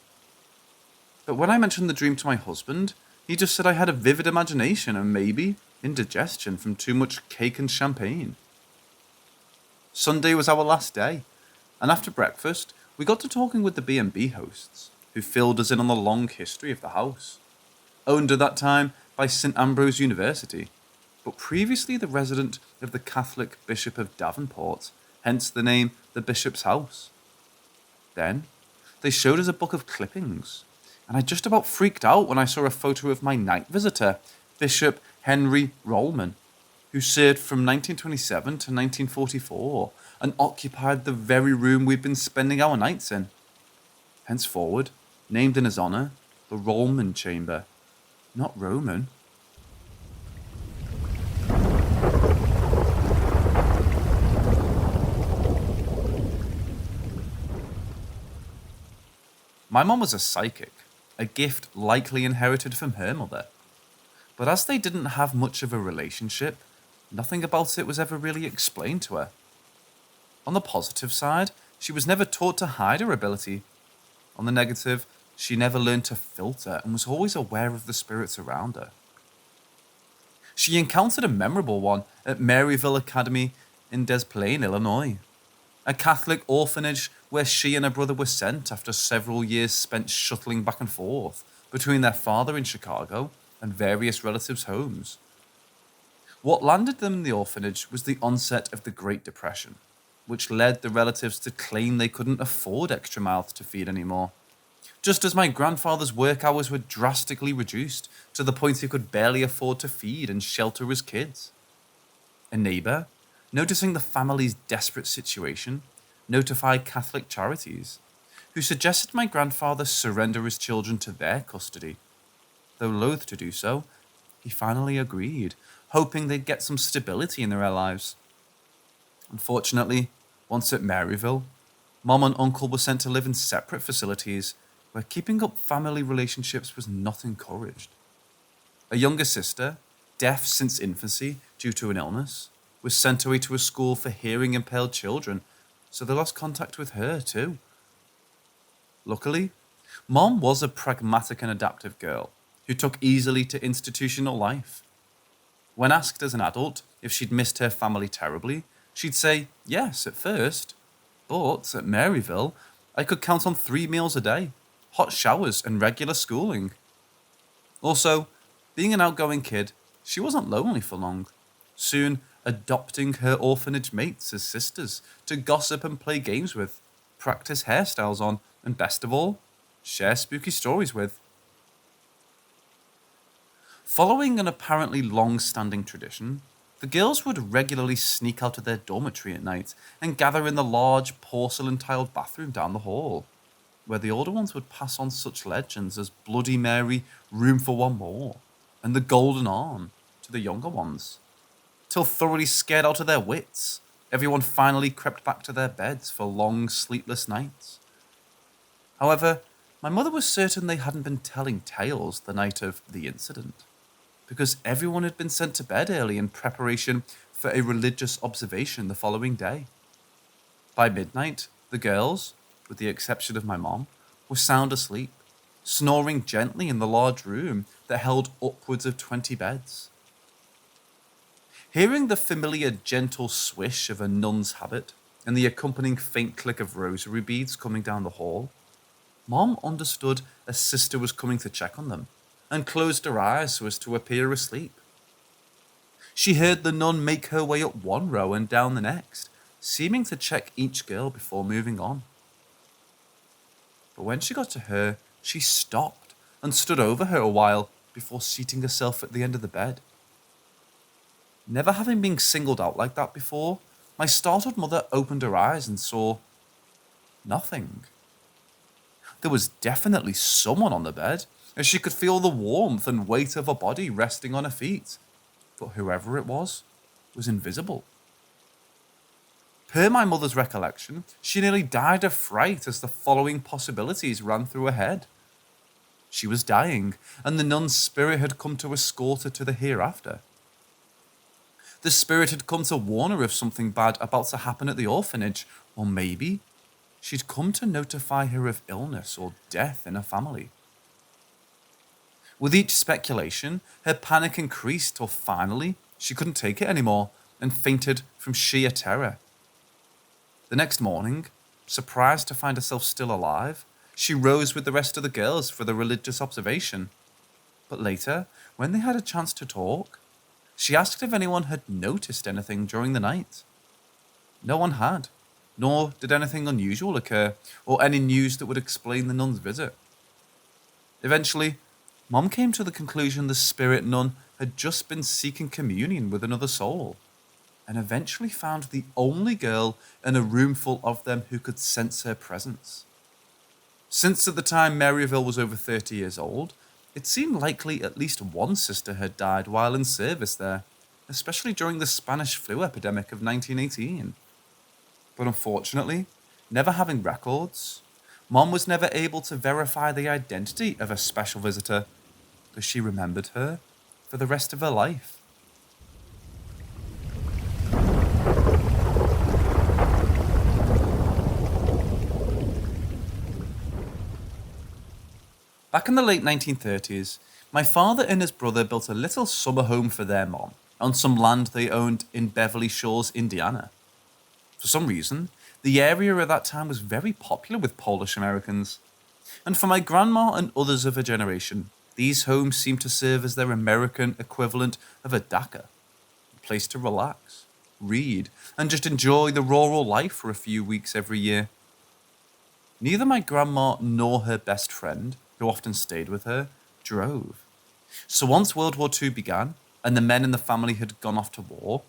But when I mentioned the dream to my husband, he just said I had a vivid imagination and maybe indigestion from too much cake and champagne. Sunday was our last day, and after breakfast, we got to talking with the B&B hosts, who filled us in on the long history of the house. Owned at that time by St Ambrose University, but previously the resident of the Catholic Bishop of Davenport, hence the name The Bishop's House. Then, they showed us a book of clippings, and I just about freaked out when I saw a photo of my night visitor, Bishop Henry Rollman, who served from 1927 to 1944 and occupied the very room we'd been spending our nights in. Henceforward, named in his honour, the Rollman Chamber, not Roman. My mom was a psychic, a gift likely inherited from her mother. But as they didn't have much of a relationship, nothing about it was ever really explained to her. On the positive side, she was never taught to hide her ability. On the negative, she never learned to filter and was always aware of the spirits around her. She encountered a memorable one at Maryville Academy in Des Plaines, Illinois, a Catholic orphanage where she and her brother were sent after several years spent shuttling back and forth between their father in Chicago and various relatives' homes. What landed them in the orphanage was the onset of the Great Depression, which led the relatives to claim they couldn't afford extra mouths to feed anymore. Just as my grandfather's work hours were drastically reduced to the point he could barely afford to feed and shelter his kids. A neighbour, noticing the family's desperate situation, notified Catholic Charities, who suggested my grandfather surrender his children to their custody. Though loath to do so, he finally agreed, hoping they'd get some stability in their lives. Unfortunately, once at Maryville, Mom and Uncle were sent to live in separate facilities where keeping up family relationships was not encouraged. A younger sister, deaf since infancy due to an illness, was sent away to a school for hearing-impaired children, so they lost contact with her too. Luckily, Mom was a pragmatic and adaptive girl who took easily to institutional life. When asked as an adult if she'd missed her family terribly, she'd say yes at first, but at Maryville, I could count on 3 meals a day, hot showers and regular schooling. Also, being an outgoing kid, she wasn't lonely for long, soon adopting her orphanage mates as sisters to gossip and play games with, practice hairstyles on, and best of all, share spooky stories with. Following an apparently long-standing tradition, the girls would regularly sneak out of their dormitory at night and gather in the large porcelain-tiled bathroom down the hall, where the older ones would pass on such legends as Bloody Mary, Room for One More, and the Golden Arm to the younger ones. Till thoroughly scared out of their wits, everyone finally crept back to their beds for long, sleepless nights. However, my mother was certain they hadn't been telling tales the night of the incident, because everyone had been sent to bed early in preparation for a religious observation the following day. By midnight, the girls, with the exception of my mom, were sound asleep, snoring gently in the large room that held upwards of 20 beds. Hearing the familiar gentle swish of a nun's habit and the accompanying faint click of rosary beads coming down the hall, Mom understood a sister was coming to check on them and closed her eyes so as to appear asleep. She heard the nun make her way up one row and down the next, seeming to check each girl before moving on. But when she got to her, she stopped and stood over her a while before seating herself at the end of the bed. Never having been singled out like that before, my startled mother opened her eyes and saw nothing. There was definitely someone on the bed, as she could feel the warmth and weight of her body resting on her feet, but whoever it was invisible. Per my mother's recollection, she nearly died of fright as the following possibilities ran through her head. She was dying, and the nun's spirit had come to escort her to the hereafter. The spirit had come to warn her of something bad about to happen at the orphanage, or maybe she'd come to notify her of illness or death in her family. With each speculation, her panic increased till finally she couldn't take it anymore and fainted from sheer terror. The next morning, surprised to find herself still alive, she rose with the rest of the girls for the religious observation. But later, when they had a chance to talk, she asked if anyone had noticed anything during the night. No one had, nor did anything unusual occur, or any news that would explain the nun's visit. Eventually, Mom came to the conclusion the spirit nun had just been seeking communion with another soul, and eventually found the only girl in a room full of them who could sense her presence. Since at the time Maryville was over 30 years old, it seemed likely at least one sister had died while in service there, especially during the Spanish flu epidemic of 1918. But unfortunately, never having records, Mom was never able to verify the identity of a special visitor, because she remembered her for the rest of her life. Back in the late 1930s, my father and his brother built a little summer home for their mom on some land they owned in Beverly Shores, Indiana. For some reason, the area at that time was very popular with Polish Americans. And for my grandma and others of her generation, these homes seemed to serve as their American equivalent of a dacha, a place to relax, read, and just enjoy the rural life for a few weeks every year. Neither my grandma nor her best friend, who often stayed with her, drove. So once World War II began, and the men in the family had gone off to war,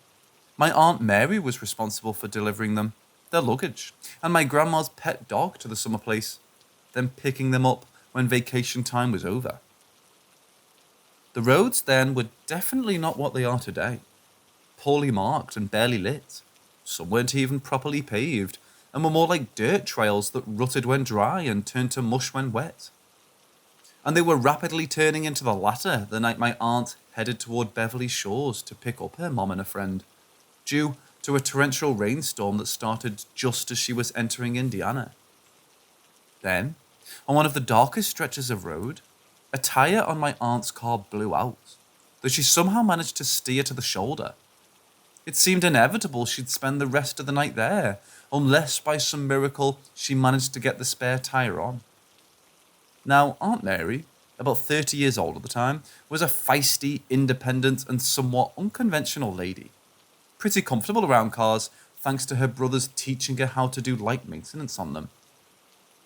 my Aunt Mary was responsible for delivering them, their luggage, and my grandma's pet dog to the summer place, then picking them up when vacation time was over. The roads then were definitely not what they are today. Poorly marked and barely lit. Some weren't even properly paved, and were more like dirt trails that rutted when dry and turned to mush when wet. And they were rapidly turning into the latter the night my aunt headed toward Beverly Shores to pick up her mom and a friend, due to a torrential rainstorm that started just as she was entering Indiana. Then, on one of the darkest stretches of road, a tire on my aunt's car blew out, though she somehow managed to steer to the shoulder. It seemed inevitable she'd spend the rest of the night there, unless by some miracle she managed to get the spare tire on. Now, Aunt Mary, about 30 years old at the time, was a feisty, independent, and somewhat unconventional lady. Pretty comfortable around cars, thanks to her brothers teaching her how to do light maintenance on them.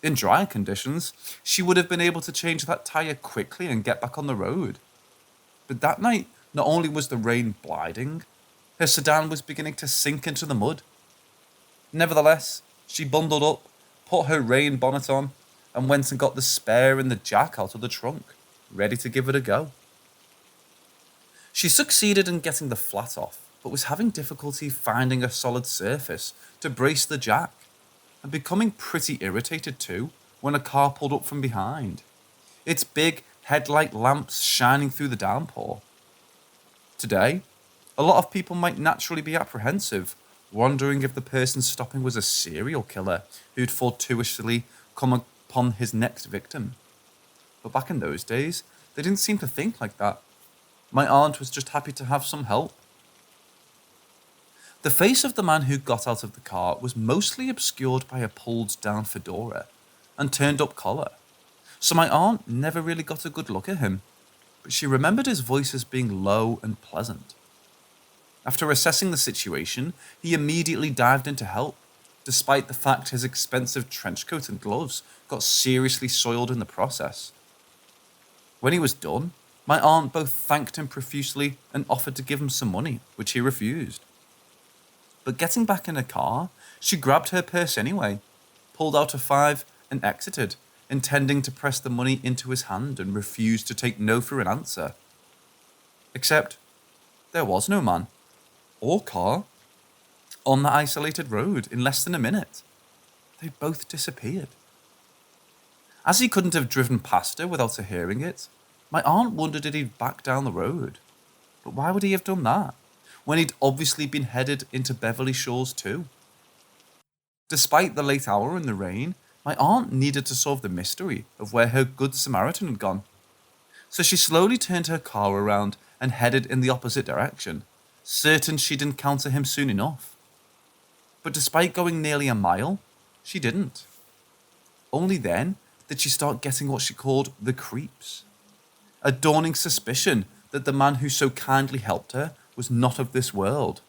In drier conditions, she would have been able to change that tire quickly and get back on the road. But that night, not only was the rain blinding, her sedan was beginning to sink into the mud. Nevertheless, she bundled up, put her rain bonnet on, and went and got the spare and the jack out of the trunk, ready to give it a go. She succeeded in getting the flat off, but was having difficulty finding a solid surface to brace the jack, and becoming pretty irritated too when a car pulled up from behind, its big headlight lamps shining through the downpour. Today, a lot of people might naturally be apprehensive, wondering if the person stopping was a serial killer who'd fortuitously come upon his next victim. But back in those days, they didn't seem to think like that. My aunt was just happy to have some help. The face of the man who got out of the car was mostly obscured by a pulled-down fedora and turned-up collar, so my aunt never really got a good look at him, but she remembered his voice as being low and pleasant. After assessing the situation, he immediately dived in to help, despite the fact his expensive trench coat and gloves got seriously soiled in the process. When he was done, my aunt both thanked him profusely and offered to give him some money, which he refused. But getting back in her car, she grabbed her purse anyway, pulled out a $5 and exited, intending to press the money into his hand and refused to take no for an answer. Except, there was no man, or car, on the isolated road in less than a minute. They both disappeared. As he couldn't have driven past her without her hearing it, my aunt wondered if he'd back down the road. But why would he have done that? when he'd obviously been headed into Beverly Shores too. Despite the late hour and the rain, my aunt needed to solve the mystery of where her good Samaritan had gone. So she slowly turned her car around and headed in the opposite direction, certain she'd encounter him soon enough. But despite going nearly a mile, she didn't. Only then did she start getting what she called the creeps. A dawning suspicion that the man who so kindly helped her was not of this world.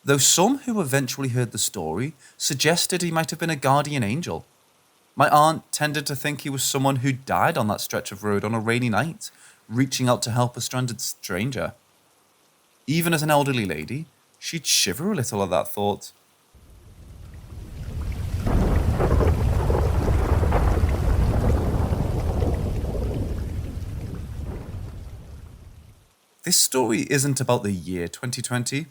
Though some who eventually heard the story suggested he might have been a guardian angel, my aunt tended to think he was someone who died on that stretch of road on a rainy night, reaching out to help a stranded stranger. Even as an elderly lady, she'd shiver a little at that thought. This story isn't about the year 2020.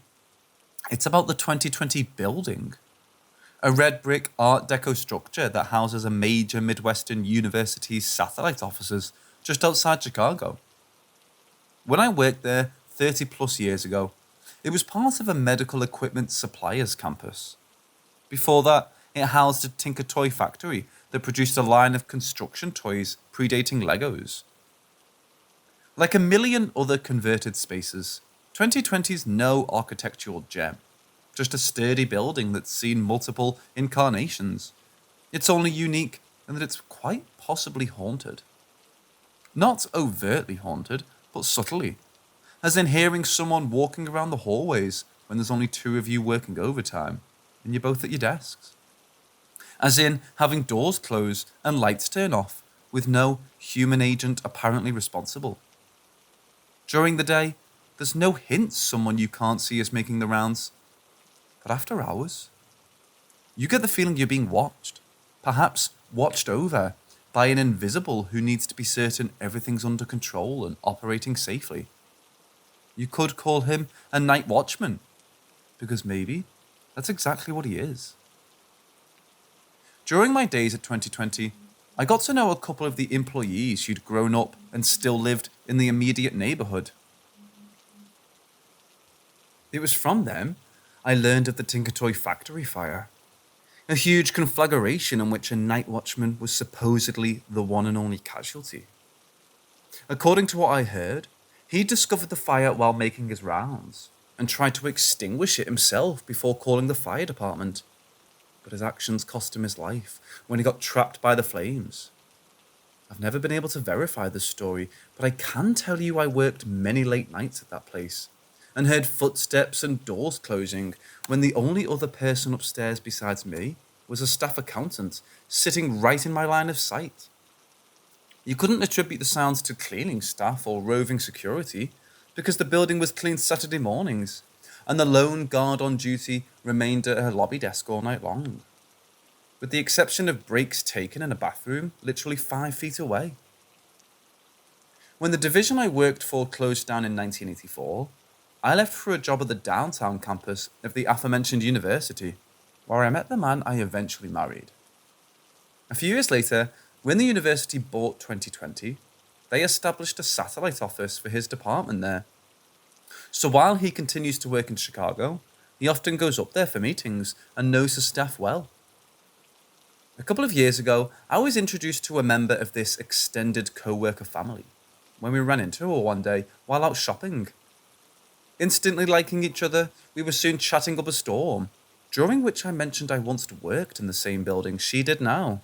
It's about the 2020 building. A red brick Art Deco structure that houses a major Midwestern university's satellite offices just outside Chicago. When I worked there 30 plus years ago, it was part of a medical equipment supplier's campus. Before that, it housed a Tinker toy factory that produced a line of construction toys predating Legos. Like a million other converted spaces, 2020's no architectural gem, just a sturdy building that's seen multiple incarnations. It's only unique in that it's quite possibly haunted. Not overtly haunted, but subtly, as in hearing someone walking around the hallways when there's only two of you working overtime, and you're both at your desks. As in having doors close and lights turn off, with no human agent apparently responsible. During the day, there's no hints someone you can't see is making the rounds. But after hours, you get the feeling you're being watched, perhaps watched over, by an invisible who needs to be certain everything's under control and operating safely. You could call him a night watchman, because maybe that's exactly what he is. During my days at 2020, I got to know a couple of the employees who'd grown up and still lived in the immediate neighborhood. It was from them I learned of the Tinker Toy factory fire, a huge conflagration in which a night watchman was supposedly the one and only casualty. According to what I heard, he discovered the fire while making his rounds and tried to extinguish it himself before calling the fire department. But his actions cost him his life when he got trapped by the flames. I've never been able to verify this story, but I can tell you I worked many late nights at that place and heard footsteps and doors closing when the only other person upstairs besides me was a staff accountant sitting right in my line of sight. You couldn't attribute the sounds to cleaning staff or roving security because the building was cleaned Saturday mornings and the lone guard on duty remained at her lobby desk all night long, with the exception of breaks taken in a bathroom literally 5 feet away. When the division I worked for closed down in 1984, I left for a job at the downtown campus of the aforementioned university, where I met the man I eventually married. A few years later, when the university bought 2020, they established a satellite office for his department there. So while he continues to work in Chicago, he often goes up there for meetings and knows the staff well. A couple of years ago, I was introduced to a member of this extended co-worker family when we ran into her one day while out shopping. Instantly liking each other, we were soon chatting up a storm, during which I mentioned I once worked in the same building she did now.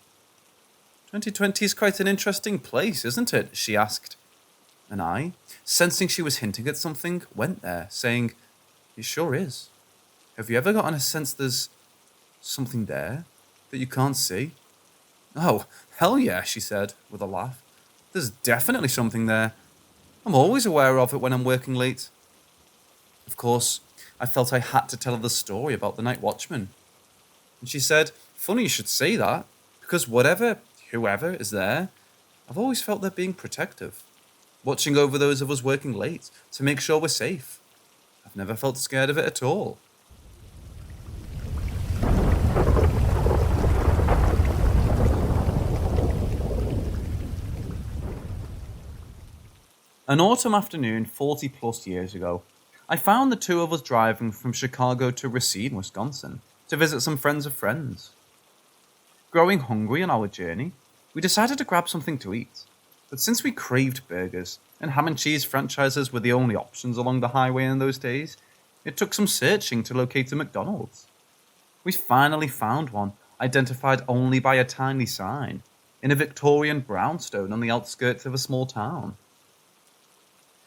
2020 is quite an interesting place, isn't it? She asked. And I, sensing she was hinting at something, went there, saying, "It sure is. Have you ever gotten a sense there's something there that you can't see?" "Oh, hell yeah," she said, with a laugh. "There's definitely something there. I'm always aware of it when I'm working late." Of course, I felt I had to tell her the story about the night watchman. And she said, "Funny you should say that, because whoever is there, I've always felt they're being protective, watching over those of us working late to make sure we're safe. I've never felt scared of it at all." An autumn afternoon 40 plus years ago, I found the two of us driving from Chicago to Racine, Wisconsin, to visit some friends of friends. Growing hungry on our journey, we decided to grab something to eat, but since we craved burgers, and ham and cheese franchises were the only options along the highway in those days, it took some searching to locate a McDonald's. We finally found one, identified only by a tiny sign, in a Victorian brownstone on the outskirts of a small town.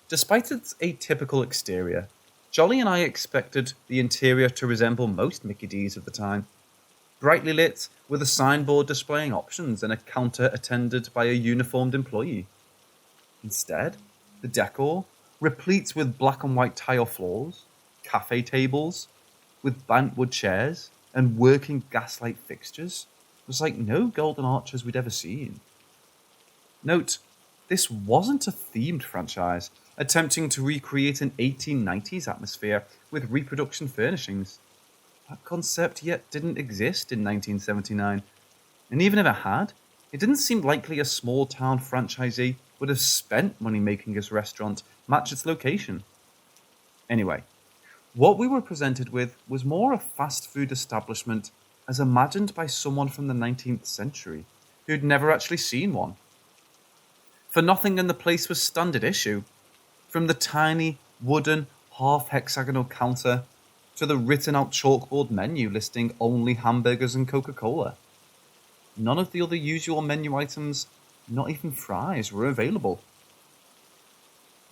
Despite its atypical exterior, Jolly and I expected the interior to resemble most Mickey D's of the time. Brightly lit, with a signboard displaying options and a counter attended by a uniformed employee. Instead, the decor, replete with black and white tile floors, cafe tables, with bantwood chairs, and working gaslight fixtures, was like no golden arches we'd ever seen. Note, this wasn't a themed franchise attempting to recreate an 1890s atmosphere with reproduction furnishings. That concept yet didn't exist in 1979, and even if it had, it didn't seem likely a small-town franchisee would have spent money making his restaurant match its location. Anyway, what we were presented with was more a fast food establishment as imagined by someone from the 19th century who'd never actually seen one. For nothing in the place was standard issue, from the tiny, wooden, half-hexagonal counter to the written-out chalkboard menu listing only hamburgers and Coca-Cola. None of the other usual menu items, not even fries, were available.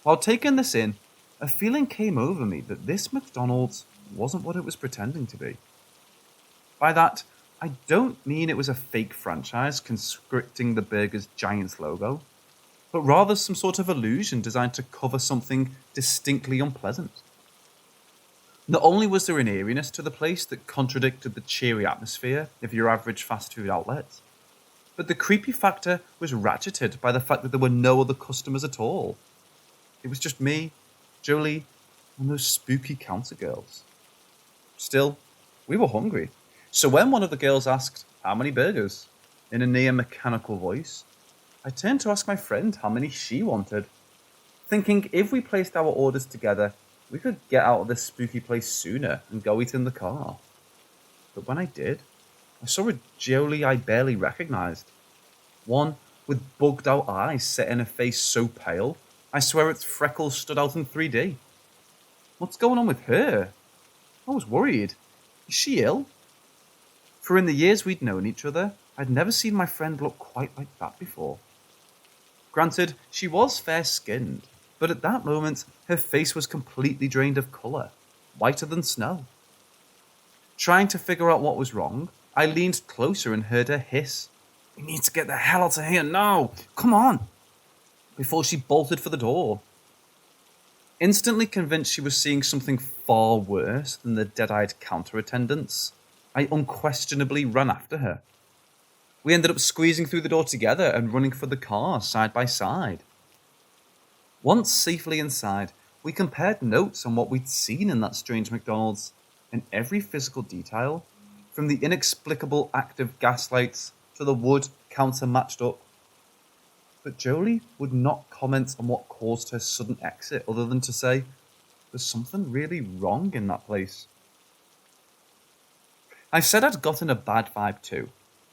While taking this in, a feeling came over me that this McDonald's wasn't what it was pretending to be. By that, I don't mean it was a fake franchise conscripting the burger's Giants logo, but rather some sort of illusion designed to cover something distinctly unpleasant. Not only was there an eeriness to the place that contradicted the cheery atmosphere of your average fast food outlet, but the creepy factor was ratcheted by the fact that there were no other customers at all. It was just me, Jolie, and those spooky counter girls. Still, we were hungry, so when one of the girls asked, "How many burgers?" in a near mechanical voice, I turned to ask my friend how many she wanted, thinking if we placed our orders together, we could get out of this spooky place sooner and go eat in the car. But when I did, I saw a Jolie I barely recognized. One with bugged out eyes set in a face so pale, I swear its freckles stood out in 3D. What's going on with her? I was worried. Is she ill? For in the years we'd known each other, I'd never seen my friend look quite like that before. Granted, she was fair-skinned, but at that moment, her face was completely drained of colour, whiter than snow. Trying to figure out what was wrong, I leaned closer and heard her hiss, "We need to get the hell out of here now! Come on!" before she bolted for the door. Instantly convinced she was seeing something far worse than the dead-eyed counter attendants, I unquestionably ran after her. We ended up squeezing through the door together and running for the car side by side. Once safely inside, we compared notes on what we'd seen in that strange McDonald's, and every physical detail, from the inexplicable active gaslights to the wood counter matched up. But Jolie would not comment on what caused her sudden exit other than to say, "There's something really wrong in that place." I said I'd gotten a bad vibe too,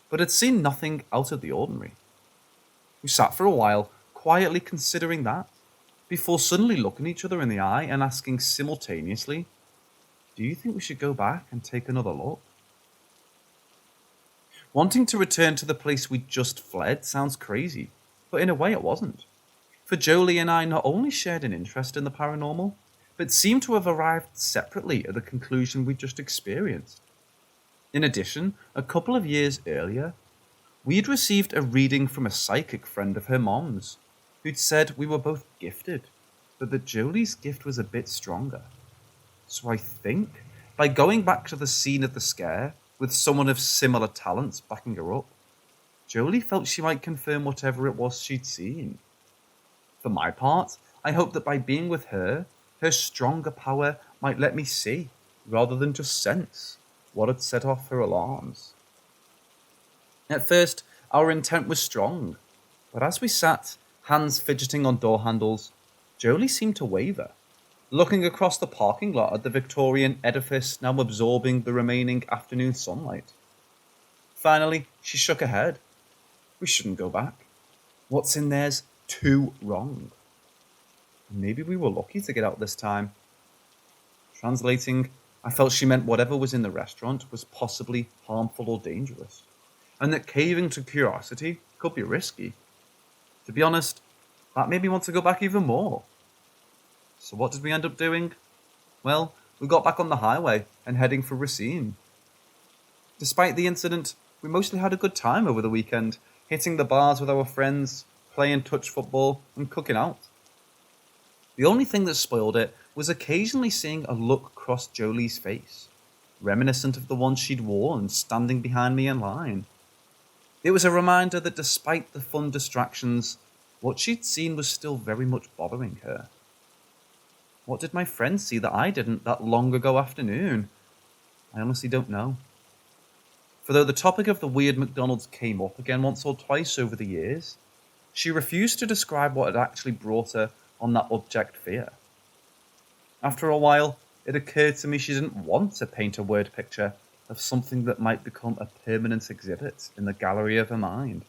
but had seen nothing out of the ordinary. We sat for a while, quietly considering that, before suddenly looking each other in the eye and asking simultaneously, "Do you think we should go back and take another look?" Wanting to return to the place we'd just fled sounds crazy, but in a way it wasn't. For Jolie and I not only shared an interest in the paranormal, but seemed to have arrived separately at the conclusion we'd just experienced. In addition, a couple of years earlier, we'd received a reading from a psychic friend of her mom's, who'd said we were both gifted, but that Jolie's gift was a bit stronger. So I think, by going back to the scene of the scare, with someone of similar talents backing her up, Jolie felt she might confirm whatever it was she'd seen. For my part, I hoped that by being with her, her stronger power might let me see, rather than just sense, what had set off her alarms. At first, our intent was strong, but as we sat, hands fidgeting on door handles, Jolie seemed to waver, looking across the parking lot at the Victorian edifice now absorbing the remaining afternoon sunlight. Finally, she shook her head. We shouldn't go back. What's in there's too wrong. Maybe we were lucky to get out this time. Translating, I felt she meant whatever was in the restaurant was possibly harmful or dangerous, and that caving to curiosity could be risky. To be honest, that made me want to go back even more. So what did we end up doing? Well, we got back on the highway and heading for Racine. Despite the incident, we mostly had a good time over the weekend, hitting the bars with our friends, playing touch football, and cooking out. The only thing that spoiled it was occasionally seeing a look cross Jolie's face, reminiscent of the one she'd worn standing behind me in line. It was a reminder that despite the fun distractions, what she'd seen was still very much bothering her. What did my friend see that I didn't that long ago afternoon? I honestly don't know. For though the topic of the weird McDonald's came up again once or twice over the years, she refused to describe what had actually brought her on that abject fear. After a while, it occurred to me she didn't want to paint a word picture of something that might become a permanent exhibit in the gallery of her mind.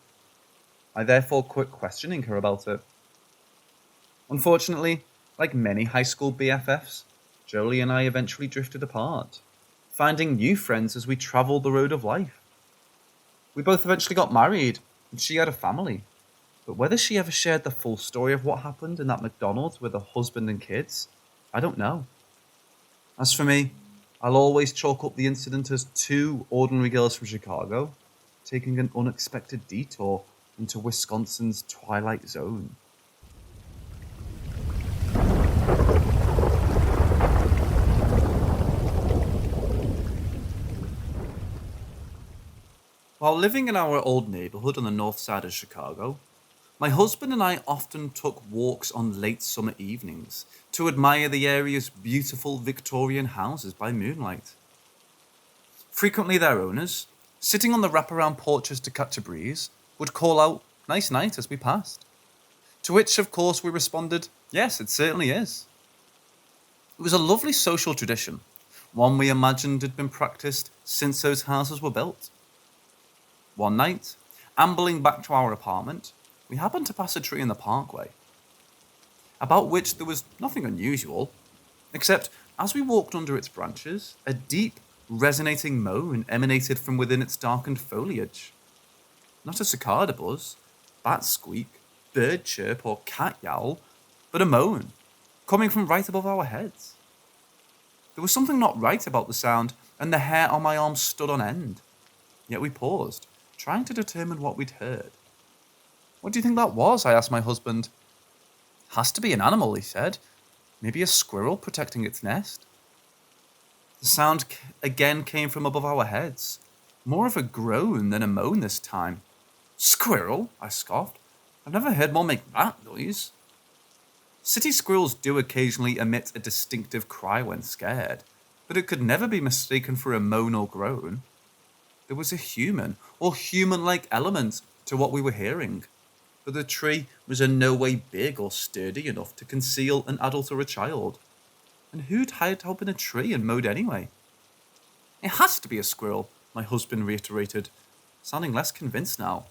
I therefore quit questioning her about it. Unfortunately, like many high school BFFs, Jolie and I eventually drifted apart, finding new friends as we travelled the road of life. We both eventually got married, and she had a family. But whether she ever shared the full story of what happened in that McDonald's with her husband and kids, I don't know. As for me, I'll always chalk up the incident as two ordinary girls from Chicago taking an unexpected detour into Wisconsin's Twilight Zone. While living in our old neighborhood on the north side of Chicago, my husband and I often took walks on late summer evenings to admire the area's beautiful Victorian houses by moonlight. Frequently their owners, sitting on the wraparound porches to catch a breeze, would call out, "Nice night," as we passed. To which, of course, we responded, "Yes, it certainly is." It was a lovely social tradition, one we imagined had been practiced since those houses were built. One night, ambling back to our apartment, we happened to pass a tree in the parkway, about which there was nothing unusual, except as we walked under its branches, a deep, resonating moan emanated from within its darkened foliage. Not a cicada buzz, bat squeak, bird chirp, or cat yowl, but a moan, coming from right above our heads. There was something not right about the sound, and the hair on my arm stood on end. Yet we paused, trying to determine what we'd heard. "What do you think that was?" I asked my husband. "Has to be an animal," he said. "Maybe a squirrel protecting its nest." The sound again came from above our heads, more of a groan than a moan this time. "Squirrel?" I scoffed. "I've never heard one make that noise." City squirrels do occasionally emit a distinctive cry when scared, but it could never be mistaken for a moan or groan. There was a human or human-like element to what we were hearing, but the tree was in no way big or sturdy enough to conceal an adult or a child. And who'd hide up in a tree and mowed anyway? "It has to be a squirrel," my husband reiterated, sounding less convinced now,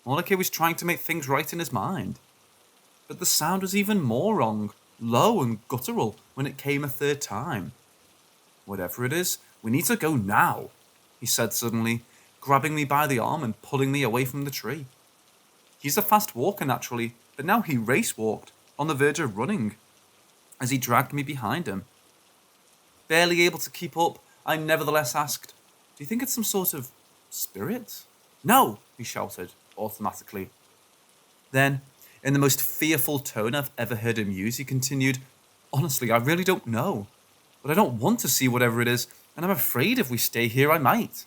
more like he was trying to make things right in his mind. But the sound was even more wrong, low and guttural when it came a third time. "Whatever it is, we need to go now," he said suddenly, grabbing me by the arm and pulling me away from the tree. He's a fast walker naturally, but now he race walked, on the verge of running, as he dragged me behind him. Barely able to keep up, I nevertheless asked, "Do you think it's some sort of spirit?" "No," he shouted, automatically. Then, in the most fearful tone I've ever heard him use, he continued, "Honestly, I really don't know, but I don't want to see whatever it is, and I'm afraid if we stay here I might."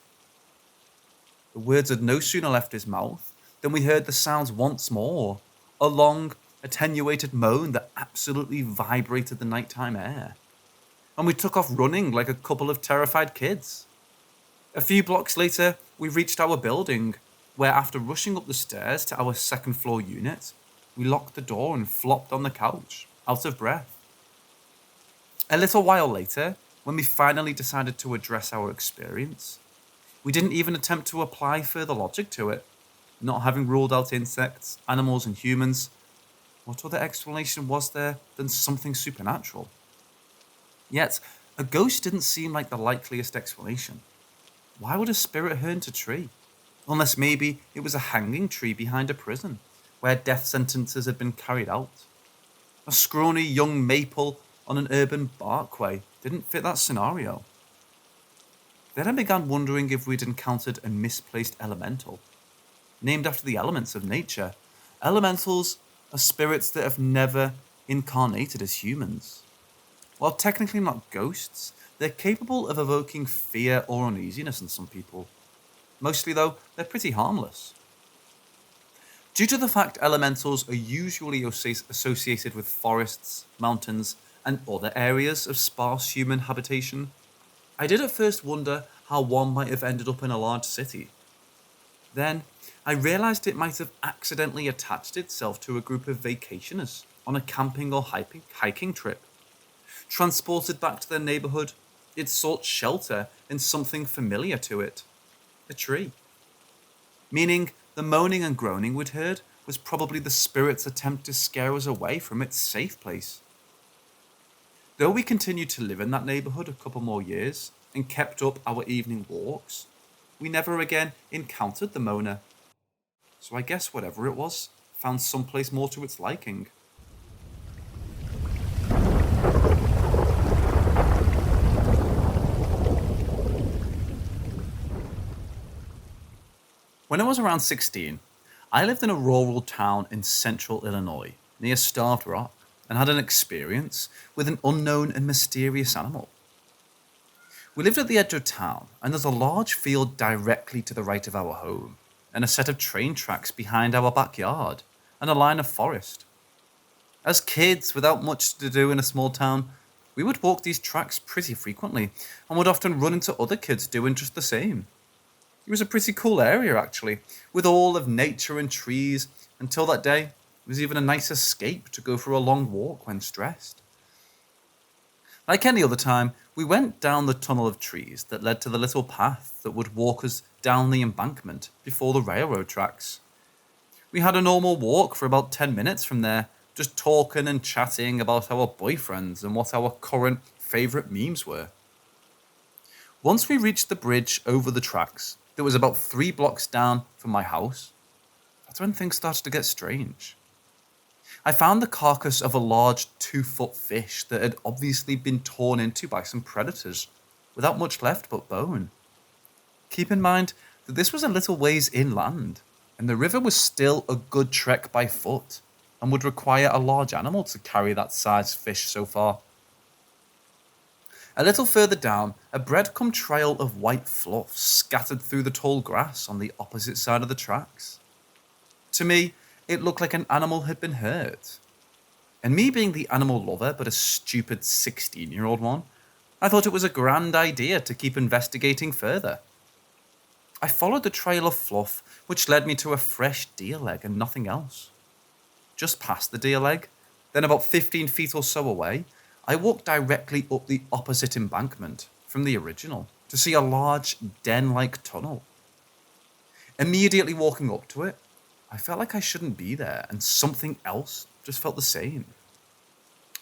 The words had no sooner left his mouth than we heard the sounds once more, a long, attenuated moan that absolutely vibrated the nighttime air. And we took off running like a couple of terrified kids. A few blocks later, we reached our building, where after rushing up the stairs to our second-floor unit, we locked the door and flopped on the couch, out of breath. A little while later, when we finally decided to address our experience, we didn't even attempt to apply further logic to it. Not having ruled out insects, animals, and humans, what other explanation was there than something supernatural? Yet, a ghost didn't seem like the likeliest explanation. Why would a spirit haunt a tree? Unless maybe it was a hanging tree behind a prison, where death sentences had been carried out. A scrawny young maple on an urban barkway didn't fit that scenario. Then I began wondering if we'd encountered a misplaced elemental. Named after the elements of nature, elementals are spirits that have never incarnated as humans. While technically not ghosts, they're capable of evoking fear or uneasiness in some people. Mostly, though, they're pretty harmless. Due to the fact elementals are usually associated with forests, mountains, and other areas of sparse human habitation, I did at first wonder how one might have ended up in a large city. Then, I realised it might have accidentally attached itself to a group of vacationers on a camping or hiking trip. Transported back to their neighbourhood, it sought shelter in something familiar to it, a tree. Meaning, the moaning and groaning we'd heard was probably the spirit's attempt to scare us away from its safe place. Though we continued to live in that neighbourhood a couple more years and kept up our evening walks, we never again encountered the moaner. So I guess whatever it was found someplace more to its liking. When I was around 16, I lived in a rural town in central Illinois, near Starved Rock, and had an experience with an unknown and mysterious animal. We lived at the edge of town, and there's a large field directly to the right of our home, and a set of train tracks behind our backyard, and a line of forest. As kids, without much to do in a small town, we would walk these tracks pretty frequently, and would often run into other kids doing just the same. It was a pretty cool area, actually, with all of nature and trees. Until that day, it was even a nice escape to go for a long walk when stressed. Like any other time, we went down the tunnel of trees that led to the little path that would walk us down the embankment before the railroad tracks. We had a normal walk for about 10 minutes from there, just talking and chatting about our boyfriends and what our current favourite memes were. Once we reached the bridge over the tracks, that was about 3 blocks down from my house, that's when things started to get strange. I found the carcass of a large 2-foot fish that had obviously been torn into by some predators, without much left but bone. Keep in mind that this was a little ways inland, and the river was still a good trek by foot, and would require a large animal to carry that size fish so far. A little further down, a breadcrumb trail of white fluff scattered through the tall grass on the opposite side of the tracks. To me, it looked like an animal had been hurt. And me being the animal lover but a stupid 16-year-old one, I thought it was a grand idea to keep investigating further. I followed the trail of fluff, which led me to a fresh deer leg and nothing else. Just past the deer leg, then about 15 feet or so away, I walked directly up the opposite embankment from the original to see a large den-like tunnel. Immediately walking up to it, I felt like I shouldn't be there, and something else just felt the same.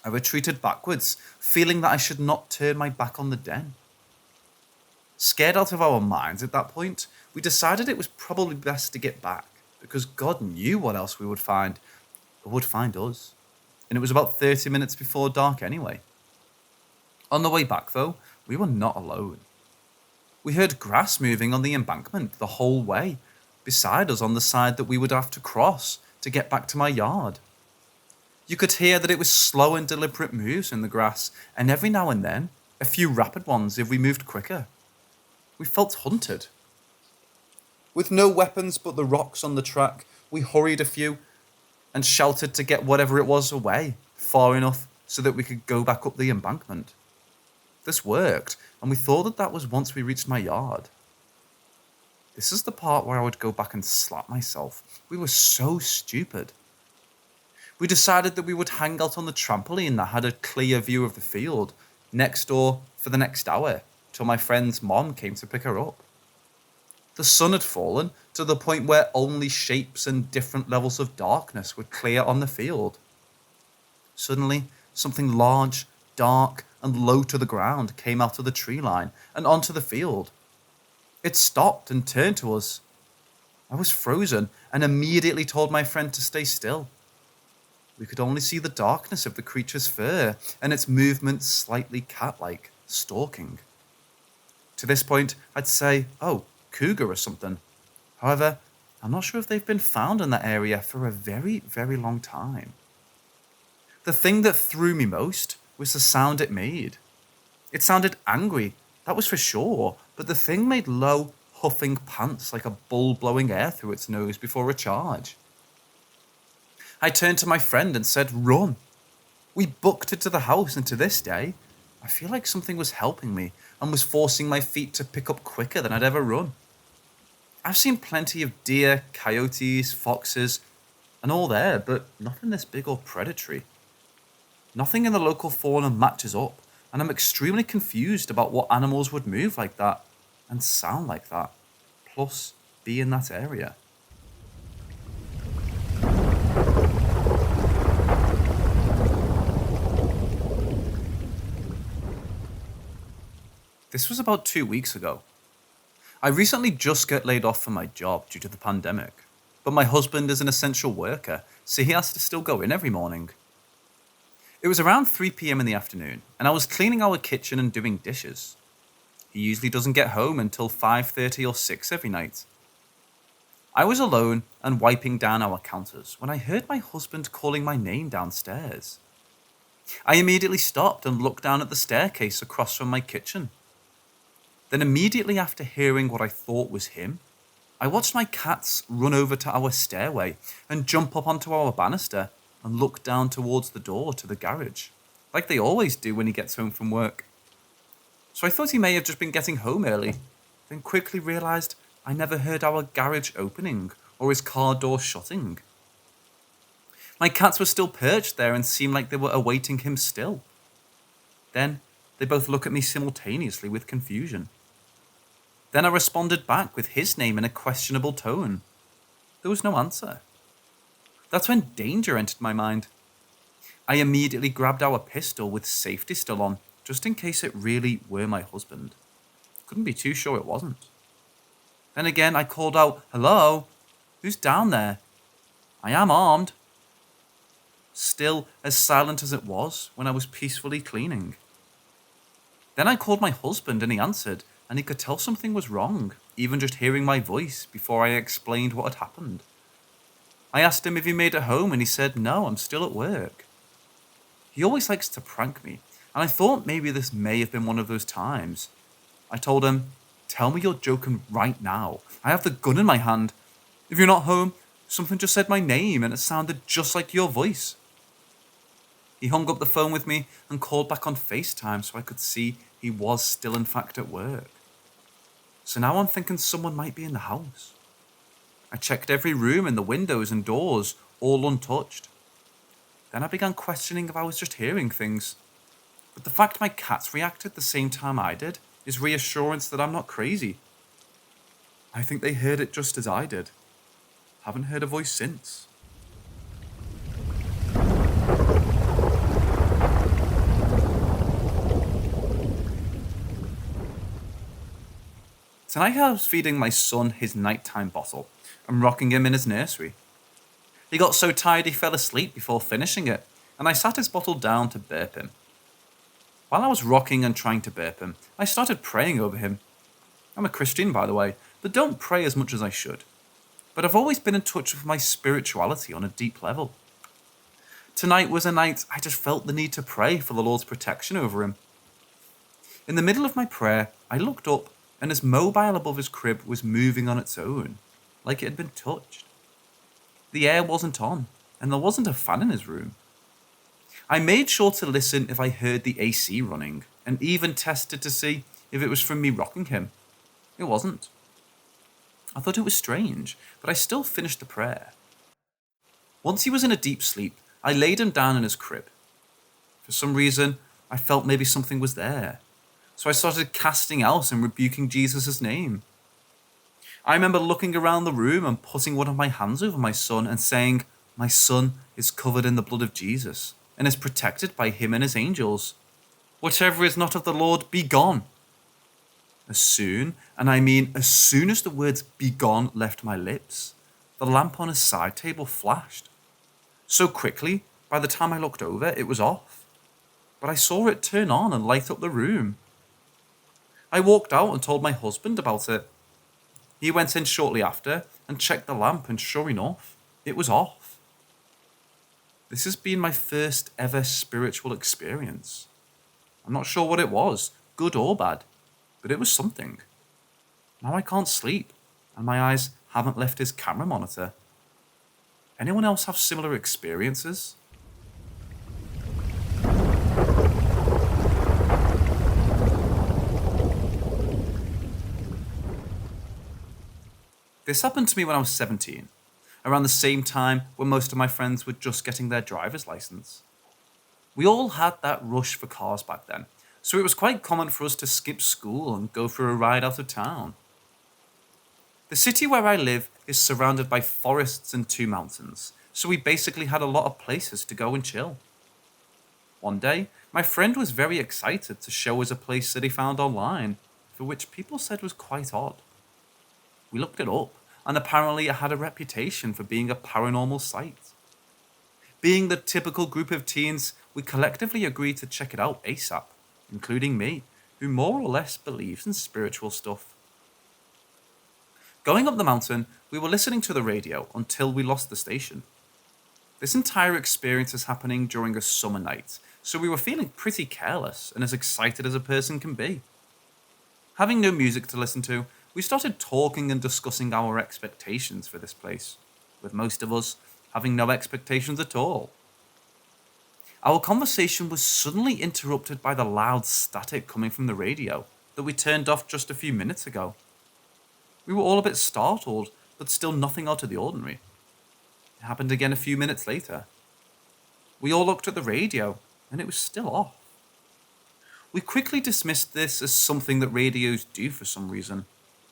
I retreated backwards, feeling that I should not turn my back on the den. Scared out of our minds at that point, we decided it was probably best to get back, because God knew what else we would find, or would find us. And it was about 30 minutes before dark anyway. On the way back, though, we were not alone. We heard grass moving on the embankment the whole way, beside us on the side that we would have to cross to get back to my yard. You could hear that it was slow and deliberate moves in the grass, and every now and then, a few rapid ones if we moved quicker. We felt hunted. With no weapons but the rocks on the track, we hurried a few and shouted to get whatever it was away, far enough so that we could go back up the embankment. This worked, and we thought that was once we reached my yard. This is the part where I would go back and slap myself. We were so stupid. We decided that we would hang out on the trampoline that had a clear view of the field, next door for the next hour, till my friend's mom came to pick her up. The sun had fallen to the point where only shapes and different levels of darkness were clear on the field. Suddenly, something large, dark, and low to the ground came out of the tree line and onto the field. It stopped and turned to us. I was frozen and immediately told my friend to stay still. We could only see the darkness of the creature's fur and its movements slightly cat-like, stalking. To this point, I'd say, oh, cougar or something. However, I'm not sure if they've been found in that area for a very, very long time. The thing that threw me most was the sound it made. It sounded angry, that was for sure, but the thing made low, huffing pants like a bull blowing air through its nose before a charge. I turned to my friend and said, run. We booked it to the house, and to this day, I feel like something was helping me and was forcing my feet to pick up quicker than I'd ever run. I've seen plenty of deer, coyotes, foxes, and all there, but nothing this big or predatory. Nothing in the local fauna matches up, and I'm extremely confused about what animals would move like that and sound like that, plus be in that area. This was about 2 weeks ago. I recently just got laid off from my job due to the pandemic, but my husband is an essential worker, so he has to still go in every morning. It was around 3 p.m. in the afternoon, and I was cleaning our kitchen and doing dishes. He usually doesn't get home until 5:30 or 6 every night. I was alone and wiping down our counters when I heard my husband calling my name downstairs. I immediately stopped and looked down at the staircase across from my kitchen. Then immediately after hearing what I thought was him, I watched my cats run over to our stairway and jump up onto our banister and look down towards the door to the garage, like they always do when he gets home from work. So I thought he may have just been getting home early, then quickly realised I never heard our garage opening or his car door shutting. My cats were still perched there and seemed like they were awaiting him still. Then they both look at me simultaneously with confusion. Then I responded back with his name in a questionable tone. There was no answer. That's when danger entered my mind. I immediately grabbed our pistol with safety still on, just in case it really were my husband. Couldn't be too sure it wasn't. Then again I called out, "Hello? Who's down there? I am armed." Still as silent as it was when I was peacefully cleaning. Then I called my husband and he answered, and he could tell something was wrong, even just hearing my voice before I explained what had happened. I asked him if he made it home and he said, "No, I'm still at work." He always likes to prank me, and I thought maybe this may have been one of those times. I told him, "Tell me you're joking right now. I have the gun in my hand. If you're not home, something just said my name and it sounded just like your voice." He hung up the phone with me and called back on FaceTime so I could see he was still in fact at work. So now I'm thinking someone might be in the house. I checked every room and the windows and doors, all untouched. Then I began questioning if I was just hearing things. But the fact my cats reacted the same time I did is reassurance that I'm not crazy. I think they heard it just as I did. Haven't heard a voice since. Tonight I was feeding my son his nighttime bottle and rocking him in his nursery. He got so tired he fell asleep before finishing it, and I sat his bottle down to burp him. While I was rocking and trying to burp him, I started praying over him. I'm a Christian, by the way, but don't pray as much as I should. But I've always been in touch with my spirituality on a deep level. Tonight was a night I just felt the need to pray for the Lord's protection over him. In the middle of my prayer, I looked up, and his mobile above his crib was moving on its own, like it had been touched. The air wasn't on, and there wasn't a fan in his room. I made sure to listen if I heard the AC running, and even tested to see if it was from me rocking him. It wasn't. I thought it was strange, but I still finished the prayer. Once he was in a deep sleep, I laid him down in his crib. For some reason, I felt maybe something was there. So I started casting out and rebuking Jesus' name. I remember looking around the room and putting one of my hands over my son and saying, "My son is covered in the blood of Jesus and is protected by him and his angels. Whatever is not of the Lord, be gone." As soon, and I mean as soon as the words "be gone" left my lips, the lamp on his side table flashed. So quickly, by the time I looked over, it was off. But I saw it turn on and light up the room. I walked out and told my husband about it. He went in shortly after and checked the lamp, and sure enough, it was off. This has been my first ever spiritual experience. I'm not sure what it was, good or bad, but it was something. Now I can't sleep, and my eyes haven't left his camera monitor. Anyone else have similar experiences? This happened to me when I was 17, around the same time when most of my friends were just getting their driver's license. We all had that rush for cars back then, so it was quite common for us to skip school and go for a ride out of town. The city where I live is surrounded by forests and 2 mountains, so we basically had a lot of places to go and chill. One day, my friend was very excited to show us a place that he found online, for which people said was quite odd. We looked it up, and apparently it had a reputation for being a paranormal site. Being the typical group of teens, we collectively agreed to check it out ASAP, including me, who more or less believes in spiritual stuff. Going up the mountain, we were listening to the radio until we lost the station. This entire experience is happening during a summer night, so we were feeling pretty careless and as excited as a person can be. Having no music to listen to, we started talking and discussing our expectations for this place, with most of us having no expectations at all. Our conversation was suddenly interrupted by the loud static coming from the radio that we turned off just a few minutes ago. We were all a bit startled, but still nothing out of the ordinary. It happened again a few minutes later. We all looked at the radio, and it was still off. We quickly dismissed this as something that radios do for some reason,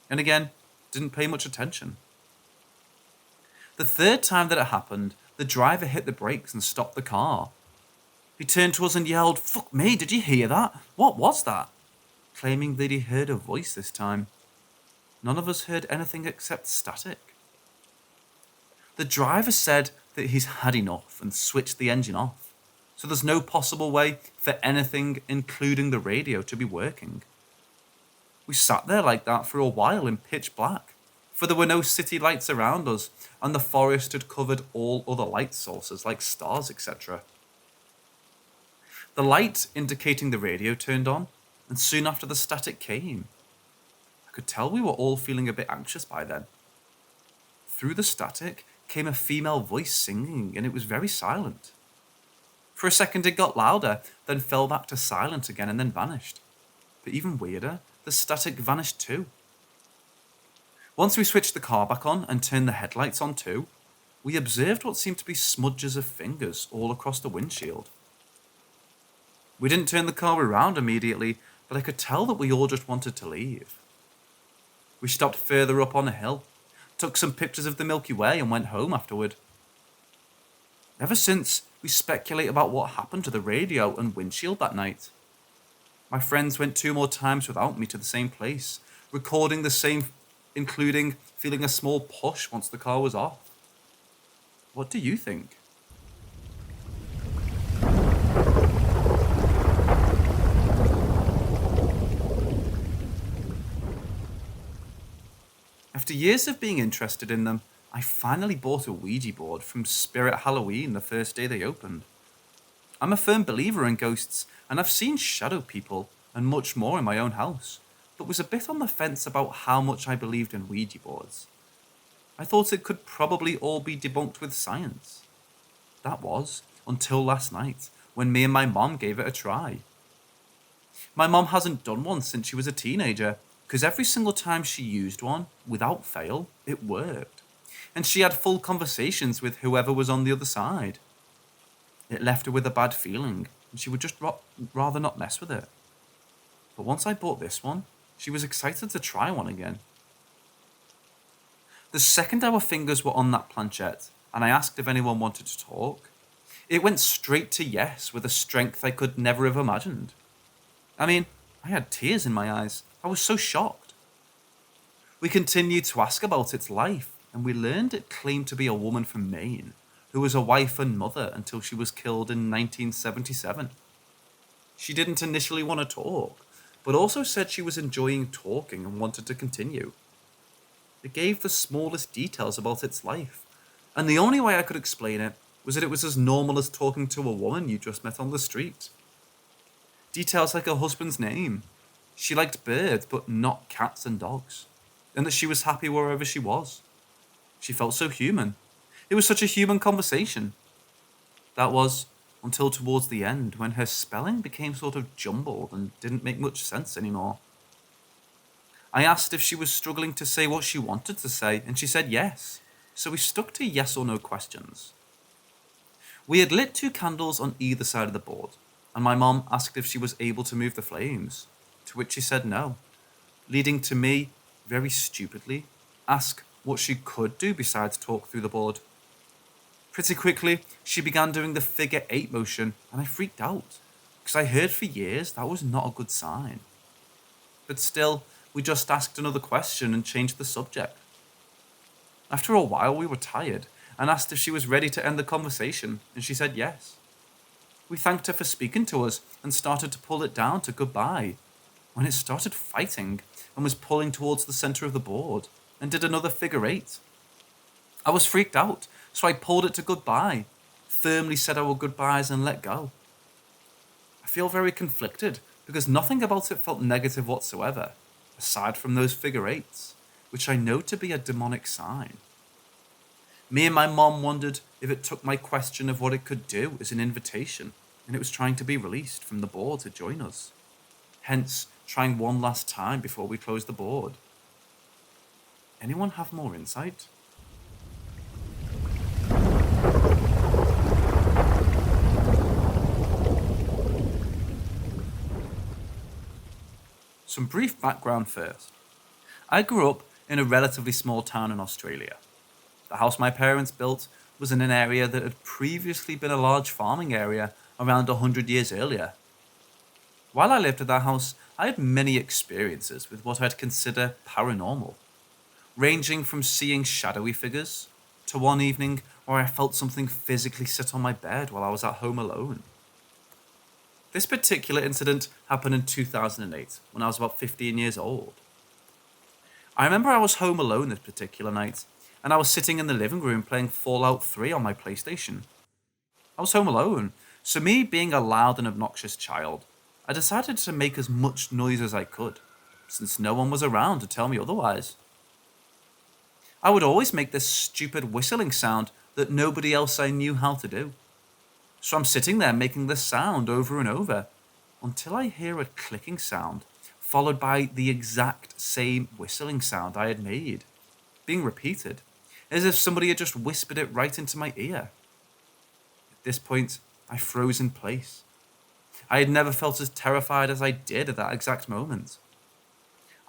and again, didn't pay much attention. The third time that it happened, the driver hit the brakes and stopped the car. He turned to us and yelled, "Fuck me, did you hear that? What was that?" claiming that he heard a voice this time. None of us heard anything except static. The driver said that he's had enough and switched the engine off, so there's no possible way for anything, including the radio, to be working. We sat there like that for a while in pitch black, for there were no city lights around us, and the forest had covered all other light sources like stars, etc. The light indicating the radio turned on, and soon after the static came. I could tell we were all feeling a bit anxious by then. Through the static came a female voice singing, and it was very silent. For a second it got louder, then fell back to silent again and then vanished. But even weirder, the static vanished too. Once we switched the car back on and turned the headlights on too, we observed what seemed to be smudges of fingers all across the windshield. We didn't turn the car around immediately, but I could tell that we all just wanted to leave. We stopped further up on a hill, took some pictures of the Milky Way and went home afterward. Ever since, we speculate about what happened to the radio and windshield that night. My friends went 2 more times without me to the same place, recording the same, including feeling a small push once the car was off. What do you think? After years of being interested in them, I finally bought a Ouija board from Spirit Halloween the first day they opened. I'm a firm believer in ghosts, and I've seen shadow people and much more in my own house, but was a bit on the fence about how much I believed in Ouija boards. I thought it could probably all be debunked with science. That was, until last night, when me and my mom gave it a try. My mom hasn't done one since she was a teenager, because every single time she used one, without fail, it worked. And she had full conversations with whoever was on the other side. It left her with a bad feeling, and she would just rather not mess with it. But once I bought this one, she was excited to try one again. The second our fingers were on that planchette, and I asked if anyone wanted to talk, it went straight to yes with a strength I could never have imagined. I mean, I had tears in my eyes. I was so shocked. We continued to ask about its life, and we learned it claimed to be a woman from Maine, who was a wife and mother until she was killed in 1977. She didn't initially want to talk, but also said she was enjoying talking and wanted to continue. It gave the smallest details about its life, and the only way I could explain it was that it was as normal as talking to a woman you just met on the street. Details like her husband's name. She liked birds, but not cats and dogs, and that she was happy wherever she was. She felt so human. It was such a human conversation. That was until towards the end, when her spelling became sort of jumbled and didn't make much sense anymore. I asked if she was struggling to say what she wanted to say, and she said yes, so we stuck to yes or no questions. We had lit 2 candles on either side of the board, and my mom asked if she was able to move the flames, to which she said no, leading to me, very stupidly, ask what she could do besides talk through the board. Pretty quickly, she began doing the figure 8 motion, and I freaked out, because I heard for years that was not a good sign. But still, we just asked another question and changed the subject. After a while, we were tired, and asked if she was ready to end the conversation, and she said yes. We thanked her for speaking to us, and started to pull it down to goodbye, when it started fighting, and was pulling towards the center of the board, and did another figure 8. I was freaked out, so I pulled it to goodbye, firmly said our goodbyes and let go. I feel very conflicted, because nothing about it felt negative whatsoever, aside from those figure 8s, which I know to be a demonic sign. Me and my mom wondered if it took my question of what it could do as an invitation, and it was trying to be released from the board to join us, hence trying one last time before we closed the board. Anyone have more insight? Some brief background first. I grew up in a relatively small town in Australia. The house my parents built was in an area that had previously been a large farming area around 100 years earlier. While I lived at that house, I had many experiences with what I'd consider paranormal, ranging from seeing shadowy figures to one evening where I felt something physically sit on my bed while I was at home alone. This particular incident happened in 2008, when I was about 15 years old. I remember I was home alone this particular night, and I was sitting in the living room playing Fallout 3 on my PlayStation. I was home alone, so me being a loud and obnoxious child, I decided to make as much noise as I could, since no one was around to tell me otherwise. I would always make this stupid whistling sound that nobody else I knew how to do. So I'm sitting there making this sound over and over, until I hear a clicking sound, followed by the exact same whistling sound I had made, being repeated, as if somebody had just whispered it right into my ear. At this point, I froze in place. I had never felt as terrified as I did at that exact moment.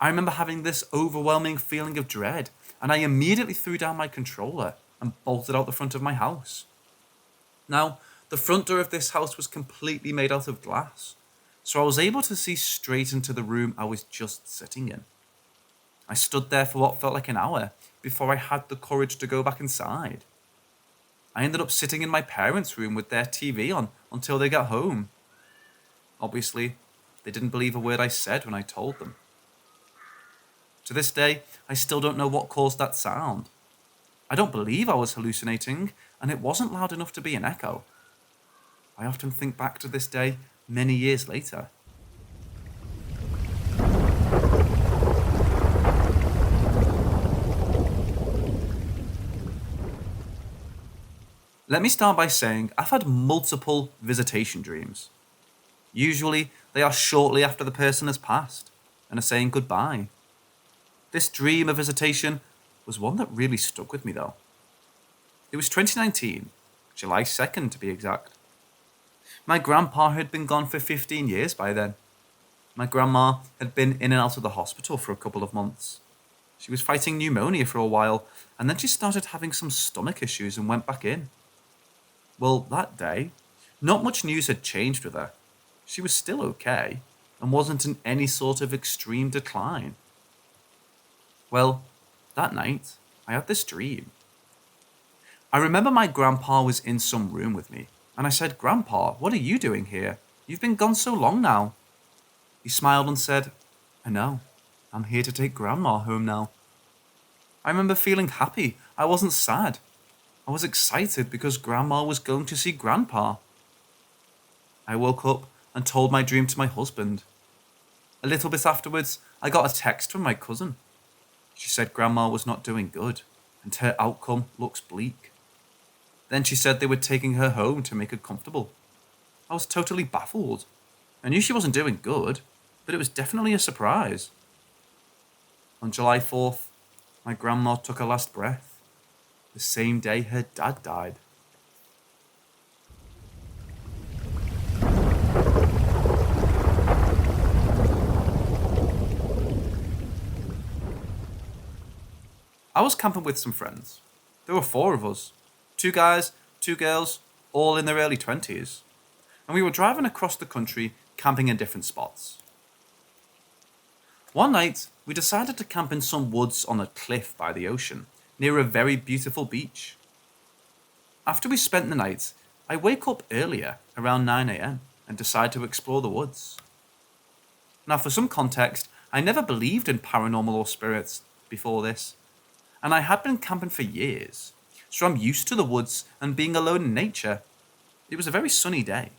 I remember having this overwhelming feeling of dread, and I immediately threw down my controller and bolted out the front of my house. Now, the front door of this house was completely made out of glass, so I was able to see straight into the room I was just sitting in. I stood there for what felt like an hour before I had the courage to go back inside. I ended up sitting in my parents' room with their TV on until they got home. Obviously, they didn't believe a word I said when I told them. To this day, I still don't know what caused that sound. I don't believe I was hallucinating, and it wasn't loud enough to be an echo. I often think back to this day many years later. Let me start by saying I've had multiple visitation dreams. Usually, they are shortly after the person has passed and are saying goodbye. This dream of visitation was one that really stuck with me though. It was 2019, July 2nd to be exact. My grandpa had been gone for 15 years by then. My grandma had been in and out of the hospital for a couple of months. She was fighting pneumonia for a while, and then she started having some stomach issues and went back in. Well, that day, not much news had changed with her. She was still okay, and wasn't in any sort of extreme decline. Well, that night, I had this dream. I remember my grandpa was in some room with me, and I said, "Grandpa, what are you doing here? You've been gone so long now." He smiled and said, "I know. I'm here to take Grandma home now." I remember feeling happy. I wasn't sad. I was excited because Grandma was going to see Grandpa. I woke up and told my dream to my husband. A little bit afterwards, I got a text from my cousin. She said Grandma was not doing good, and her outcome looks bleak. Then she said they were taking her home to make her comfortable. I was totally baffled. I knew she wasn't doing good, but it was definitely a surprise. On July 4th, my grandma took her last breath, the same day her dad died. I was camping with some friends. There were 4 of us. 2 guys, 2 girls, all in their early 20s. And we were driving across the country, camping in different spots. One night, we decided to camp in some woods on a cliff by the ocean, near a very beautiful beach. After we spent the night, I wake up earlier, around 9 a.m, and decide to explore the woods. Now, for some context, I never believed in paranormal or spirits before this, and I had been camping for years, so I'm used to the woods and being alone in nature. It was a very sunny day.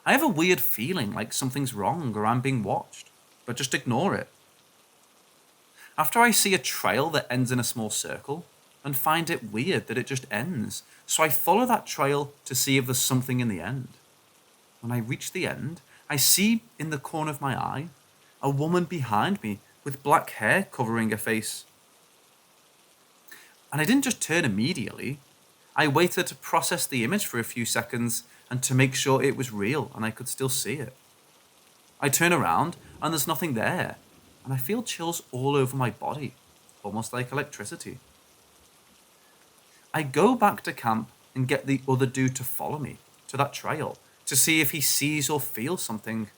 I have a weird feeling like something's wrong or I'm being watched, but just ignore it. After I see a trail that ends in a small circle, and find it weird that it just ends, so I follow that trail to see if there's something in the end. When I reach the end, I see in the corner of my eye a woman behind me with black hair covering her face. And I didn't just turn immediately. I waited to process the image for a few seconds and to make sure it was real and I could still see it. I turn around and there's nothing there, and I feel chills all over my body, almost like electricity. I go back to camp and get the other dude to follow me to that trail to see if he sees or feels something.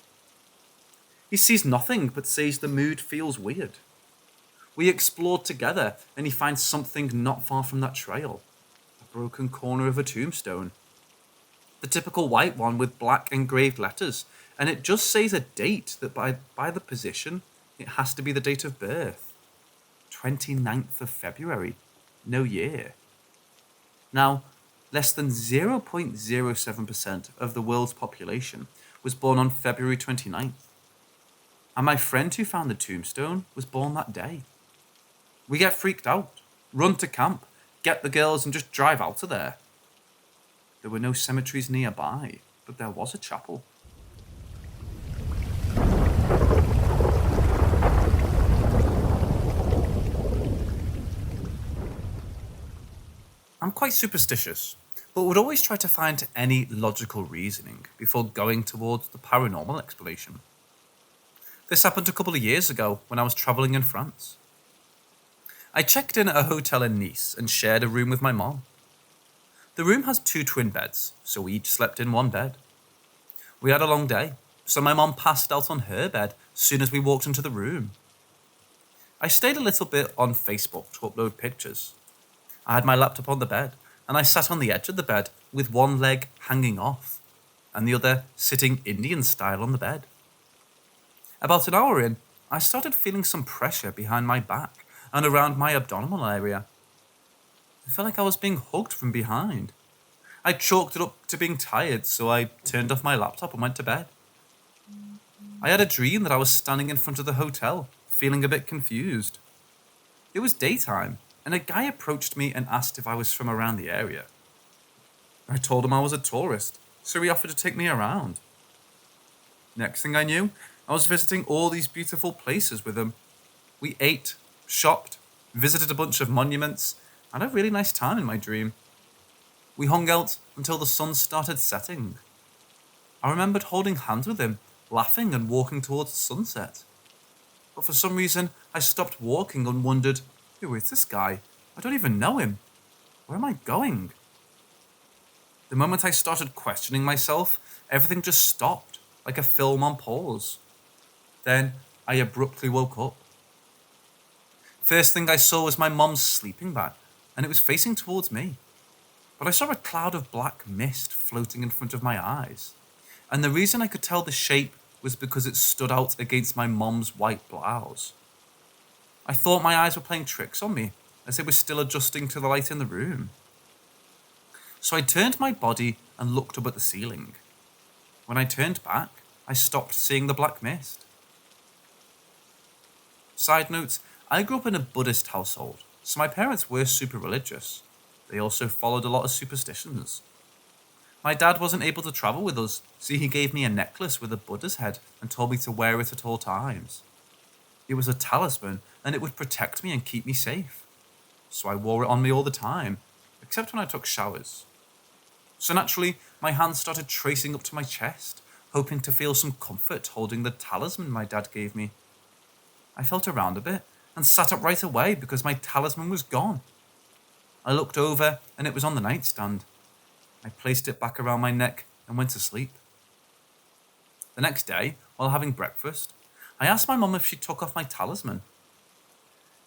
He sees nothing but says the mood feels weird. We explore together and he finds something not far from that trail, a broken corner of a tombstone. The typical white one with black engraved letters, and it just says a date that by the position, it has to be the date of birth. 29th of February, no year. Now, less than 0.07% of the world's population was born on February 29th. And my friend who found the tombstone was born that day. We get freaked out, run to camp, get the girls and just drive out of there. There were no cemeteries nearby, but there was a chapel. I'm quite superstitious, but would always try to find any logical reasoning before going towards the paranormal explanation. This happened a couple of years ago when I was travelling in France. I checked in at a hotel in Nice and shared a room with my mom. The room has 2 twin beds, so we each slept in one bed. We had a long day, so my mom passed out on her bed as soon as we walked into the room. I stayed a little bit on Facebook to upload pictures. I had my laptop on the bed, and I sat on the edge of the bed with one leg hanging off, and the other sitting Indian style on the bed. About an hour in, I started feeling some pressure behind my back and around my abdominal area. I felt like I was being hugged from behind. I chalked it up to being tired, so I turned off my laptop and went to bed. I had a dream that I was standing in front of the hotel, feeling a bit confused. It was daytime, and a guy approached me and asked if I was from around the area. I told him I was a tourist, so he offered to take me around. Next thing I knew, I was visiting all these beautiful places with him. We ate, shopped, visited a bunch of monuments, and had a really nice time in my dream. We hung out until the sun started setting. I remembered holding hands with him, laughing and walking towards the sunset. But for some reason, I stopped walking and wondered, who is this guy? I don't even know him. Where am I going? The moment I started questioning myself, everything just stopped, like a film on pause. Then I abruptly woke up. First thing I saw was my mom's sleeping bag, and it was facing towards me. But I saw a cloud of black mist floating in front of my eyes, and the reason I could tell the shape was because it stood out against my mom's white blouse. I thought my eyes were playing tricks on me, as it was still adjusting to the light in the room. So I turned my body and looked up at the ceiling. When I turned back, I stopped seeing the black mist. Side note, I grew up in a Buddhist household, so my parents were super religious. They also followed a lot of superstitions. My dad wasn't able to travel with us, so he gave me a necklace with a Buddha's head and told me to wear it at all times. It was a talisman, and it would protect me and keep me safe. So I wore it on me all the time, except when I took showers. So naturally, my hands started tracing up to my chest, hoping to feel some comfort holding the talisman my dad gave me. I felt around a bit and sat up right away because my talisman was gone. I looked over and it was on the nightstand. I placed it back around my neck and went to sleep. The next day, while having breakfast, I asked my mum if she took off my talisman.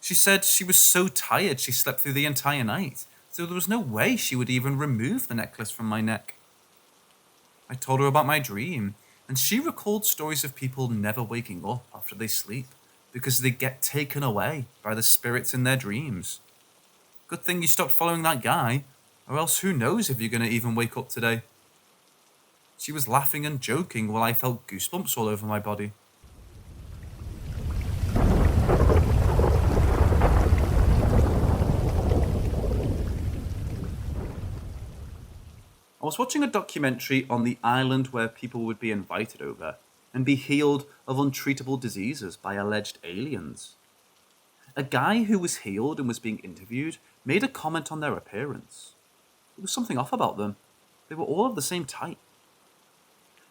She said she was so tired she slept through the entire night, so there was no way she would even remove the necklace from my neck. I told her about my dream, and she recalled stories of people never waking up after they sleep because they get taken away by the spirits in their dreams. Good thing you stopped following that guy, or else who knows if you're going to even wake up today. She was laughing and joking while I felt goosebumps all over my body. I was watching a documentary on the island where people would be invited over and be healed of untreatable diseases by alleged aliens. A guy who was healed and was being interviewed made a comment on their appearance. There was something off about them. They were all of the same type.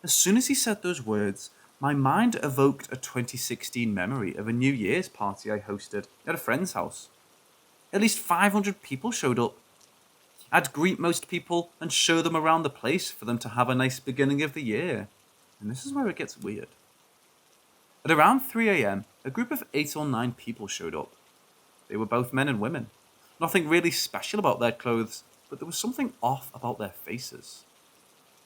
As soon as he said those words, my mind evoked a 2016 memory of a New Year's party I hosted at a friend's house. At least 500 people showed up. I'd greet most people and show them around the place for them to have a nice beginning of the year. And this is where it gets weird. At around 3 a.m, a group of 8 or 9 people showed up. They were both men and women. Nothing really special about their clothes, but there was something off about their faces.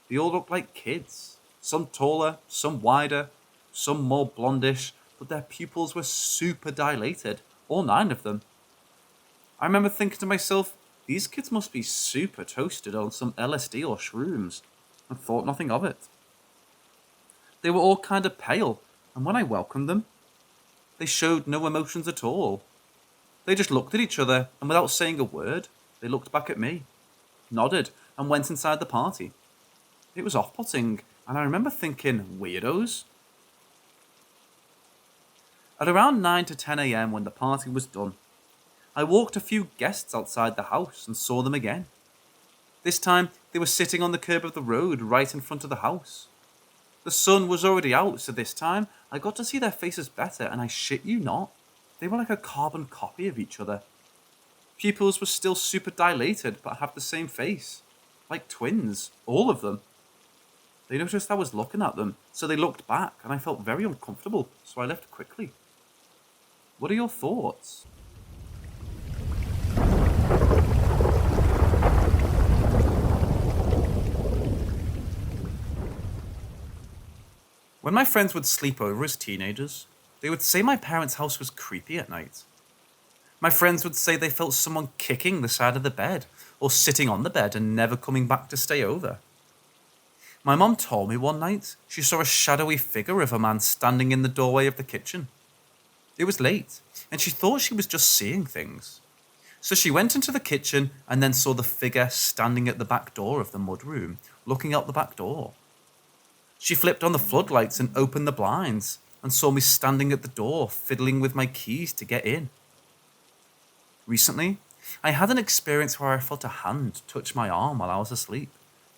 They all looked like kids. Some taller, some wider, some more blondish, but their pupils were super dilated, all 9 of them. I remember thinking to myself, these kids must be super toasted on some LSD or shrooms, and thought nothing of it. They were all kind of pale, and when I welcomed them, they showed no emotions at all. They just looked at each other, and without saying a word, they looked back at me, nodded, and went inside the party. It was off-putting, and I remember thinking, weirdos? At around 9 to 10 a.m. when the party was done, I walked a few guests outside the house and saw them again. This time, they were sitting on the curb of the road right in front of the house. The sun was already out, so this time, I got to see their faces better, and I shit you not, they were like a carbon copy of each other. Pupils were still super dilated, but have the same face. Like twins, all of them. They noticed I was looking at them, so they looked back, and I felt very uncomfortable, so I left quickly. What are your thoughts? When my friends would sleep over as teenagers, they would say my parents' house was creepy at night. My friends would say they felt someone kicking the side of the bed, or sitting on the bed and never coming back to stay over. My mom told me one night she saw a shadowy figure of a man standing in the doorway of the kitchen. It was late, and she thought she was just seeing things. So she went into the kitchen and then saw the figure standing at the back door of the mudroom, looking out the back door. She flipped on the floodlights and opened the blinds, and saw me standing at the door, fiddling with my keys to get in. Recently, I had an experience where I felt a hand touch my arm while I was asleep,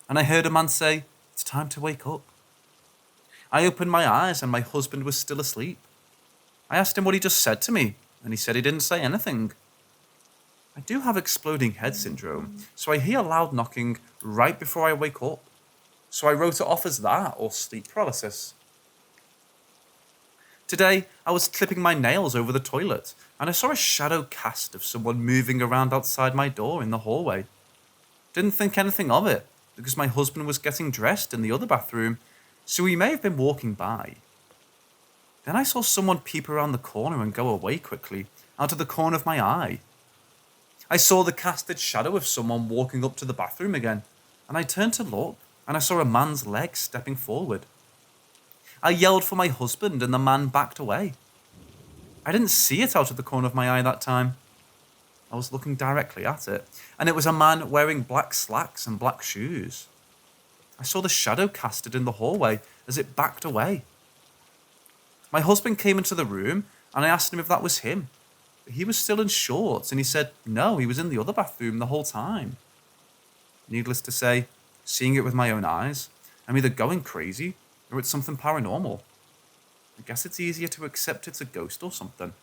and I heard a man say, "It's time to wake up." I opened my eyes and my husband was still asleep. I asked him what he just said to me, and he said he didn't say anything. I do have exploding head syndrome, so I hear loud knocking right before I wake up. So I wrote it off as that or sleep paralysis. Today, I was clipping my nails over the toilet, and I saw a shadow cast of someone moving around outside my door in the hallway. Didn't think anything of it, because my husband was getting dressed in the other bathroom, so he may have been walking by. Then I saw someone peep around the corner and go away quickly, out of the corner of my eye. I saw the casted shadow of someone walking up to the bathroom again, and I turned to look, and I saw a man's leg stepping forward. I yelled for my husband, and the man backed away. I didn't see it out of the corner of my eye that time. I was looking directly at it, and it was a man wearing black slacks and black shoes. I saw the shadow casted in the hallway as it backed away. My husband came into the room, and I asked him if that was him. But he was still in shorts, and he said no, he was in the other bathroom the whole time. Needless to say, seeing it with my own eyes, I'm either going crazy or it's something paranormal. I guess it's easier to accept it's a ghost or something.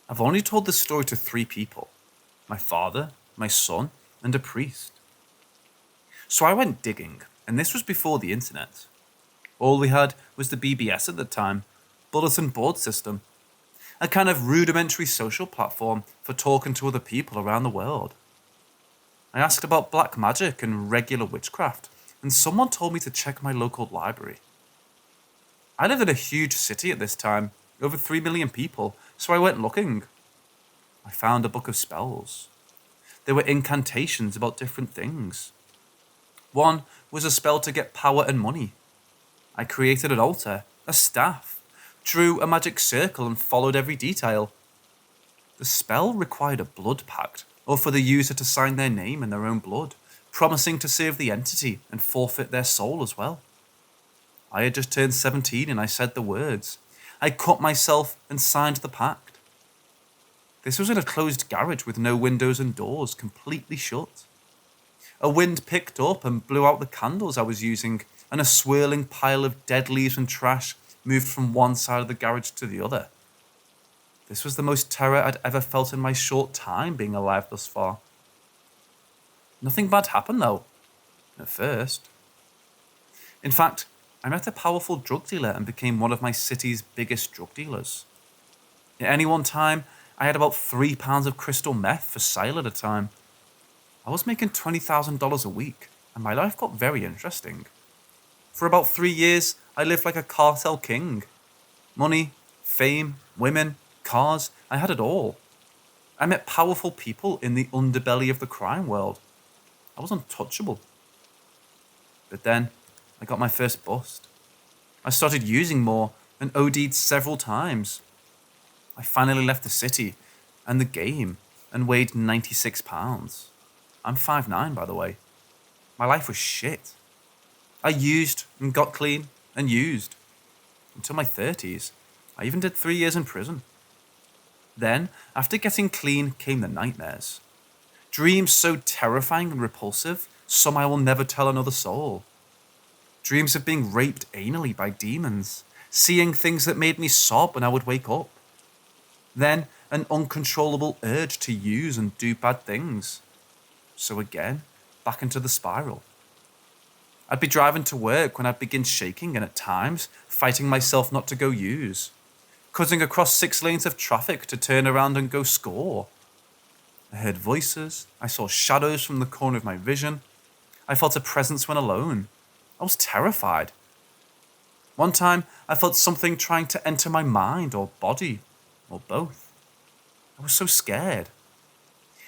I've only told this story to 3 people: my father, my son, and a priest. So I went digging, and this was before the internet. All we had was the BBS at the time, bulletin board system, a kind of rudimentary social platform for talking to other people around the world. I asked about black magic and regular witchcraft, and someone told me to check my local library. I lived in a huge city at this time, over 3 million people, so I went looking. I found a book of spells. There were incantations about different things. One was a spell to get power and money. I created an altar, a staff, drew a magic circle and followed every detail. The spell required a blood pact, or for the user to sign their name in their own blood, promising to serve the entity and forfeit their soul as well. I had just turned 17 and I said the words. I cut myself and signed the pact. This was in a closed garage with no windows and doors, completely shut. A wind picked up and blew out the candles I was using, and a swirling pile of dead leaves and trash moved from one side of the garage to the other. This was the most terror I'd ever felt in my short time being alive thus far. Nothing bad happened though, at first. In fact, I met a powerful drug dealer and became one of my city's biggest drug dealers. At any one time, I had about 3 pounds of crystal meth for sale at a time. I was making $20,000 a week, and my life got very interesting. For about 3 years, I lived like a cartel king. Money, fame, women, cars, I had it all. I met powerful people in the underbelly of the crime world. I was untouchable. But then, I got my first bust. I started using more and OD'd several times. I finally left the city and the game and weighed 96 pounds. I'm 5'9", by the way. My life was shit. I used and got clean and used. Until my 30s. I even did 3 years in prison. Then, after getting clean, came the nightmares. Dreams so terrifying and repulsive, some I will never tell another soul. Dreams of being raped anally by demons, seeing things that made me sob when I would wake up. Then, an uncontrollable urge to use and do bad things. So again, back into the spiral. I'd be driving to work when I'd begin shaking and at times fighting myself not to go use. Cutting across 6 lanes of traffic to turn around and go score. I heard voices, I saw shadows from the corner of my vision. I felt a presence when alone. I was terrified. One time, I felt something trying to enter my mind or body, or both. I was so scared.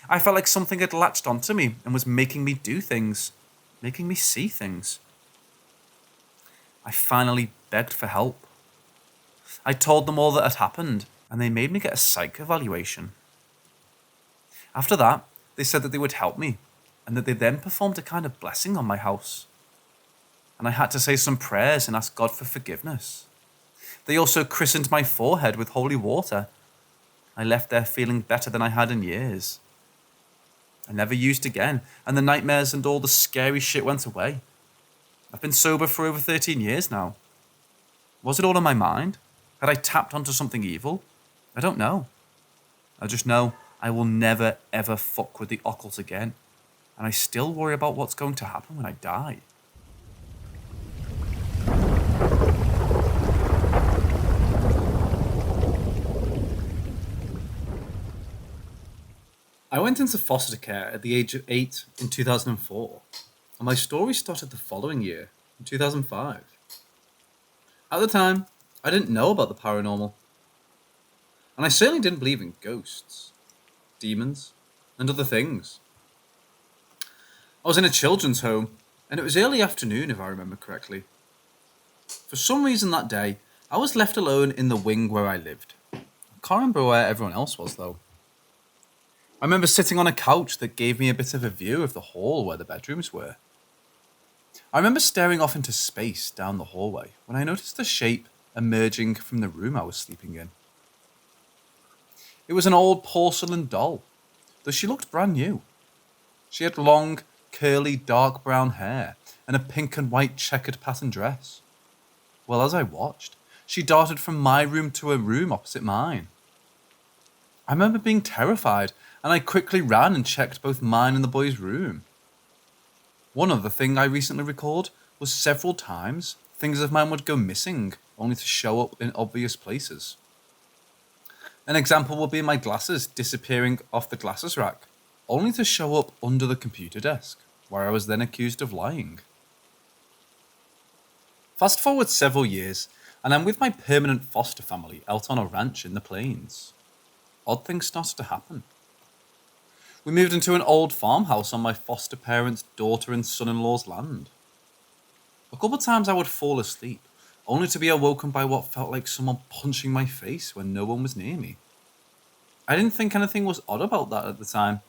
I felt like something had latched onto me and was making me do things, making me see things. I finally begged for help. I told them all that had happened, and they made me get a psych evaluation. After that, they said that they would help me, and that they then performed a kind of blessing on my house. and I had to say some prayers and ask God for forgiveness. They also christened my forehead with holy water. I left there feeling better than I had in years. I never used again, and the nightmares and all the scary shit went away. I've been sober for over 13 years now. Was it all in my mind? Had I tapped onto something evil? I don't know. I just know I will never ever fuck with the occult again, and I still worry about what's going to happen when I die. I went into foster care at the age of 8 in 2004, and my story started the following year, in 2005. At the time, I didn't know about the paranormal, and I certainly didn't believe in ghosts, demons, and other things. I was in a children's home, and it was early afternoon if I remember correctly. For some reason that day, I was left alone in the wing where I lived. I can't remember where everyone else was though. I remember sitting on a couch that gave me a bit of a view of the hall where the bedrooms were. I remember staring off into space down the hallway when I noticed a shape emerging from the room I was sleeping in. It was an old porcelain doll, though she looked brand new. She had long, curly, dark brown hair and a pink and white checkered pattern dress. Well, as I watched, she darted from my room to a room opposite mine. I remember being terrified, and I quickly ran and checked both mine and the boy's room. One other thing I recently recalled was several times things of mine would go missing, only to show up in obvious places. An example would be my glasses disappearing off the glasses rack, only to show up under the computer desk, where I was then accused of lying. Fast forward several years, and I'm with my permanent foster family out on a ranch in the plains. Odd things started to happen. We moved into an old farmhouse on my foster parents' daughter and son-in-law's land. A couple times I would fall asleep, only to be awoken by what felt like someone punching my face when no one was near me. I didn't think anything was odd about that at the time.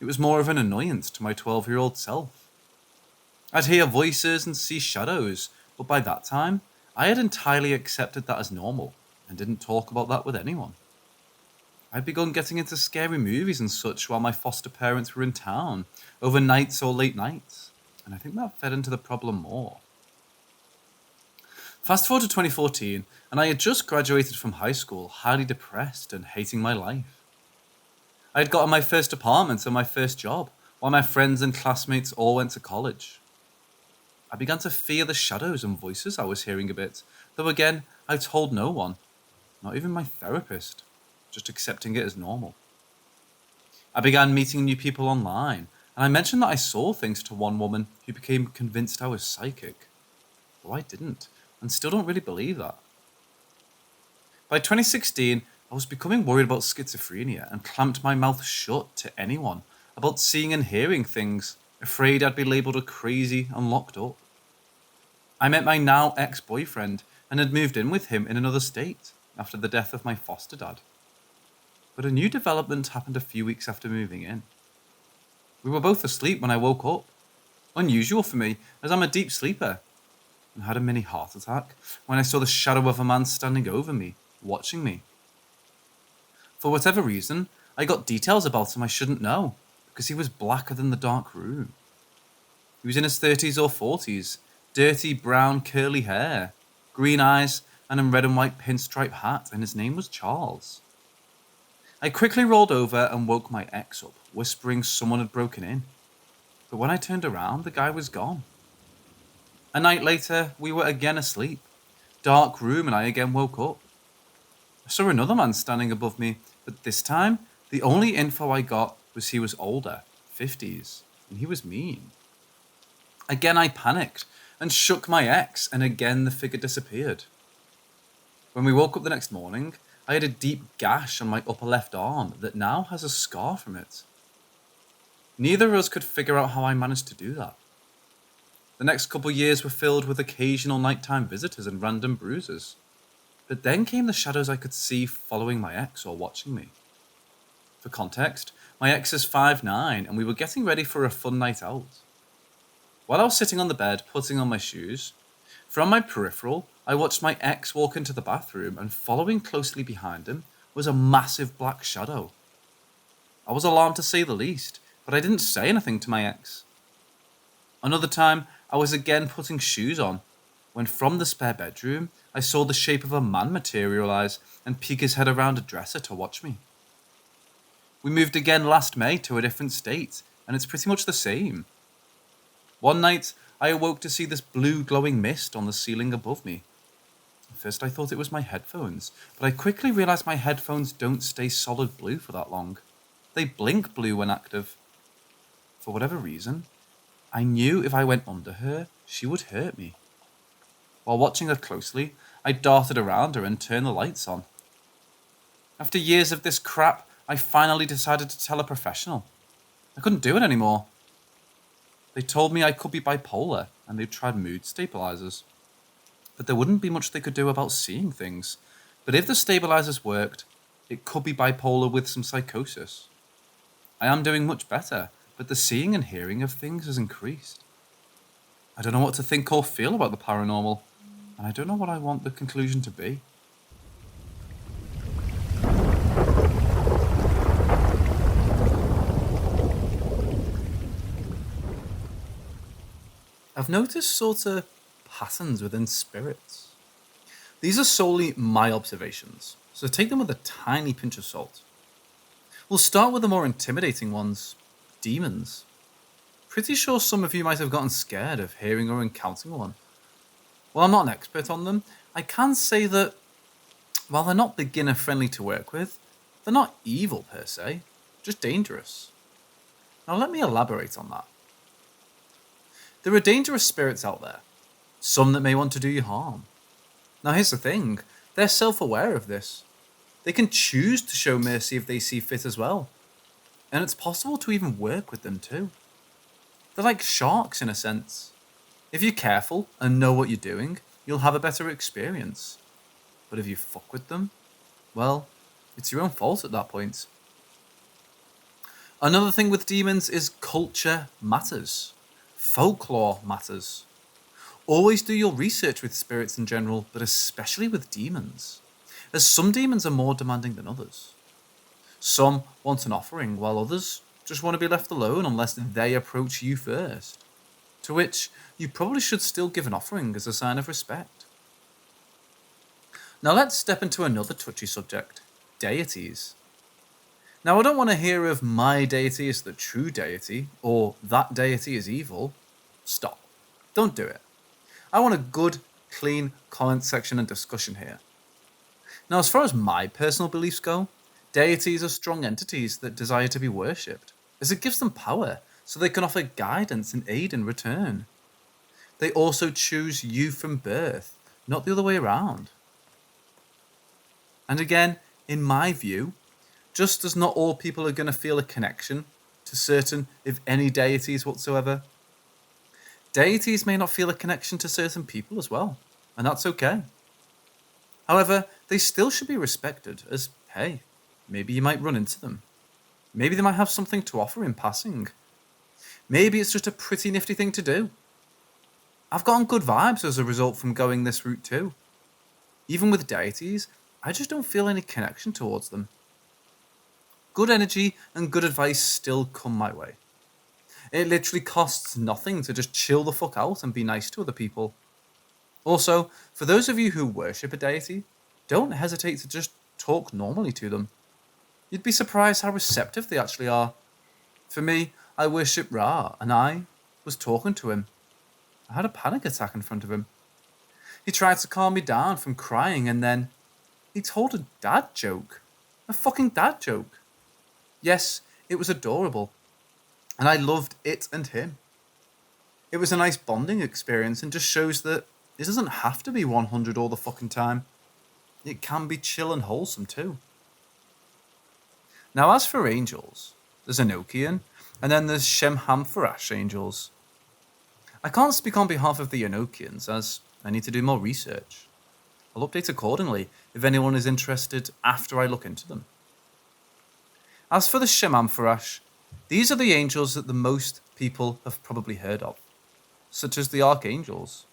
It was more of an annoyance to my 12-year-old self. I'd hear voices and see shadows, but by that time, I had entirely accepted that as normal and didn't talk about that with anyone. I'd begun getting into scary movies and such while my foster parents were in town, over nights or late nights, and I think that fed into the problem more. Fast forward to 2014, and I had just graduated from high school, highly depressed and hating my life. I had gotten my first apartment and my first job, while my friends and classmates all went to college. I began to fear the shadows and voices I was hearing a bit, though again, I told no one, not even my therapist, just accepting it as normal. I began meeting new people online, and I mentioned that I saw things to one woman who became convinced I was psychic, though I didn't, and still don't really believe that. By 2016, I was becoming worried about schizophrenia and clamped my mouth shut to anyone about seeing and hearing things, afraid I'd be labelled a crazy and locked up. I met my now ex-boyfriend and had moved in with him in another state after the death of my foster dad. But a new development happened a few weeks after moving in. We were both asleep when I woke up. Unusual for me, as I'm a deep sleeper, and had a mini heart attack when I saw the shadow of a man standing over me, watching me. For whatever reason, I got details about him I shouldn't know, because he was blacker than the dark room. He was in his 30s or 40s, dirty brown curly hair, green eyes, and a red and white pinstripe hat, and his name was Charles. I quickly rolled over and woke my ex up, whispering someone had broken in. But when I turned around, the guy was gone. A night later, we were again asleep. Dark room, and I again woke up. I saw another man standing above me, but this time, the only info I got was he was older, 50s, and he was mean. Again I panicked and shook my ex, and again the figure disappeared. When we woke up the next morning, I had a deep gash on my upper left arm that now has a scar from it. Neither of us could figure out how I managed to do that. The next couple years were filled with occasional nighttime visitors and random bruises. But then came the shadows I could see following my ex or watching me. For context, my ex is 5'9", and we were getting ready for a fun night out. While I was sitting on the bed putting on my shoes, from my peripheral, I watched my ex walk into the bathroom, and following closely behind him was a massive black shadow. I was alarmed to say the least, but I didn't say anything to my ex. Another time, I was again putting shoes on, when from the spare bedroom, I saw the shape of a man materialize and peek his head around a dresser to watch me. We moved again last May to a different state, and it's pretty much the same. One night, I awoke to see this blue glowing mist on the ceiling above me. At first I thought it was my headphones, but I quickly realized my headphones don't stay solid blue for that long. They blink blue when active. For whatever reason, I knew if I went under her, she would hurt me. While watching her closely, I darted around her and turned the lights on. After years of this crap, I finally decided to tell a professional. I couldn't do it anymore. They told me I could be bipolar, and they'd tried mood stabilizers. But there wouldn't be much they could do about seeing things. But if the stabilizers worked, it could be bipolar with some psychosis. I am doing much better, but the seeing and hearing of things has increased. I don't know what to think or feel about the paranormal, and I don't know what I want the conclusion to be. I've noticed sort of patterns within spirits. These are solely my observations, so take them with a tiny pinch of salt. We'll start with the more intimidating ones, demons. Pretty sure some of you might have gotten scared of hearing or encountering one. While I'm not an expert on them, I can say that while they're not beginner friendly to work with, they're not evil per se, just dangerous. Now let me elaborate on that. There are dangerous spirits out there, some that may want to do you harm. Now here's the thing, they're self-aware of this. They can choose to show mercy if they see fit as well. And it's possible to even work with them too. They're like sharks in a sense. If you're careful and know what you're doing, you'll have a better experience. But if you fuck with them, well, it's your own fault at that point. Another thing with demons is culture matters. Folklore matters. Always do your research with spirits in general, but especially with demons, as some demons are more demanding than others. Some want an offering, while others just want to be left alone unless they approach you first, to which you probably should still give an offering as a sign of respect. Now let's step into another touchy subject, deities. Now I don't want to hear of my deity is the true deity, or that deity is evil. Stop. Don't do it. I want a good, clean comment section and discussion here. Now as far as my personal beliefs go, deities are strong entities that desire to be worshipped, as it gives them power, so they can offer guidance and aid in return. They also choose you from birth, not the other way around. And again, in my view, just as not all people are going to feel a connection to certain, if any, deities whatsoever, deities may not feel a connection to certain people as well, and that's okay. However, they still should be respected as, hey, maybe you might run into them. Maybe they might have something to offer in passing. Maybe it's just a pretty nifty thing to do. I've gotten good vibes as a result from going this route too. Even with deities, I just don't feel any connection towards them. Good energy and good advice still come my way. It literally costs nothing to just chill the fuck out and be nice to other people. Also, for those of you who worship a deity, don't hesitate to just talk normally to them. You'd be surprised how receptive they actually are. For me, I worship Ra, and I was talking to him. I had a panic attack in front of him. He tried to calm me down from crying, and then he told a dad joke. A fucking dad joke. Yes, it was adorable, and I loved it and him. It was a nice bonding experience and just shows that it doesn't have to be 100 all the fucking time. It can be chill and wholesome too. Now as for angels, there's Enochian, and then there's Shemhamphorash angels. I can't speak on behalf of the Enochians as I need to do more research. I'll update accordingly if anyone is interested after I look into them. As for the Shemhamphorash, these are the angels that the most people have probably heard of. such as the archangels.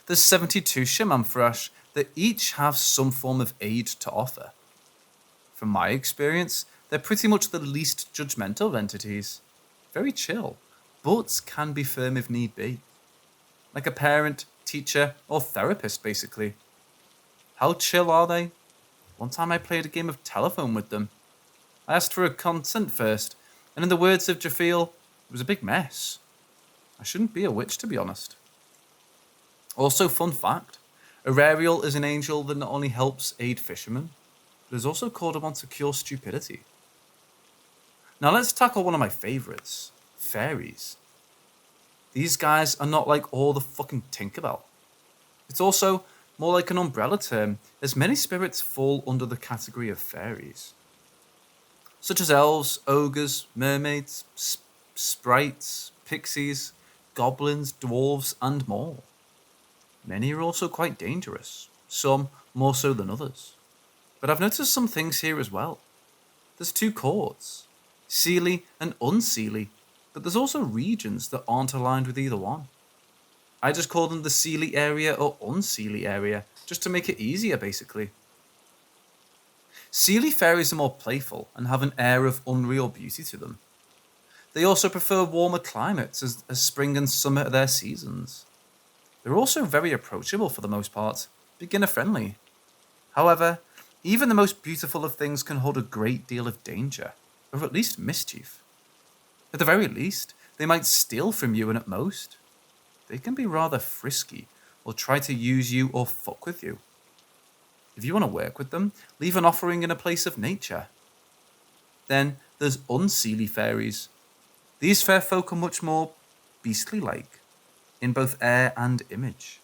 There's 72 shaman thrash that each have some form of aid to offer. From my experience, they're pretty much the least judgmental of entities. Very chill, but can be firm if need be. Like a parent, teacher, or therapist, basically. How chill are they? One time I played a game of telephone with them. I asked for a consent first, and in the words of Jafiel, it was a big mess. I shouldn't be a witch, to be honest. Also, fun fact, Ariel is an angel that not only helps aid fishermen, but is also called upon to cure stupidity. Now let's tackle one of my favourites, fairies. These guys are not like all the fucking Tinkerbell. It's also more like an umbrella term, as many spirits fall under the category of fairies. Such as elves, ogres, mermaids, sprites, pixies, goblins, dwarves, and more. Many are also quite dangerous, some more so than others. But I've noticed some things here as well. There's two chords, Seelie and Unseelie, but there's also regions that aren't aligned with either one. I just call them the Seelie area or Unseelie area, just to make it easier basically. Seelie fairies are more playful and have an air of unreal beauty to them. They also prefer warmer climates as spring and summer are their seasons. They're also very approachable for the most part, beginner friendly. However, even the most beautiful of things can hold a great deal of danger, or at least mischief. At the very least, they might steal from you, and at most, they can be rather frisky or try to use you or fuck with you. If you want to work with them, leave an offering in a place of nature. Then there's Unseelie fairies. These fair folk are much more beastly-like, in both air and image.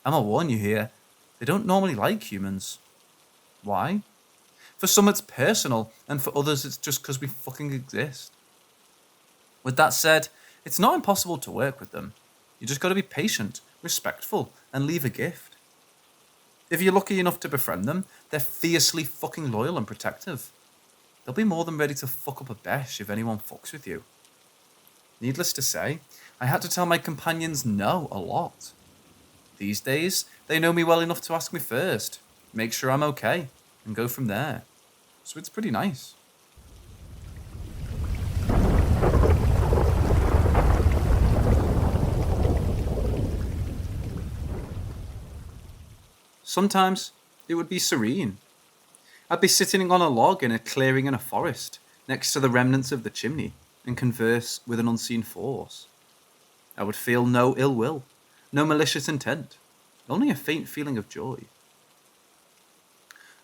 I'll warn you here, they don't normally like humans. Why? For some it's personal, and for others it's just because we fucking exist. With that said, it's not impossible to work with them. You just gotta be patient, respectful, and leave a gift. If you're lucky enough to befriend them, they're fiercely fucking loyal and protective. They'll be more than ready to fuck up a besh if anyone fucks with you. Needless to say, I had to tell my companions no a lot. These days, they know me well enough to ask me first, make sure I'm okay, and go from there. So it's pretty nice. Sometimes it would be serene. I'd be sitting on a log in a clearing in a forest, next to the remnants of the chimney, and converse with an unseen force. I would feel no ill will, no malicious intent, only a faint feeling of joy.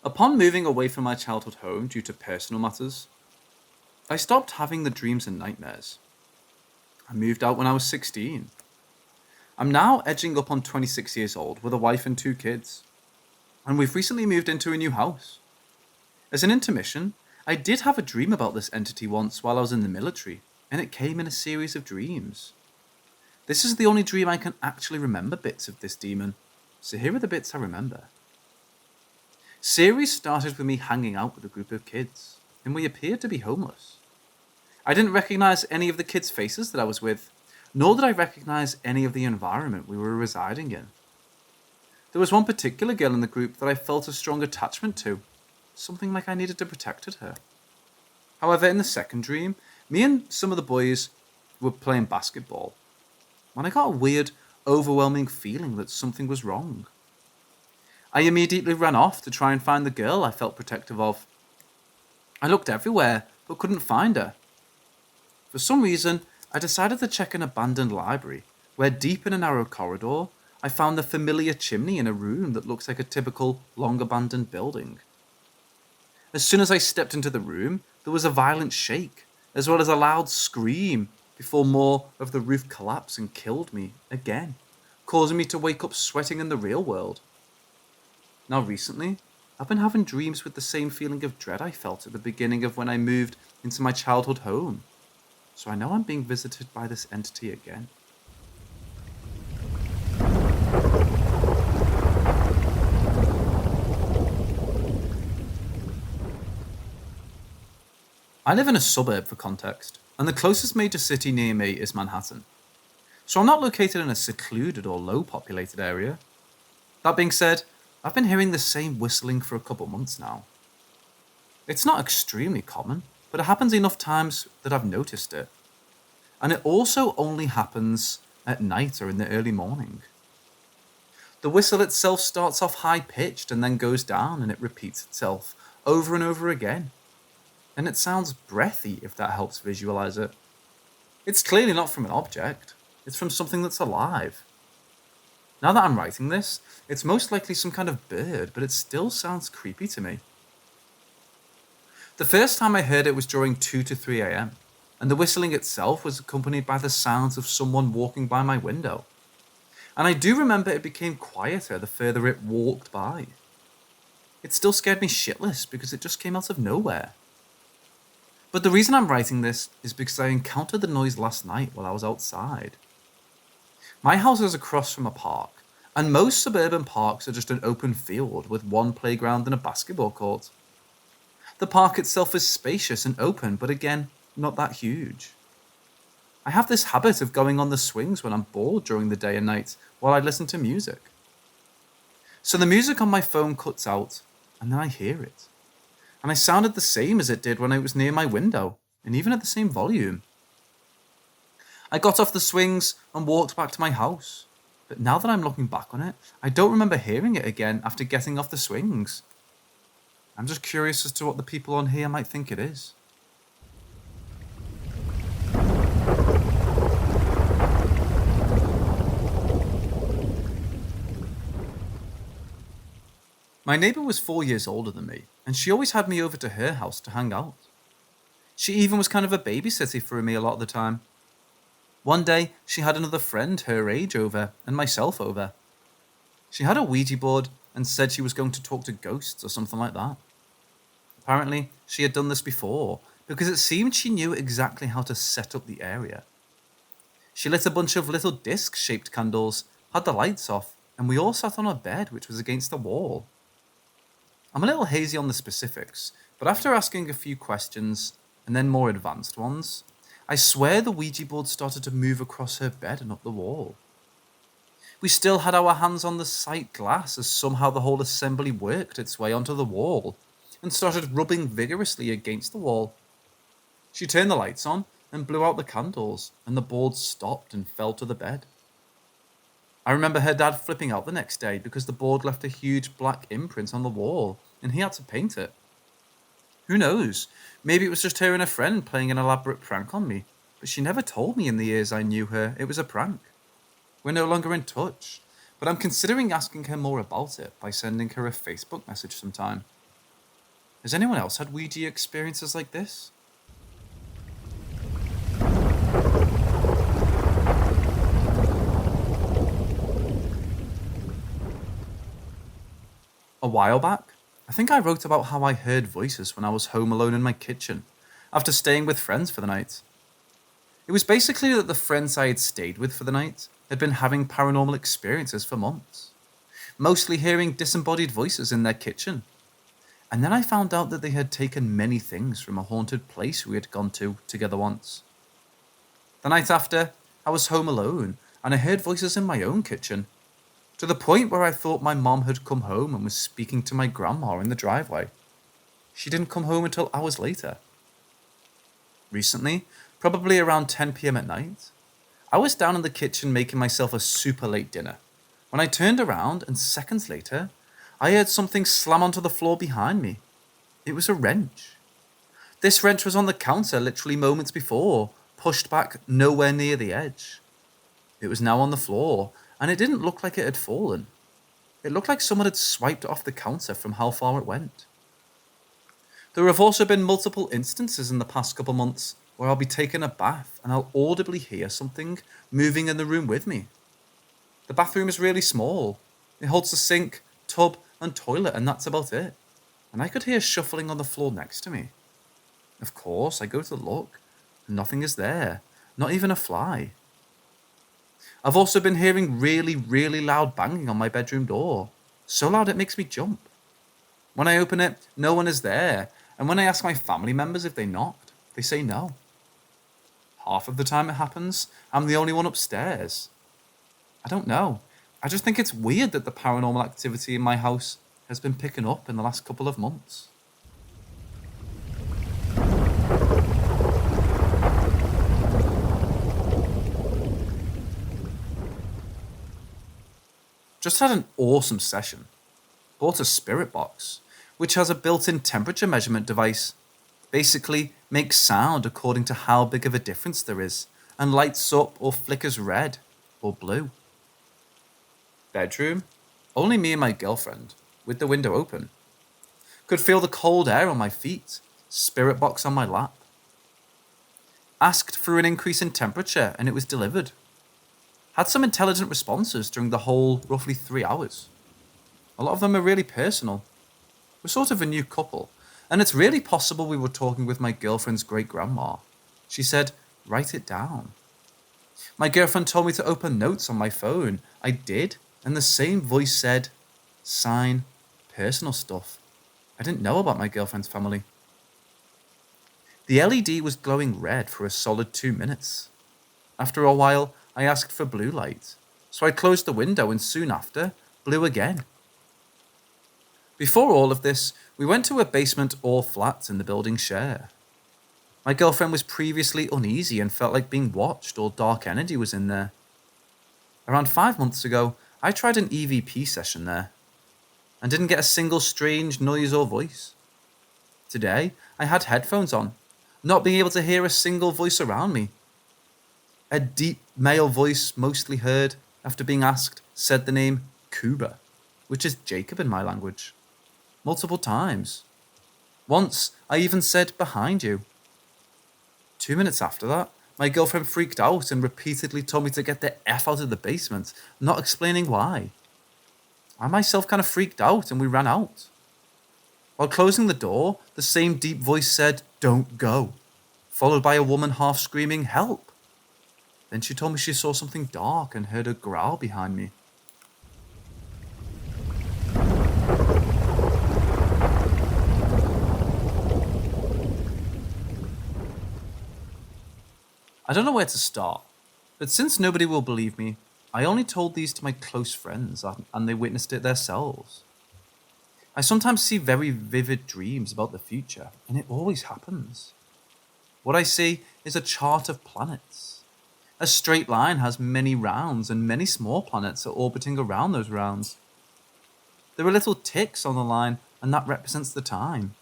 Upon moving away from my childhood home due to personal matters, I stopped having the dreams and nightmares. I moved out when I was 16. I'm now edging up on 26 years old with a wife and 2 kids, and we've recently moved into a new house. As an intermission, I did have a dream about this entity once while I was in the military, and it came in a series of dreams. This is the only dream I can actually remember bits of this demon, so here are the bits I remember. Series started with me hanging out with a group of kids, and we appeared to be homeless. I didn't recognize any of the kids' faces that I was with, nor did I recognize any of the environment we were residing in. There was one particular girl in the group that I felt a strong attachment to, something like I needed to protect her. However, in the second dream, me and some of the boys were playing basketball, when I got a weird, overwhelming feeling that something was wrong. I immediately ran off to try and find the girl I felt protective of. I looked everywhere, but couldn't find her. For some reason, I decided to check an abandoned library, where deep in a narrow corridor, I found the familiar chimney in a room that looks like a typical, long-abandoned building. As soon as I stepped into the room, there was a violent shake, as well as a loud scream, before more of the roof collapsed and killed me again, causing me to wake up sweating in the real world. Now recently, I've been having dreams with the same feeling of dread I felt at the beginning of when I moved into my childhood home, so I know I'm being visited by this entity again. I live in a suburb for context, and the closest major city near me is Manhattan. so I'm not located in a secluded or low-populated area. That being said, I've been hearing the same whistling for a couple months now. It's not extremely common, but it happens enough times that I've noticed it. And it also only happens at night or in the early morning. The whistle itself starts off high-pitched and then goes down, and it repeats itself over and over again. And it sounds breathy, if that helps visualize it. It's clearly not from an object, it's from something that's alive. Now that I'm writing this, it's most likely some kind of bird, but it still sounds creepy to me. The first time I heard it was during 2 to 3 a.m, and the whistling itself was accompanied by the sounds of someone walking by my window. And I do remember it became quieter the further it walked by. It still scared me shitless because it just came out of nowhere. But the reason I'm writing this is because I encountered the noise last night while I was outside. My house is across from a park, and most suburban parks are just an open field with one playground and a basketball court. The park itself is spacious and open, but again, not that huge. I have this habit of going on the swings when I'm bored during the day and night while I listen to music. So the music on my phone cuts out, and then I hear it. And I sounded the same as it did when it was near my window, and even at the same volume. I got off the swings and walked back to my house, but now that I'm looking back on it, I don't remember hearing it again after getting off the swings. I'm just curious as to what the people on here might think it is. My neighbour was 4 years older than me, and she always had me over to her house to hang out. She even was kind of a babysitter for me a lot of the time. One day, she had another friend her age over, and myself over. She had a Ouija board and said she was going to talk to ghosts or something like that. Apparently, she had done this before, because it seemed she knew exactly how to set up the area. She lit a bunch of little disc-shaped candles, had the lights off, and we all sat on a bed which was against the wall. I'm a little hazy on the specifics, but after asking a few questions, and then more advanced ones, I swear the Ouija board started to move across her bed and up the wall. We still had our hands on the sight glass as somehow the whole assembly worked its way onto the wall, and started rubbing vigorously against the wall. She turned the lights on and blew out the candles, and the board stopped and fell to the bed. I remember her dad flipping out the next day because the board left a huge black imprint on the wall, and he had to paint it. Who knows? Maybe it was just her and a friend playing an elaborate prank on me, but she never told me in the years I knew her it was a prank. We're no longer in touch, but I'm considering asking her more about it by sending her a Facebook message sometime. Has anyone else had Ouija experiences like this? A while back, I think I wrote about how I heard voices when I was home alone in my kitchen, after staying with friends for the night. It was basically that the friends I had stayed with for the night had been having paranormal experiences for months, mostly hearing disembodied voices in their kitchen. And then I found out that they had taken many things from a haunted place we had gone to together once. The night after, I was home alone, and I heard voices in my own kitchen, to the point where I thought my mom had come home and was speaking to my grandma in the driveway. She didn't come home until hours later. Recently, probably around 10 p.m. at night, I was down in the kitchen making myself a super late dinner, when I turned around and seconds later, I heard something slam onto the floor behind me. It was a wrench. This wrench was on the counter literally moments before, pushed back nowhere near the edge. It was now on the floor, and it didn't look like it had fallen. It looked like someone had swiped it off the counter from how far it went. There have also been multiple instances in the past couple months where I'll be taking a bath and I'll audibly hear something moving in the room with me. The bathroom is really small. It holds a sink, tub, and toilet, and that's about it. And I could hear shuffling on the floor next to me. Of course, I go to look, and nothing is there, not even a fly. I've also been hearing really, really loud banging on my bedroom door. So loud it makes me jump. When I open it, no one is there, and when I ask my family members if they knocked, they say no. half of the time it happens, I'm the only one upstairs. I don't know. I just think it's weird that the paranormal activity in my house has been picking up in the last couple of months. Just had an awesome session. Bought a spirit box, which has a built-in temperature measurement device. Basically, makes sound according to how big of a difference there is, and lights up or flickers red or blue. Bedroom, only me and my girlfriend, with the window open. Could feel the cold air on my feet, spirit box on my lap. Asked for an increase in temperature and it was delivered. Had some intelligent responses during the whole roughly 3 hours. A lot of them are really personal. We're sort of a new couple, and it's really possible we were talking with my girlfriend's great-grandma. She said, write it down. My girlfriend told me to open notes on my phone. I did, and the same voice said, sign, personal stuff. I didn't know about my girlfriend's family. The LED was glowing red for a solid 2 minutes. After a while, I asked for blue light, so I closed the window and soon after, blue again. Before all of this, we went to a basement or flat in the building share. My girlfriend was previously uneasy and felt like being watched or dark energy was in there. Around 5 months ago, I tried an EVP session there and didn't get a single strange noise or voice. Today, I had headphones on, not being able to hear a single voice around me. A deep male voice, mostly heard after being asked, said the name Kuba, which is Jacob in my language, multiple times. Once, I even said, behind you. 2 minutes after that, my girlfriend freaked out and repeatedly told me to get the F out of the basement, not explaining why. I myself kind of freaked out and we ran out. While closing the door, the same deep voice said, don't go, followed by a woman half screaming, help. Then she told me she saw something dark and heard a growl behind me. I don't know where to start, but since nobody will believe me, I only told these to my close friends and they witnessed it themselves. I sometimes see very vivid dreams about the future, and it always happens. What I see is a chart of planets. A straight line has many rounds, and many small planets are orbiting around those rounds. There are little ticks on the line, and that represents the time.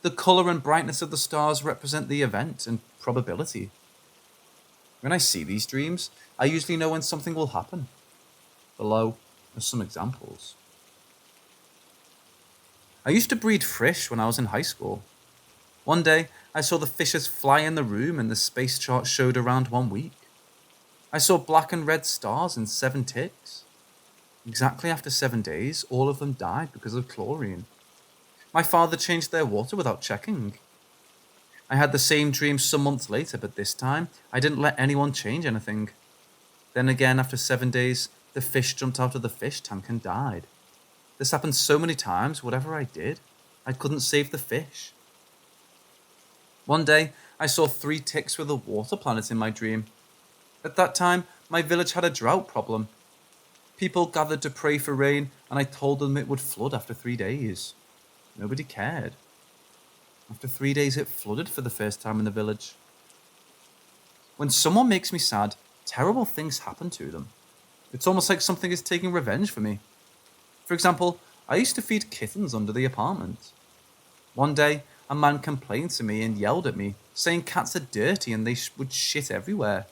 The colour and brightness of the stars represent the event and probability. When I see these dreams, I usually know when something will happen. Below are some examples. I used to breed fish when I was in high school. One day, I saw the fishes fly in the room and the space chart showed around 1 week. I saw black and red stars in 7 ticks. Exactly after 7 days, all of them died because of chlorine. My father changed their water without checking. I had the same dream some months later, but this time, I didn't let anyone change anything. Then again, after 7 days, the fish jumped out of the fish tank and died. This happened so many times, whatever I did, I couldn't save the fish. One day, I saw 3 ticks with a water planet in my dream. At that time, my village had a drought problem. People gathered to pray for rain, and I told them it would flood after 3 days. Nobody cared. After 3 days, it flooded for the first time in the village. When someone makes me sad, terrible things happen to them. It's almost like something is taking revenge for me. For example, I used to feed kittens under the apartment. One day, a man complained to me and yelled at me, saying cats are dirty and they would shit everywhere.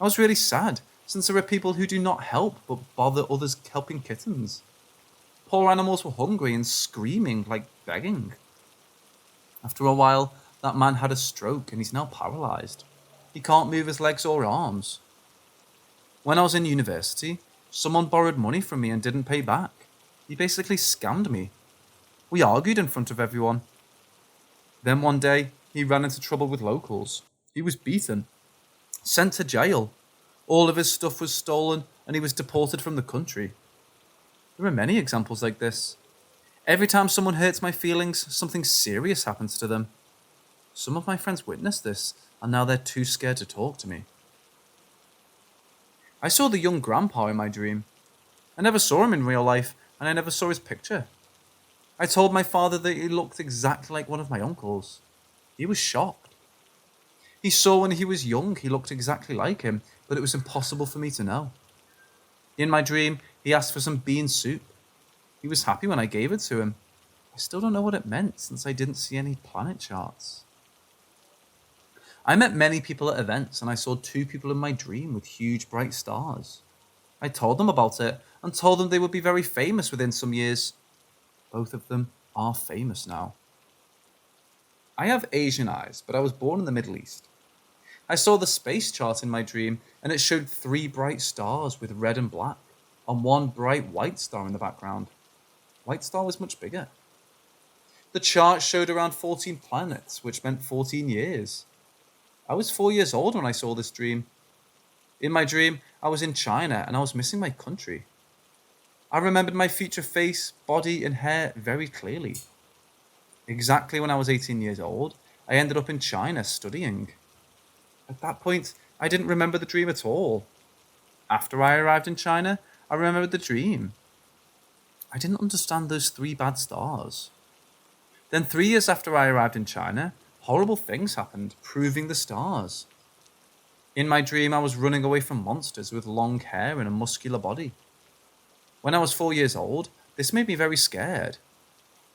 I was really sad, since there are people who do not help but bother others helping kittens. Poor animals were hungry and screaming, like begging. After a while, that man had a stroke and he's now paralyzed. He can't move his legs or arms. When I was in university, someone borrowed money from me and didn't pay back. He basically scammed me. We argued in front of everyone. Then one day, he ran into trouble with locals. He was beaten, sent to jail. All of his stuff was stolen and he was deported from the country. There are many examples like this. Every time someone hurts my feelings, something serious happens to them. Some of my friends witnessed this, and now they're too scared to talk to me. I saw the young grandpa in my dream. I never saw him in real life, and I never saw his picture. I told my father that he looked exactly like one of my uncles. He was shocked. He saw when he was young he looked exactly like him, but it was impossible for me to know. In my dream, he asked for some bean soup. He was happy when I gave it to him. I still don't know what it meant since I didn't see any planet charts. I met many people at events, and I saw 2 people in my dream with huge bright stars. I told them about it and told them they would be very famous within some years. Both of them are famous now. I have Asian eyes, but I was born in the Middle East. I saw the space chart in my dream, and it showed 3 bright stars with red and black, and 1 bright white star in the background. White star was much bigger. The chart showed around 14 planets, which meant 14 years. I was 4 years old when I saw this dream. In my dream, I was in China, and I was missing my country. I remembered my future face, body, and hair very clearly. Exactly when I was 18 years old, I ended up in China studying. At that point, I didn't remember the dream at all. After I arrived in China, I remembered the dream. I didn't understand those 3 bad stars. Then 3 years after I arrived in China, horrible things happened, proving the stars. In my dream, I was running away from monsters with long hair and a muscular body. When I was 4 years old, this made me very scared.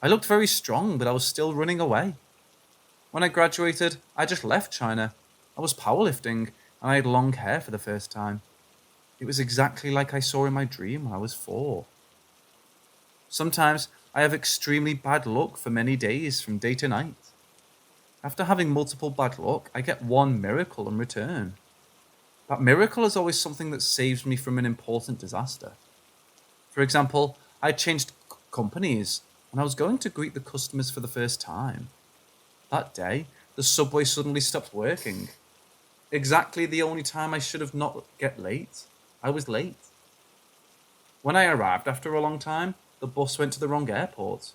I looked very strong, but I was still running away. When I graduated, I just left China. I was powerlifting, and I had long hair for the first time. It was exactly like I saw in my dream when I was 4. Sometimes I have extremely bad luck for many days from day to night. After having multiple bad luck, I get 1 miracle in return. That miracle is always something that saves me from an important disaster. For example, I changed companies, and I was going to greet the customers for the first time. That day, the subway suddenly stopped working. Exactly the only time I should have not get late. I was late. When I arrived after a long time, the bus went to the wrong airport.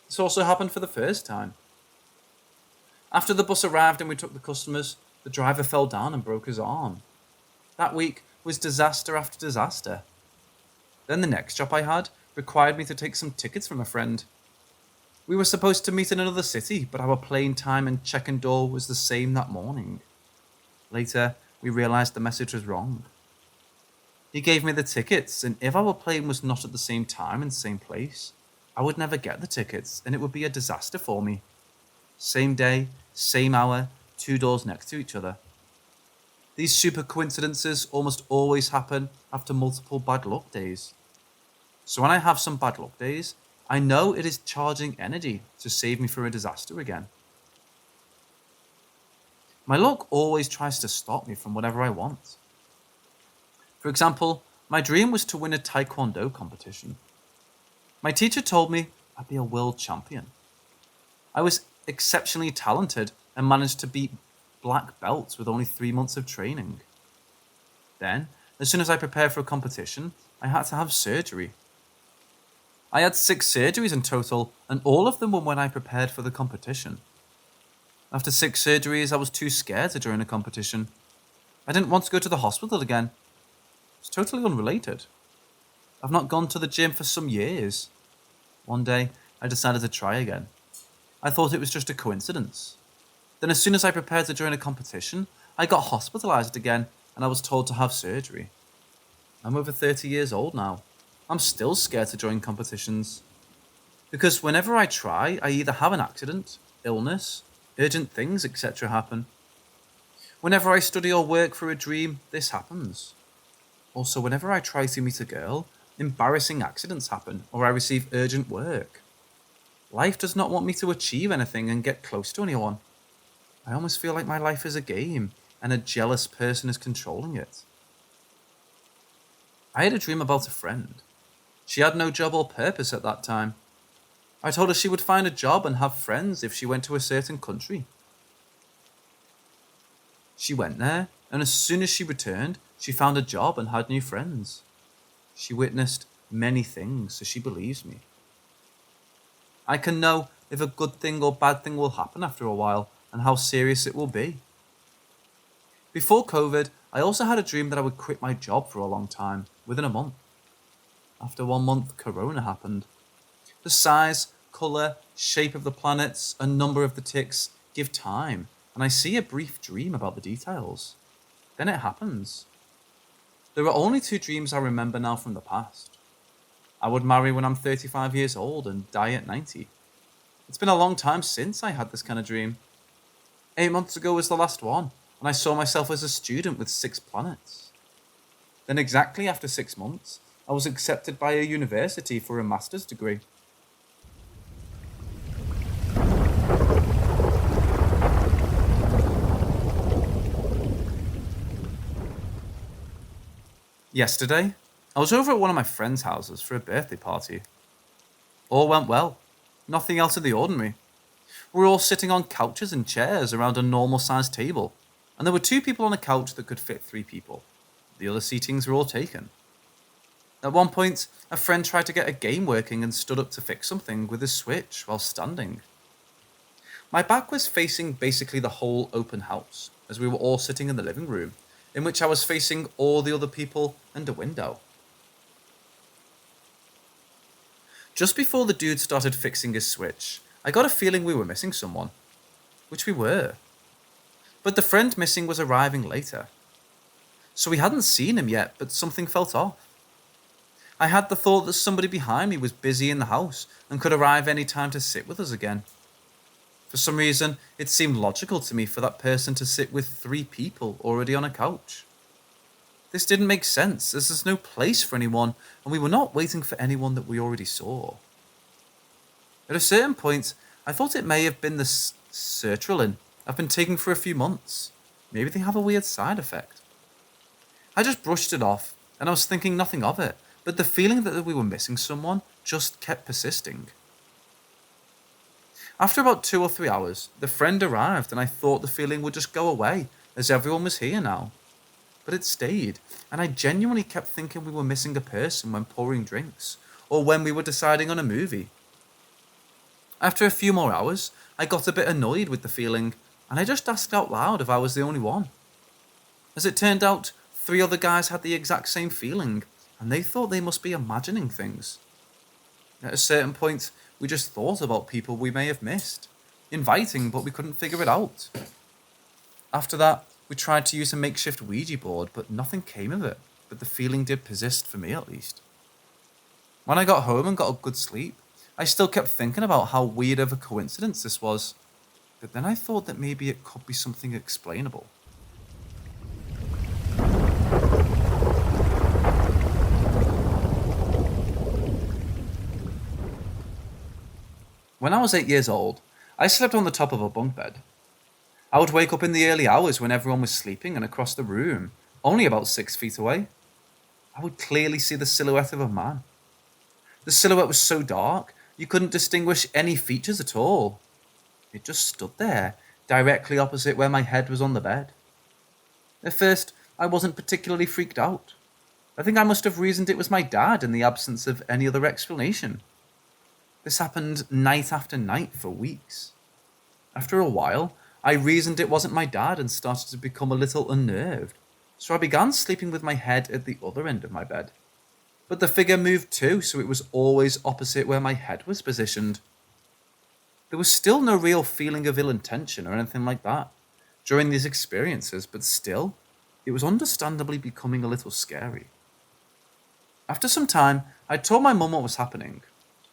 This also happened for the first time. After the bus arrived and we took the customers, the driver fell down and broke his arm. That week was disaster after disaster. Then the next job I had required me to take some tickets from a friend. We were supposed to meet in another city, but our plane time and check-in door was the same that morning. Later, we realized the message was wrong. He gave me the tickets, and if our plane was not at the same time and same place, I would never get the tickets, and it would be a disaster for me. Same day, same hour, 2 doors next to each other. These super coincidences almost always happen after multiple bad luck days. So when I have some bad luck days, I know it is charging energy to save me from a disaster again. My luck always tries to stop me from whatever I want. For example, my dream was to win a taekwondo competition. My teacher told me I'd be a world champion. I was exceptionally talented and managed to beat black belts with only 3 months of training. Then, as soon as I prepared for a competition, I had to have surgery. I had 6 surgeries in total, and all of them were when I prepared for the competition. After 6 surgeries, I was too scared to join a competition. I didn't want to go to the hospital again. It's totally unrelated. I've not gone to the gym for some years. One day, I decided to try again. I thought it was just a coincidence. Then as soon as I prepared to join a competition, I got hospitalized again, and I was told to have surgery. I'm over 30 years old now. I'm still scared to join competitions. Because whenever I try, I either have an accident, illness, urgent things, etc. happen. Whenever I study or work for a dream, this happens. Also, whenever I try to meet a girl, embarrassing accidents happen, or I receive urgent work. Life does not want me to achieve anything and get close to anyone. I almost feel like my life is a game, and a jealous person is controlling it. I had a dream about a friend. She had no job or purpose at that time. I told her she would find a job and have friends if she went to a certain country. She went there, and as soon as she returned, she found a job and had new friends. She witnessed many things, so she believes me. I can know if a good thing or bad thing will happen after a while, and how serious it will be. Before COVID, I also had a dream that I would quit my job for a long time, within a month. After 1 month, Corona happened. The size, colour, shape of the planets, and number of the ticks give time, and I see a brief dream about the details. Then it happens. There are only 2 dreams I remember now from the past. I would marry when I'm 35 years old and die at 90. It's been a long time since I had this kind of dream. 8 months ago was the last one, and I saw myself as a student with 6 planets. Then exactly after 6 months, I was accepted by a university for a master's degree. Yesterday, I was over at one of my friends' houses for a birthday party. All went well. Nothing out of the ordinary. We were all sitting on couches and chairs around a normal-sized table, and there were 2 people on a couch that could fit 3 people. The other seatings were all taken. At one point, a friend tried to get a game working and stood up to fix something with a switch while standing. My back was facing basically the whole open house, as we were all sitting in the living room, in which I was facing all the other people and a window. Just before the dude started fixing his switch, I got a feeling we were missing someone. Which we were. But the friend missing was arriving later. So we hadn't seen him yet, but something felt off. I had the thought that somebody behind me was busy in the house and could arrive any time to sit with us again. For some reason, it seemed logical to me for that person to sit with 3 people already on a couch. This didn't make sense, as there's no place for anyone, and we were not waiting for anyone that we already saw. At a certain point, I thought it may have been the sertraline I've been taking for a few months. Maybe they have a weird side effect. I just brushed it off, and I was thinking nothing of it, but the feeling that we were missing someone just kept persisting. After about 2 or 3 hours, the friend arrived and I thought the feeling would just go away, as everyone was here now. But it stayed, and I genuinely kept thinking we were missing a person when pouring drinks, or when we were deciding on a movie. After a few more hours, I got a bit annoyed with the feeling, and I just asked out loud if I was the only one. As it turned out, 3 other guys had the exact same feeling, and they thought they must be imagining things. At a certain point, we just thought about people we may have missed, inviting, but we couldn't figure it out. After that, we tried to use a makeshift Ouija board, but nothing came of it, but the feeling did persist for me at least. When I got home and got a good sleep, I still kept thinking about how weird of a coincidence this was, but then I thought that maybe it could be something explainable. When I was 8 years old, I slept on the top of a bunk bed. I would wake up in the early hours when everyone was sleeping and across the room, only about 6 feet away. I would clearly see the silhouette of a man. The silhouette was so dark, you couldn't distinguish any features at all. It just stood there, directly opposite where my head was on the bed. At first, I wasn't particularly freaked out. I think I must have reasoned it was my dad in the absence of any other explanation. This happened night after night for weeks. After a while, I reasoned it wasn't my dad and started to become a little unnerved, so I began sleeping with my head at the other end of my bed. But the figure moved too, so it was always opposite where my head was positioned. There was still no real feeling of ill intention or anything like that during these experiences, but still, it was understandably becoming a little scary. After some time, I told my mum what was happening.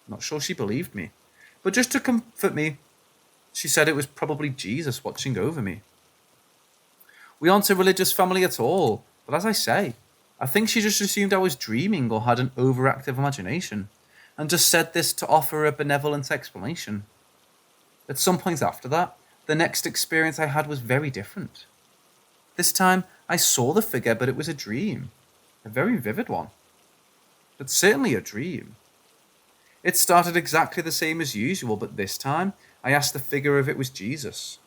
Not sure she believed me, but just to comfort me, she said it was probably Jesus watching over me. We aren't a religious family at all, but as I say, I think she just assumed I was dreaming or had an overactive imagination, and just said this to offer a benevolent explanation. At some point after that, the next experience I had was very different. This time, I saw the figure, but it was a dream. A very vivid one. But certainly a dream. It started exactly the same as usual, but this time, I asked the figure if it was Jesus.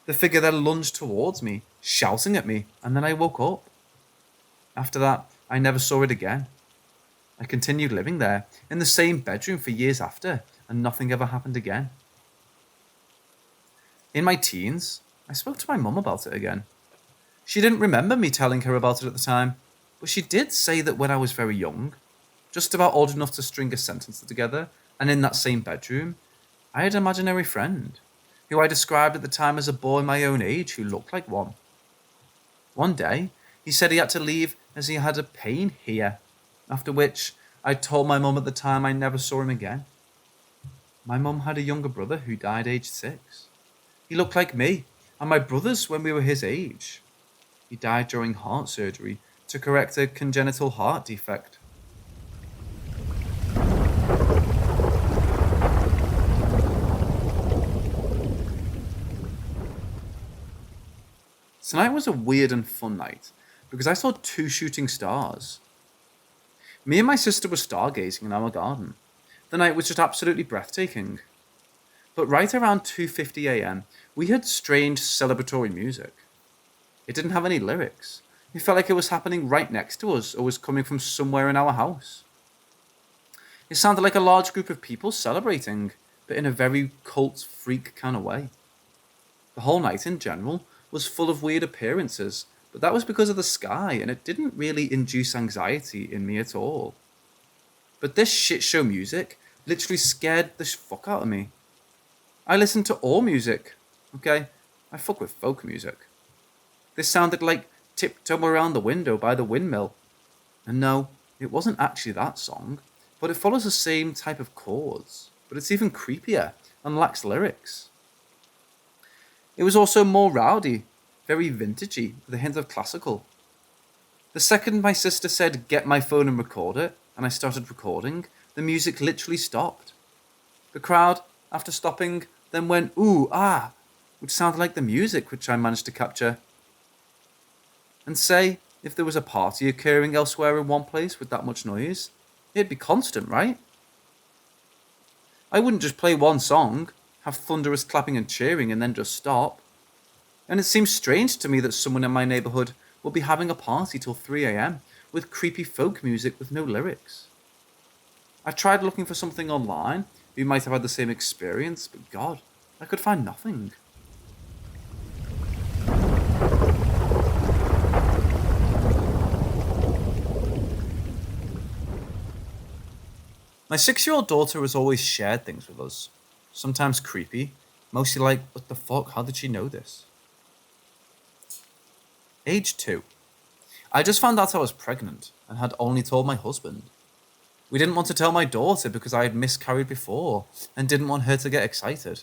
The figure then lunged towards me, shouting at me, and then I woke up. After that, I never saw it again. I continued living there, in the same bedroom for years after, and nothing ever happened again. In my teens, I spoke to my mum about it again. She didn't remember me telling her about it at the time, but she did say that when I was very young, just about old enough to string a sentence together, and in that same bedroom, I had an imaginary friend, who I described at the time as a boy my own age who looked like one. One day, he said he had to leave as he had a pain here, after which I told my mum at the time I never saw him again. My mum had a younger brother who died aged 6. He looked like me, and my brothers when we were his age. He died during heart surgery to correct a congenital heart defect. Tonight was a weird and fun night because I saw 2 shooting stars. Me and my sister were stargazing in our garden. The night was just absolutely breathtaking. But right around 2:50 a.m, we heard strange celebratory music. It didn't have any lyrics. It felt like it was happening right next to us or was coming from somewhere in our house. It sounded like a large group of people celebrating, but in a very cult freak kind of way. The whole night in general was full of weird appearances, but that was because of the sky, and it didn't really induce anxiety in me at all. But this shit show music literally scared the fuck out of me. I listen to all music, okay? I fuck with folk music. This sounded like Tiptoe Around the Window by the Windmill. And no, it wasn't actually that song, but it follows the same type of chords, but it's even creepier and lacks lyrics. It was also more rowdy, very vintagey, with a hint of classical. The second my sister said, "Get my phone and record it," and I started recording, the music literally stopped. The crowd, after stopping, then went, "Ooh, ah," which sounded like the music which I managed to capture. And say, if there was a party occurring elsewhere in one place with that much noise, it'd be constant, right? I wouldn't just play one song, have thunderous clapping and cheering, and then just stop. And it seems strange to me that someone in my neighbourhood will be having a party till 3 a.m. with creepy folk music with no lyrics. I tried looking for something online who might have had the same experience, but God, I could find nothing. My 6-year-old daughter has always shared things with us. Sometimes creepy, mostly like, what the fuck, how did she know this? Age 2. I just found out I was pregnant and had only told my husband. We didn't want to tell my daughter because I had miscarried before and didn't want her to get excited.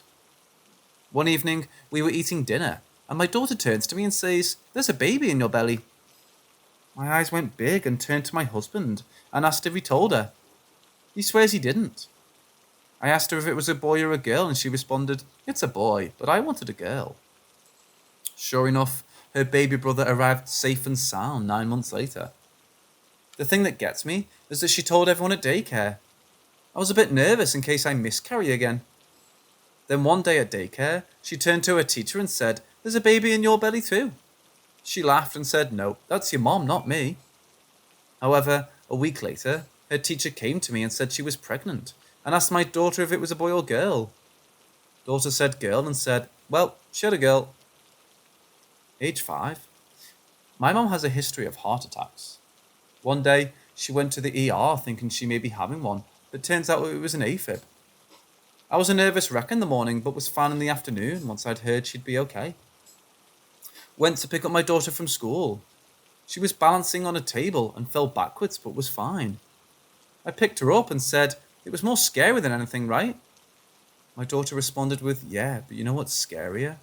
One evening, we were eating dinner and my daughter turns to me and says, "There's a baby in your belly." My eyes went big and turned to my husband and asked if he told her. He swears he didn't. I asked her if it was a boy or a girl and she responded, "It's a boy, but I wanted a girl." Sure enough, her baby brother arrived safe and sound 9 months later. The thing that gets me is that she told everyone at daycare. I was a bit nervous in case I miscarry again. Then one day at daycare, she turned to her teacher and said, "There's a baby in your belly too." She laughed and said, "No, that's your mom, not me." However, a week later, her teacher came to me and said she was pregnant and asked my daughter if it was a boy or girl. Daughter said girl and said, "Well, she had a girl." Age 5. My mom has a history of heart attacks. One day, she went to the ER thinking she may be having one, but turns out it was an AFib. I was a nervous wreck in the morning, but was fine in the afternoon once I'd heard she'd be okay. Went to pick up my daughter from school. She was balancing on a table and fell backwards, but was fine. I picked her up and said, "It was more scary than anything, right?" My daughter responded with, "Yeah, but you know what's scarier?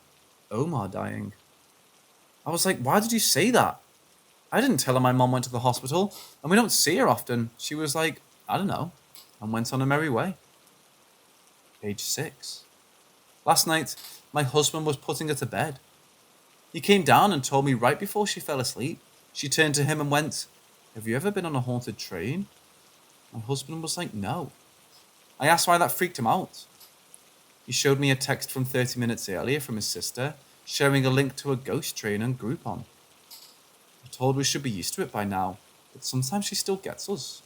Omar dying." I was like, "Why did you say that?" I didn't tell her my mom went to the hospital, and we don't see her often. She was like, "I don't know," and went on her merry way. Age 6. Last night, my husband was putting her to bed. He came down and told me right before she fell asleep, she turned to him and went, "Have you ever been on a haunted train?" My husband was like, "No." I asked why that freaked him out. He showed me a text from 30 minutes earlier from his sister, sharing a link to a ghost train on Groupon. I told her we should be used to it by now, but sometimes she still gets us.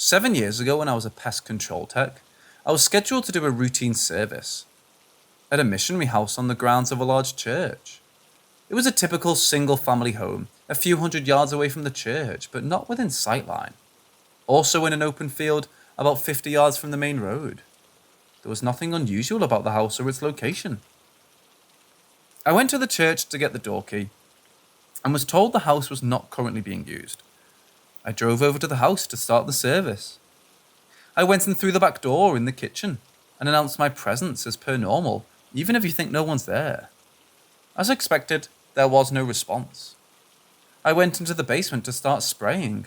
7 years ago, when I was a pest control tech, I was scheduled to do a routine service at a missionary house on the grounds of a large church. It was a typical single-family home, a few hundred yards away from the church, but not within sightline. Also in an open field, about 50 yards from the main road. There was nothing unusual about the house or its location. I went to the church to get the door key, and was told the house was not currently being used. I drove over to the house to start the service. I went in through the back door in the kitchen, and announced my presence as per normal, even if you think no one's there. As expected, there was no response. I went into the basement to start spraying.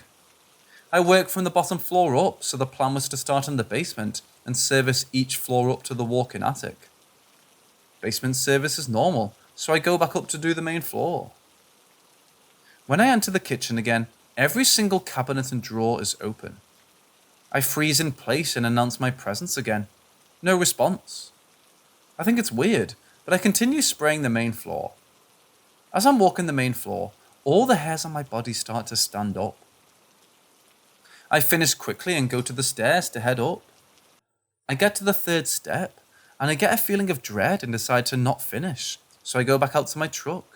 I worked from the bottom floor up, so the plan was to start in the basement and service each floor up to the walk-in attic. Basement service is normal, so I go back up to do the main floor. When I enter the kitchen again, every single cabinet and drawer is open. I freeze in place and announce my presence again. No response. I think it's weird, but I continue spraying the main floor. As I'm walking the main floor, all the hairs on my body start to stand up. I finish quickly and go to the stairs to head up. I get to the third step, and I get a feeling of dread and decide to not finish, so I go back out to my truck.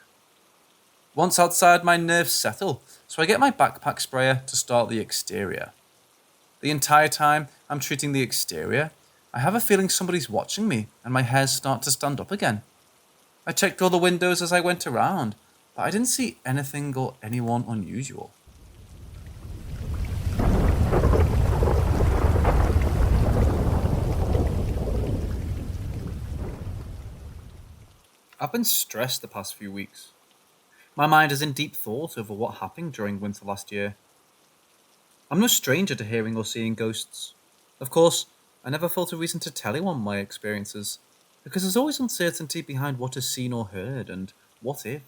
Once outside, my nerves settle, so I get my backpack sprayer to start the exterior. The entire time I'm treating the exterior, I have a feeling somebody's watching me, and my hairs start to stand up again. I checked all the windows as I went around, but I didn't see anything or anyone unusual. I've been stressed the past few weeks. My mind is in deep thought over what happened during winter last year. I'm no stranger to hearing or seeing ghosts. Of course, I never felt a reason to tell anyone my experiences, because there's always uncertainty behind what is seen or heard, and what if.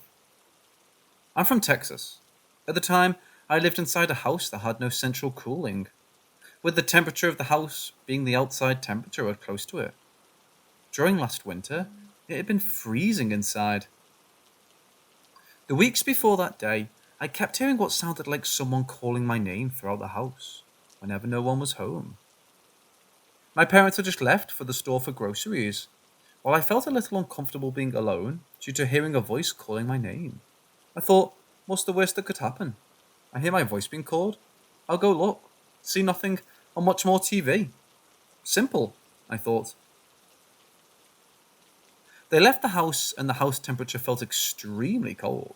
I'm from Texas. At the time, I lived inside a house that had no central cooling, with the temperature of the house being the outside temperature or close to it. During last winter, it had been freezing inside. The weeks before that day, I kept hearing what sounded like someone calling my name throughout the house, whenever no one was home. My parents had just left for the store for groceries, while I felt a little uncomfortable being alone due to hearing a voice calling my name. I thought, what's the worst that could happen? I hear my voice being called. I'll go look, see nothing, and watch more TV. Simple, I thought. They left the house and the house temperature felt extremely cold.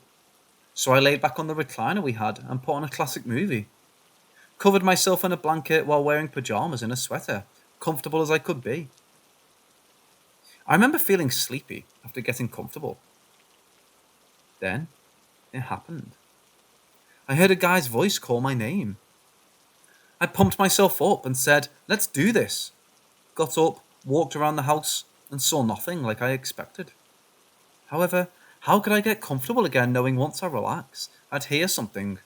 So I laid back on the recliner we had and put on a classic movie. Covered myself in a blanket while wearing pajamas and a sweater, comfortable as I could be. I remember feeling sleepy after getting comfortable. Then, it happened. I heard a guy's voice call my name. I pumped myself up and said, "Let's do this." Got up, walked around the house, and saw nothing like I expected. However, how could I get comfortable again knowing once I relax, I'd hear something?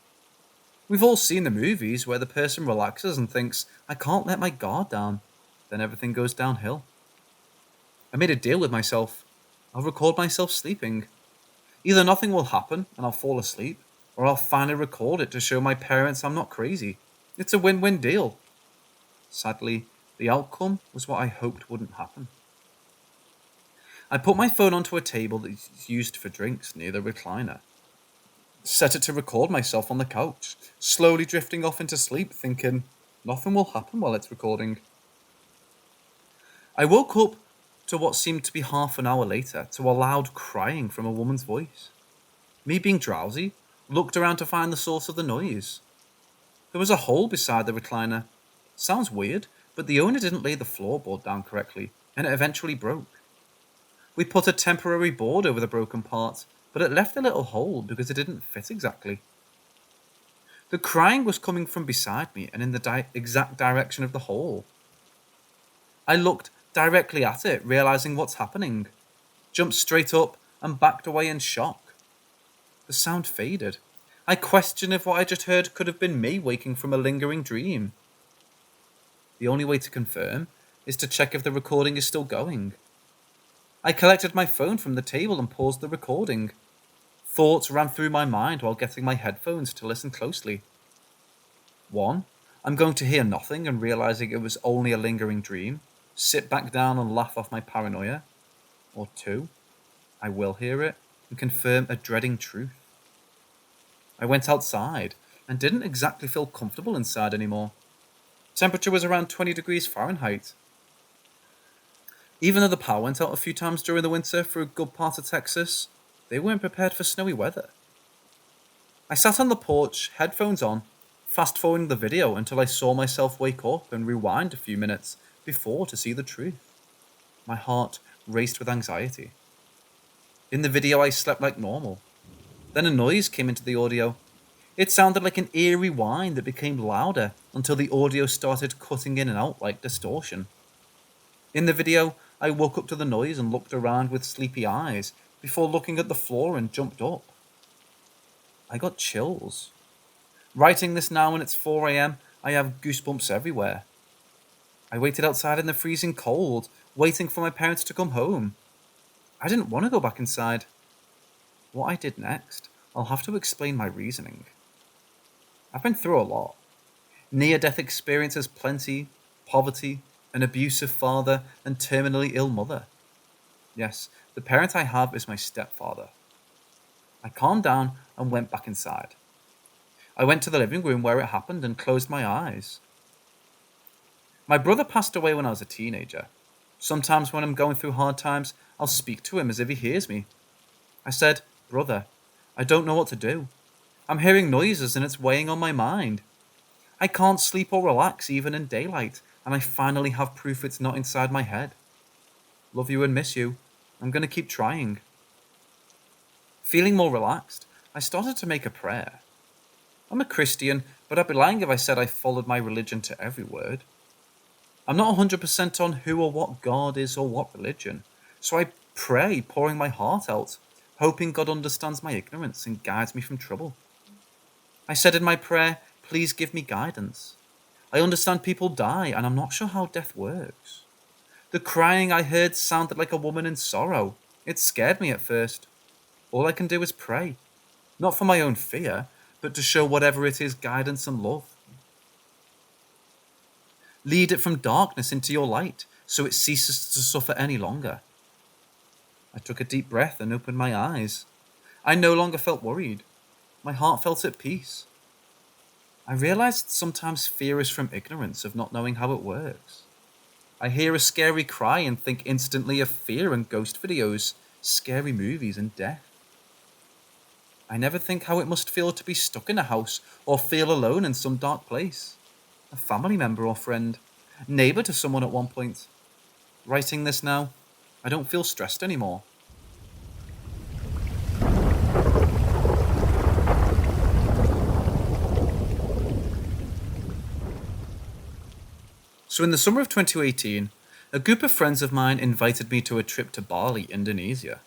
We've all seen the movies where the person relaxes and thinks, "I can't let my guard down." Then everything goes downhill. I made a deal with myself. I'll record myself sleeping. Either nothing will happen and I'll fall asleep, or I'll finally record it to show my parents I'm not crazy. It's a win-win deal. Sadly, the outcome was what I hoped wouldn't happen. I put my phone onto a table that is used for drinks near the recliner. Set it to record myself on the couch, slowly drifting off into sleep, thinking, nothing will happen while it's recording. I woke up to what seemed to be half an hour later to a loud crying from a woman's voice. Me being drowsy, looked around to find the source of the noise. There was a hole beside the recliner. Sounds weird, but the owner didn't lay the floorboard down correctly, and it eventually broke. We put a temporary board over the broken part, but it left a little hole because it didn't fit exactly. The crying was coming from beside me and in the exact direction of the hole. I looked directly at it, realizing what's happening, jumped straight up and backed away in shock. The sound faded. I questioned if what I just heard could have been me waking from a lingering dream. The only way to confirm is to check if the recording is still going. I collected my phone from the table and paused the recording. Thoughts ran through my mind while getting my headphones to listen closely. 1. I'm going to hear nothing and realizing it was only a lingering dream, sit back down and laugh off my paranoia. Or two, I will hear it and confirm a dreading truth. I went outside and didn't exactly feel comfortable inside anymore. Temperature was around 20 degrees Fahrenheit. Even though the power went out a few times during the winter for a good part of Texas, they weren't prepared for snowy weather. I sat on the porch, headphones on, fast forwarding the video until I saw myself wake up and rewind a few minutes before to see the truth. My heart raced with anxiety. In the video I slept like normal. Then a noise came into the audio. It sounded like an eerie whine that became louder until the audio started cutting in and out like distortion. In the video, I woke up to the noise and looked around with sleepy eyes before looking at the floor and jumped up. I got chills. Writing this now when it's 4 a.m, I have goosebumps everywhere. I waited outside in the freezing cold, waiting for my parents to come home. I didn't want to go back inside. What I did next, I'll have to explain my reasoning. I've been through a lot. Near-death experiences plenty, poverty, an abusive father, and terminally ill mother. Yes, the parent I have is my stepfather. I calmed down and went back inside. I went to the living room where it happened and closed my eyes. My brother passed away when I was a teenager. Sometimes when I'm going through hard times, I'll speak to him as if he hears me. I said, "Brother, I don't know what to do. I'm hearing noises and it's weighing on my mind. I can't sleep or relax even in daylight, and I finally have proof it's not inside my head. Love you and miss you. I'm going to keep trying." Feeling more relaxed, I started to make a prayer. I'm a Christian, but I'd be lying if I said I followed my religion to every word. I'm not 100% on who or what God is or what religion, so I pray, pouring my heart out, hoping God understands my ignorance and guides me from trouble. I said in my prayer, "Please give me guidance. I understand people die, and I'm not sure how death works." The crying I heard sounded like a woman in sorrow. It scared me at first. All I can do is pray, not for my own fear, but to show whatever it is guidance and love. Lead it from darkness into your light, so it ceases to suffer any longer. I took a deep breath and opened my eyes. I no longer felt worried. My heart felt at peace. I realized sometimes fear is from ignorance of not knowing how it works. I hear a scary cry and think instantly of fear and ghost videos, scary movies and death. I never think how it must feel to be stuck in a house or feel alone in some dark place. A family member or friend, neighbor to someone at one point. Writing this now, I don't feel stressed anymore. So in the summer of 2018, a group of friends of mine invited me to a trip to Bali, Indonesia.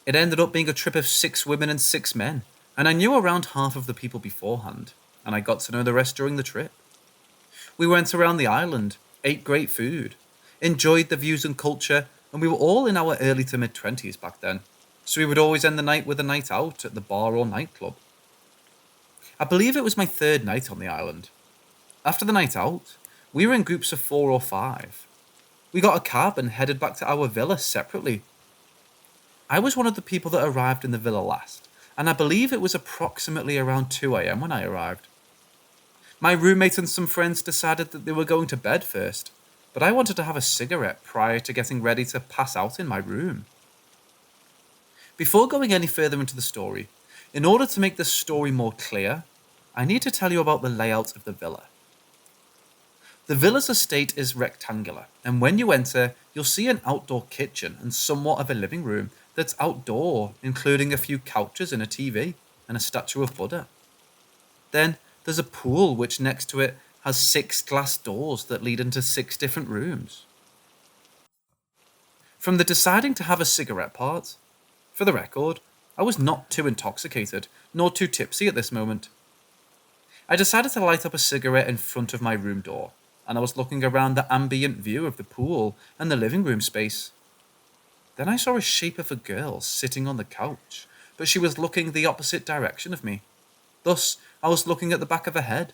It ended up being a trip of 6 women and 6 men, and I knew around half of the people beforehand, and I got to know the rest during the trip. We went around the island, ate great food, enjoyed the views and culture, and we were all in our early to mid-20s back then, so we would always end the night with a night out at the bar or nightclub. I believe it was my 3rd night on the island. After the night out, we were in groups of 4 or 5. We got a cab and headed back to our villa separately. I was one of the people that arrived in the villa last, and I believe it was approximately around 2 a.m. when I arrived. My roommate and some friends decided that they were going to bed first, but I wanted to have a cigarette prior to getting ready to pass out in my room. Before going any further into the story, in order to make the story more clear, I need to tell you about the layout of the villa. The villa's estate is rectangular, and when you enter, you'll see an outdoor kitchen and somewhat of a living room that's outdoor, including a few couches and a TV, and a statue of Buddha. Then, there's a pool which next to it has 6 glass doors that lead into 6 different rooms. From the deciding to have a cigarette part, for the record, I was not too intoxicated, nor too tipsy at this moment. I decided to light up a cigarette in front of my room door, and I was looking around the ambient view of the pool and the living room space. Then I saw a shape of a girl sitting on the couch, but she was looking the opposite direction of me. Thus, I was looking at the back of her head.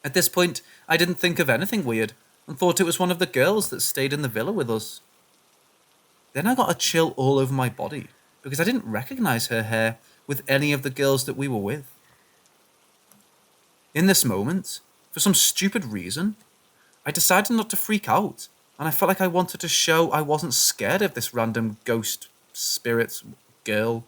At this point, I didn't think of anything weird and thought it was one of the girls that stayed in the villa with us. Then I got a chill all over my body because I didn't recognize her hair with any of the girls that we were with. In this moment, for some stupid reason, I decided not to freak out, and I felt like I wanted to show I wasn't scared of this random ghost, spirit, girl.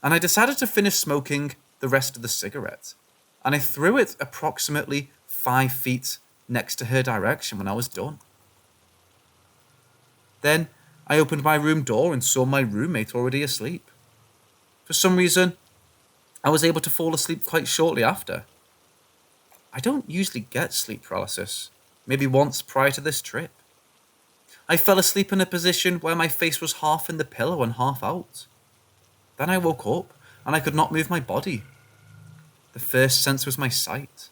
And I decided to finish smoking the rest of the cigarette, and I threw it approximately 5 feet next to her direction when I was done. Then I opened my room door and saw my roommate already asleep. For some reason, I was able to fall asleep quite shortly after. I don't usually get sleep paralysis, maybe once prior to this trip. I fell asleep in a position where my face was half in the pillow and half out. Then I woke up and I could not move my body. The first sense was my sight.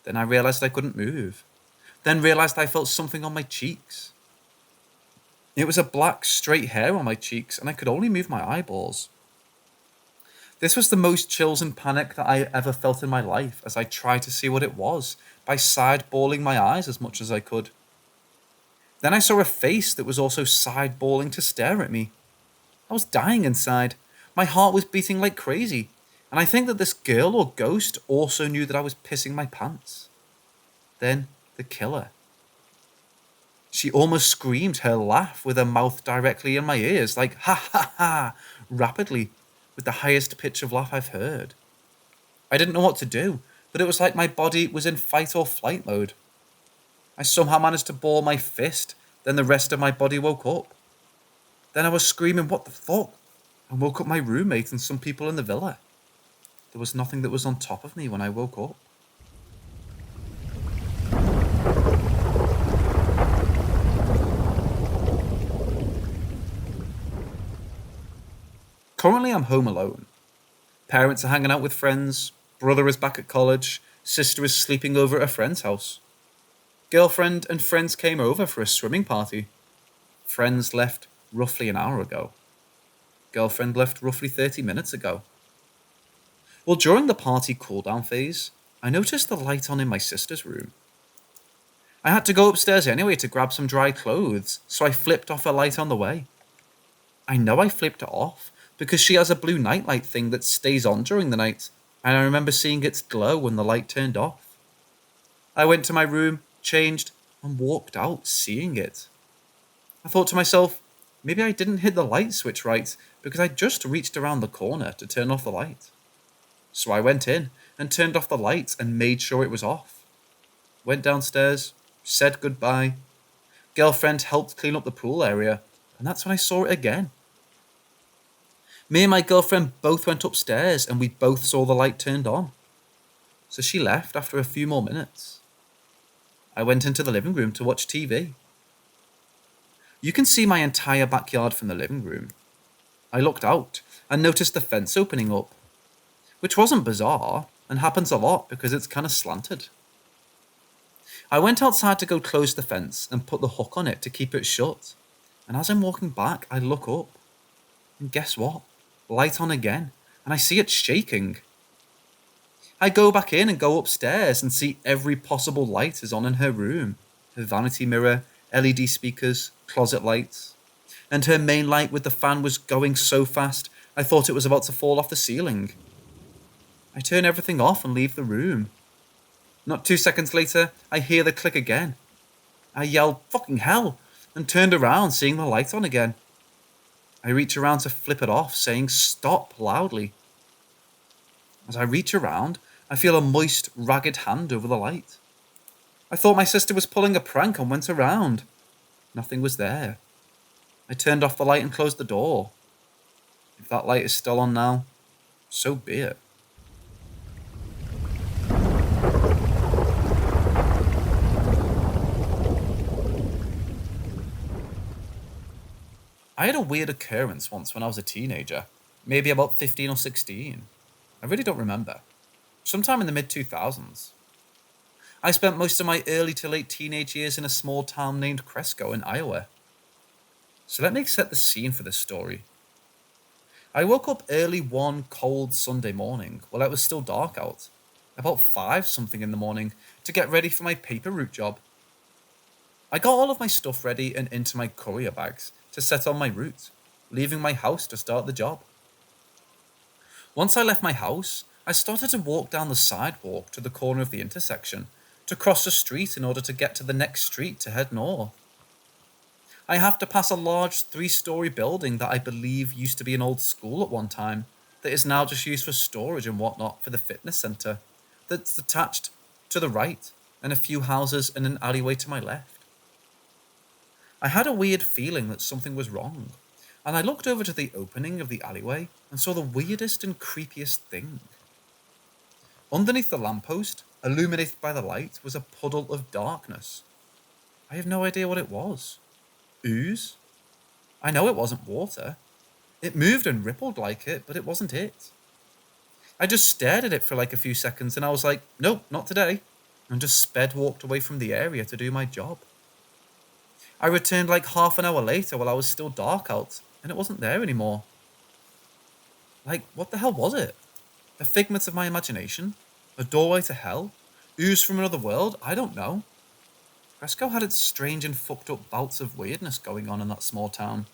Then I realized I couldn't move. Then realized I felt something on my cheeks. It was a black straight hair on my cheeks and I could only move my eyeballs. This was the most chills and panic that I ever felt in my life as I tried to see what it was by side-balling my eyes as much as I could. Then I saw a face that was also side-balling to stare at me. I was dying inside. My heart was beating like crazy, and I think that this girl or ghost also knew that I was pissing my pants. Then the killer. She almost screamed her laugh with her mouth directly in my ears, like ha ha ha, rapidly, with the highest pitch of laugh I've heard. I didn't know what to do, but it was like my body was in fight or flight mode. I somehow managed to ball my fist, then the rest of my body woke up. Then I was screaming, "What the fuck?" and woke up my roommate and some people in the villa. There was nothing that was on top of me when I woke up. Currently, I'm home alone. Parents are hanging out with friends, brother is back at college, sister is sleeping over at a friend's house. Girlfriend and friends came over for a swimming party. Friends left roughly an hour ago. Girlfriend left roughly 30 minutes ago. Well, during the party cool-down phase, I noticed the light on in my sister's room. I had to go upstairs anyway to grab some dry clothes, so I flipped off her light on the way. I know I flipped it off because she has a blue nightlight thing that stays on during the night, and I remember seeing its glow when the light turned off. I went to my room, changed, and walked out seeing it. I thought to myself, maybe I didn't hit the light switch right because I just reached around the corner to turn off the light. So I went in and turned off the light and made sure it was off. Went downstairs, said goodbye. Girlfriend helped clean up the pool area, and that's when I saw it again. Me and my girlfriend both went upstairs and we both saw the light turned on. So she left after a few more minutes. I went into the living room to watch TV. You can see my entire backyard from the living room. I looked out and noticed the fence opening up, which wasn't bizarre and happens a lot because it's kind of slanted. I went outside to go close the fence and put the hook on it to keep it shut, and as I'm walking back, I look up, and guess what? Light on again, and I see it shaking. I go back in and go upstairs and see every possible light is on in her room. Her vanity mirror, LED speakers, closet lights. And her main light with the fan was going so fast, I thought it was about to fall off the ceiling. I turn everything off and leave the room. Not 2 seconds later, I hear the click again. I yelled, "Fucking hell," and turned around, seeing the light on again. I reach around to flip it off, saying "stop" loudly. As I reach around, I feel a moist, ragged hand over the light. I thought my sister was pulling a prank and went around. Nothing was there. I turned off the light and closed the door. If that light is still on now, so be it. I had a weird occurrence once when I was a teenager, maybe about 15 or 16. I really don't remember. Sometime in the mid-2000s. I spent most of my early to late teenage years in a small town named Cresco in Iowa. So let me set the scene for this story. I woke up early one cold Sunday morning while it was still dark out, about 5 something in the morning, to get ready for my paper route job. I got all of my stuff ready and into my courier bags to set on my route, leaving my house to start the job. Once I left my house, I started to walk down the sidewalk to the corner of the intersection to cross the street in order to get to the next street to head north. I have to pass a large 3-story building that I believe used to be an old school at one time, that is now just used for storage and whatnot for the fitness centre, that's attached to the right, and a few houses and an alleyway to my left. I had a weird feeling that something was wrong, and I looked over to the opening of the alleyway and saw the weirdest and creepiest thing. Underneath the lamppost, illuminated by the light, was a puddle of darkness. I have no idea what it was. Ooze? I know it wasn't water. It moved and rippled like it, but it wasn't it. I just stared at it for like a few seconds and I was like, nope, not today, and just walked away from the area to do my job. I returned like half an hour later while I was still dark out, and it wasn't there anymore. Like, what the hell was it? A figment of my imagination? A doorway to hell? Ooze from another world? I don't know. Fresco had its strange and fucked up bouts of weirdness going on in that small town.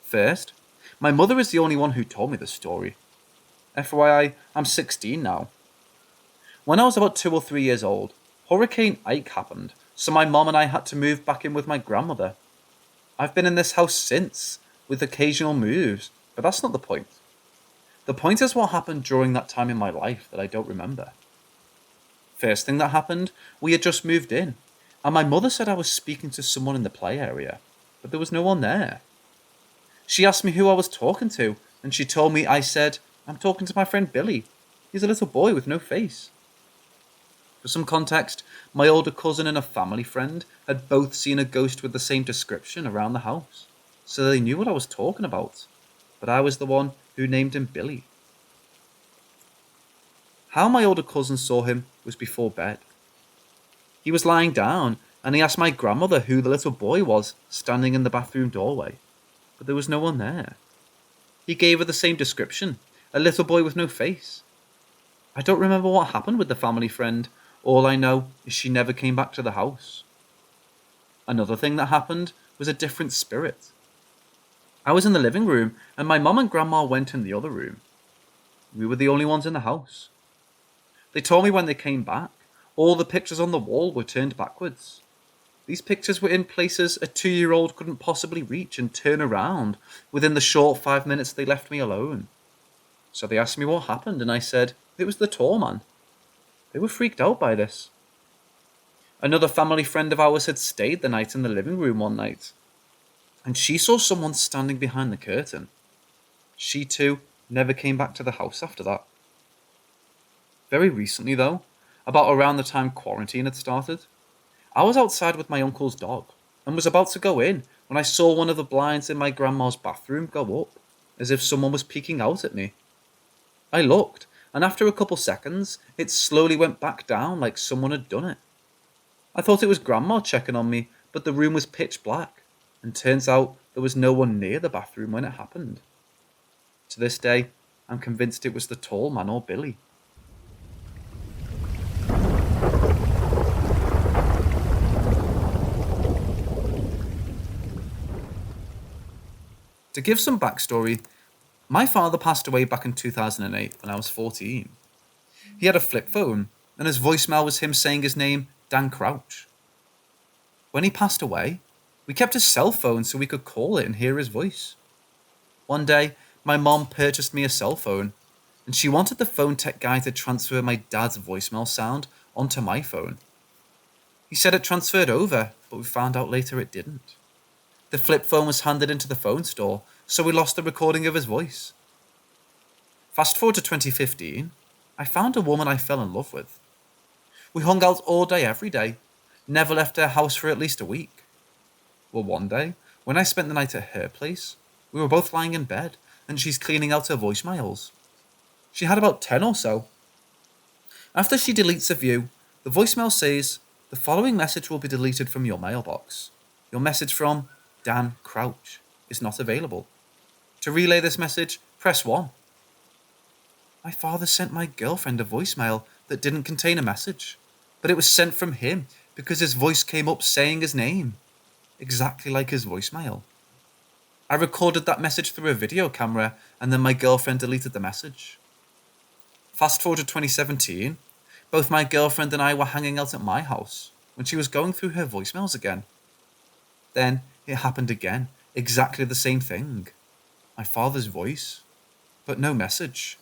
First, my mother is the only one who told me this story. FYI, I'm 16 now. When I was about 2 or 3 years old, Hurricane Ike happened, so my mom and I had to move back in with my grandmother. I've been in this house since, with occasional moves, but that's not the point. The point is what happened during that time in my life that I don't remember. First thing that happened, we had just moved in, and my mother said I was speaking to someone in the play area, but there was no one there. She asked me who I was talking to, and she told me I said, I'm talking to my friend Billy. He's a little boy with no face. For some context, my older cousin and a family friend had both seen a ghost with the same description around the house, so they knew what I was talking about, but I was the one who named him Billy. How my older cousin saw him was before bed. He was lying down, and he asked my grandmother who the little boy was standing in the bathroom doorway, but there was no one there. He gave her the same description, a little boy with no face. I don't remember what happened with the family friend. All I know is she never came back to the house. Another thing that happened was a different spirit. I was in the living room, and my mum and grandma went in the other room. We were the only ones in the house. They told me when they came back, all the pictures on the wall were turned backwards. These pictures were in places a 2-year-old couldn't possibly reach and turn around within the short 5 minutes they left me alone. So they asked me what happened, and I said it was the tall man. They were freaked out by this. Another family friend of ours had stayed the night in the living room one night, and she saw someone standing behind the curtain. She too never came back to the house after that. Very recently though, about around the time quarantine had started, I was outside with my uncle's dog and was about to go in when I saw one of the blinds in my grandma's bathroom go up, as if someone was peeking out at me. I looked, and after a couple seconds, it slowly went back down like someone had done it. I thought it was Grandma checking on me, but the room was pitch black, and turns out there was no one near the bathroom when it happened. To this day, I'm convinced it was the tall man or Billy. To give some backstory, my father passed away back in 2008 when I was 14. He had a flip phone, and his voicemail was him saying his name, Dan Crouch. When he passed away, we kept his cell phone so we could call it and hear his voice. One day, my mom purchased me a cell phone, and she wanted the phone tech guy to transfer my dad's voicemail sound onto my phone. He said it transferred over, but we found out later it didn't. The flip phone was handed into the phone store, so we lost the recording of his voice. Fast forward to 2015, I found a woman I fell in love with. We hung out all day every day, never left her house for at least a week. Well, one day, when I spent the night at her place, we were both lying in bed, and she's cleaning out her voicemails. She had about 10 or so. After she deletes a few, the voicemail says, "The following message will be deleted from your mailbox. Your message from Dan Crouch is not available. To relay this message, press 1. My father sent my girlfriend a voicemail that didn't contain a message, but it was sent from him because his voice came up saying his name, exactly like his voicemail. I recorded that message through a video camera and then my girlfriend deleted the message. Fast forward to 2017, both my girlfriend and I were hanging out at my house when she was going through her voicemails again. Then it happened again, exactly the same thing. My father's voice, but no message.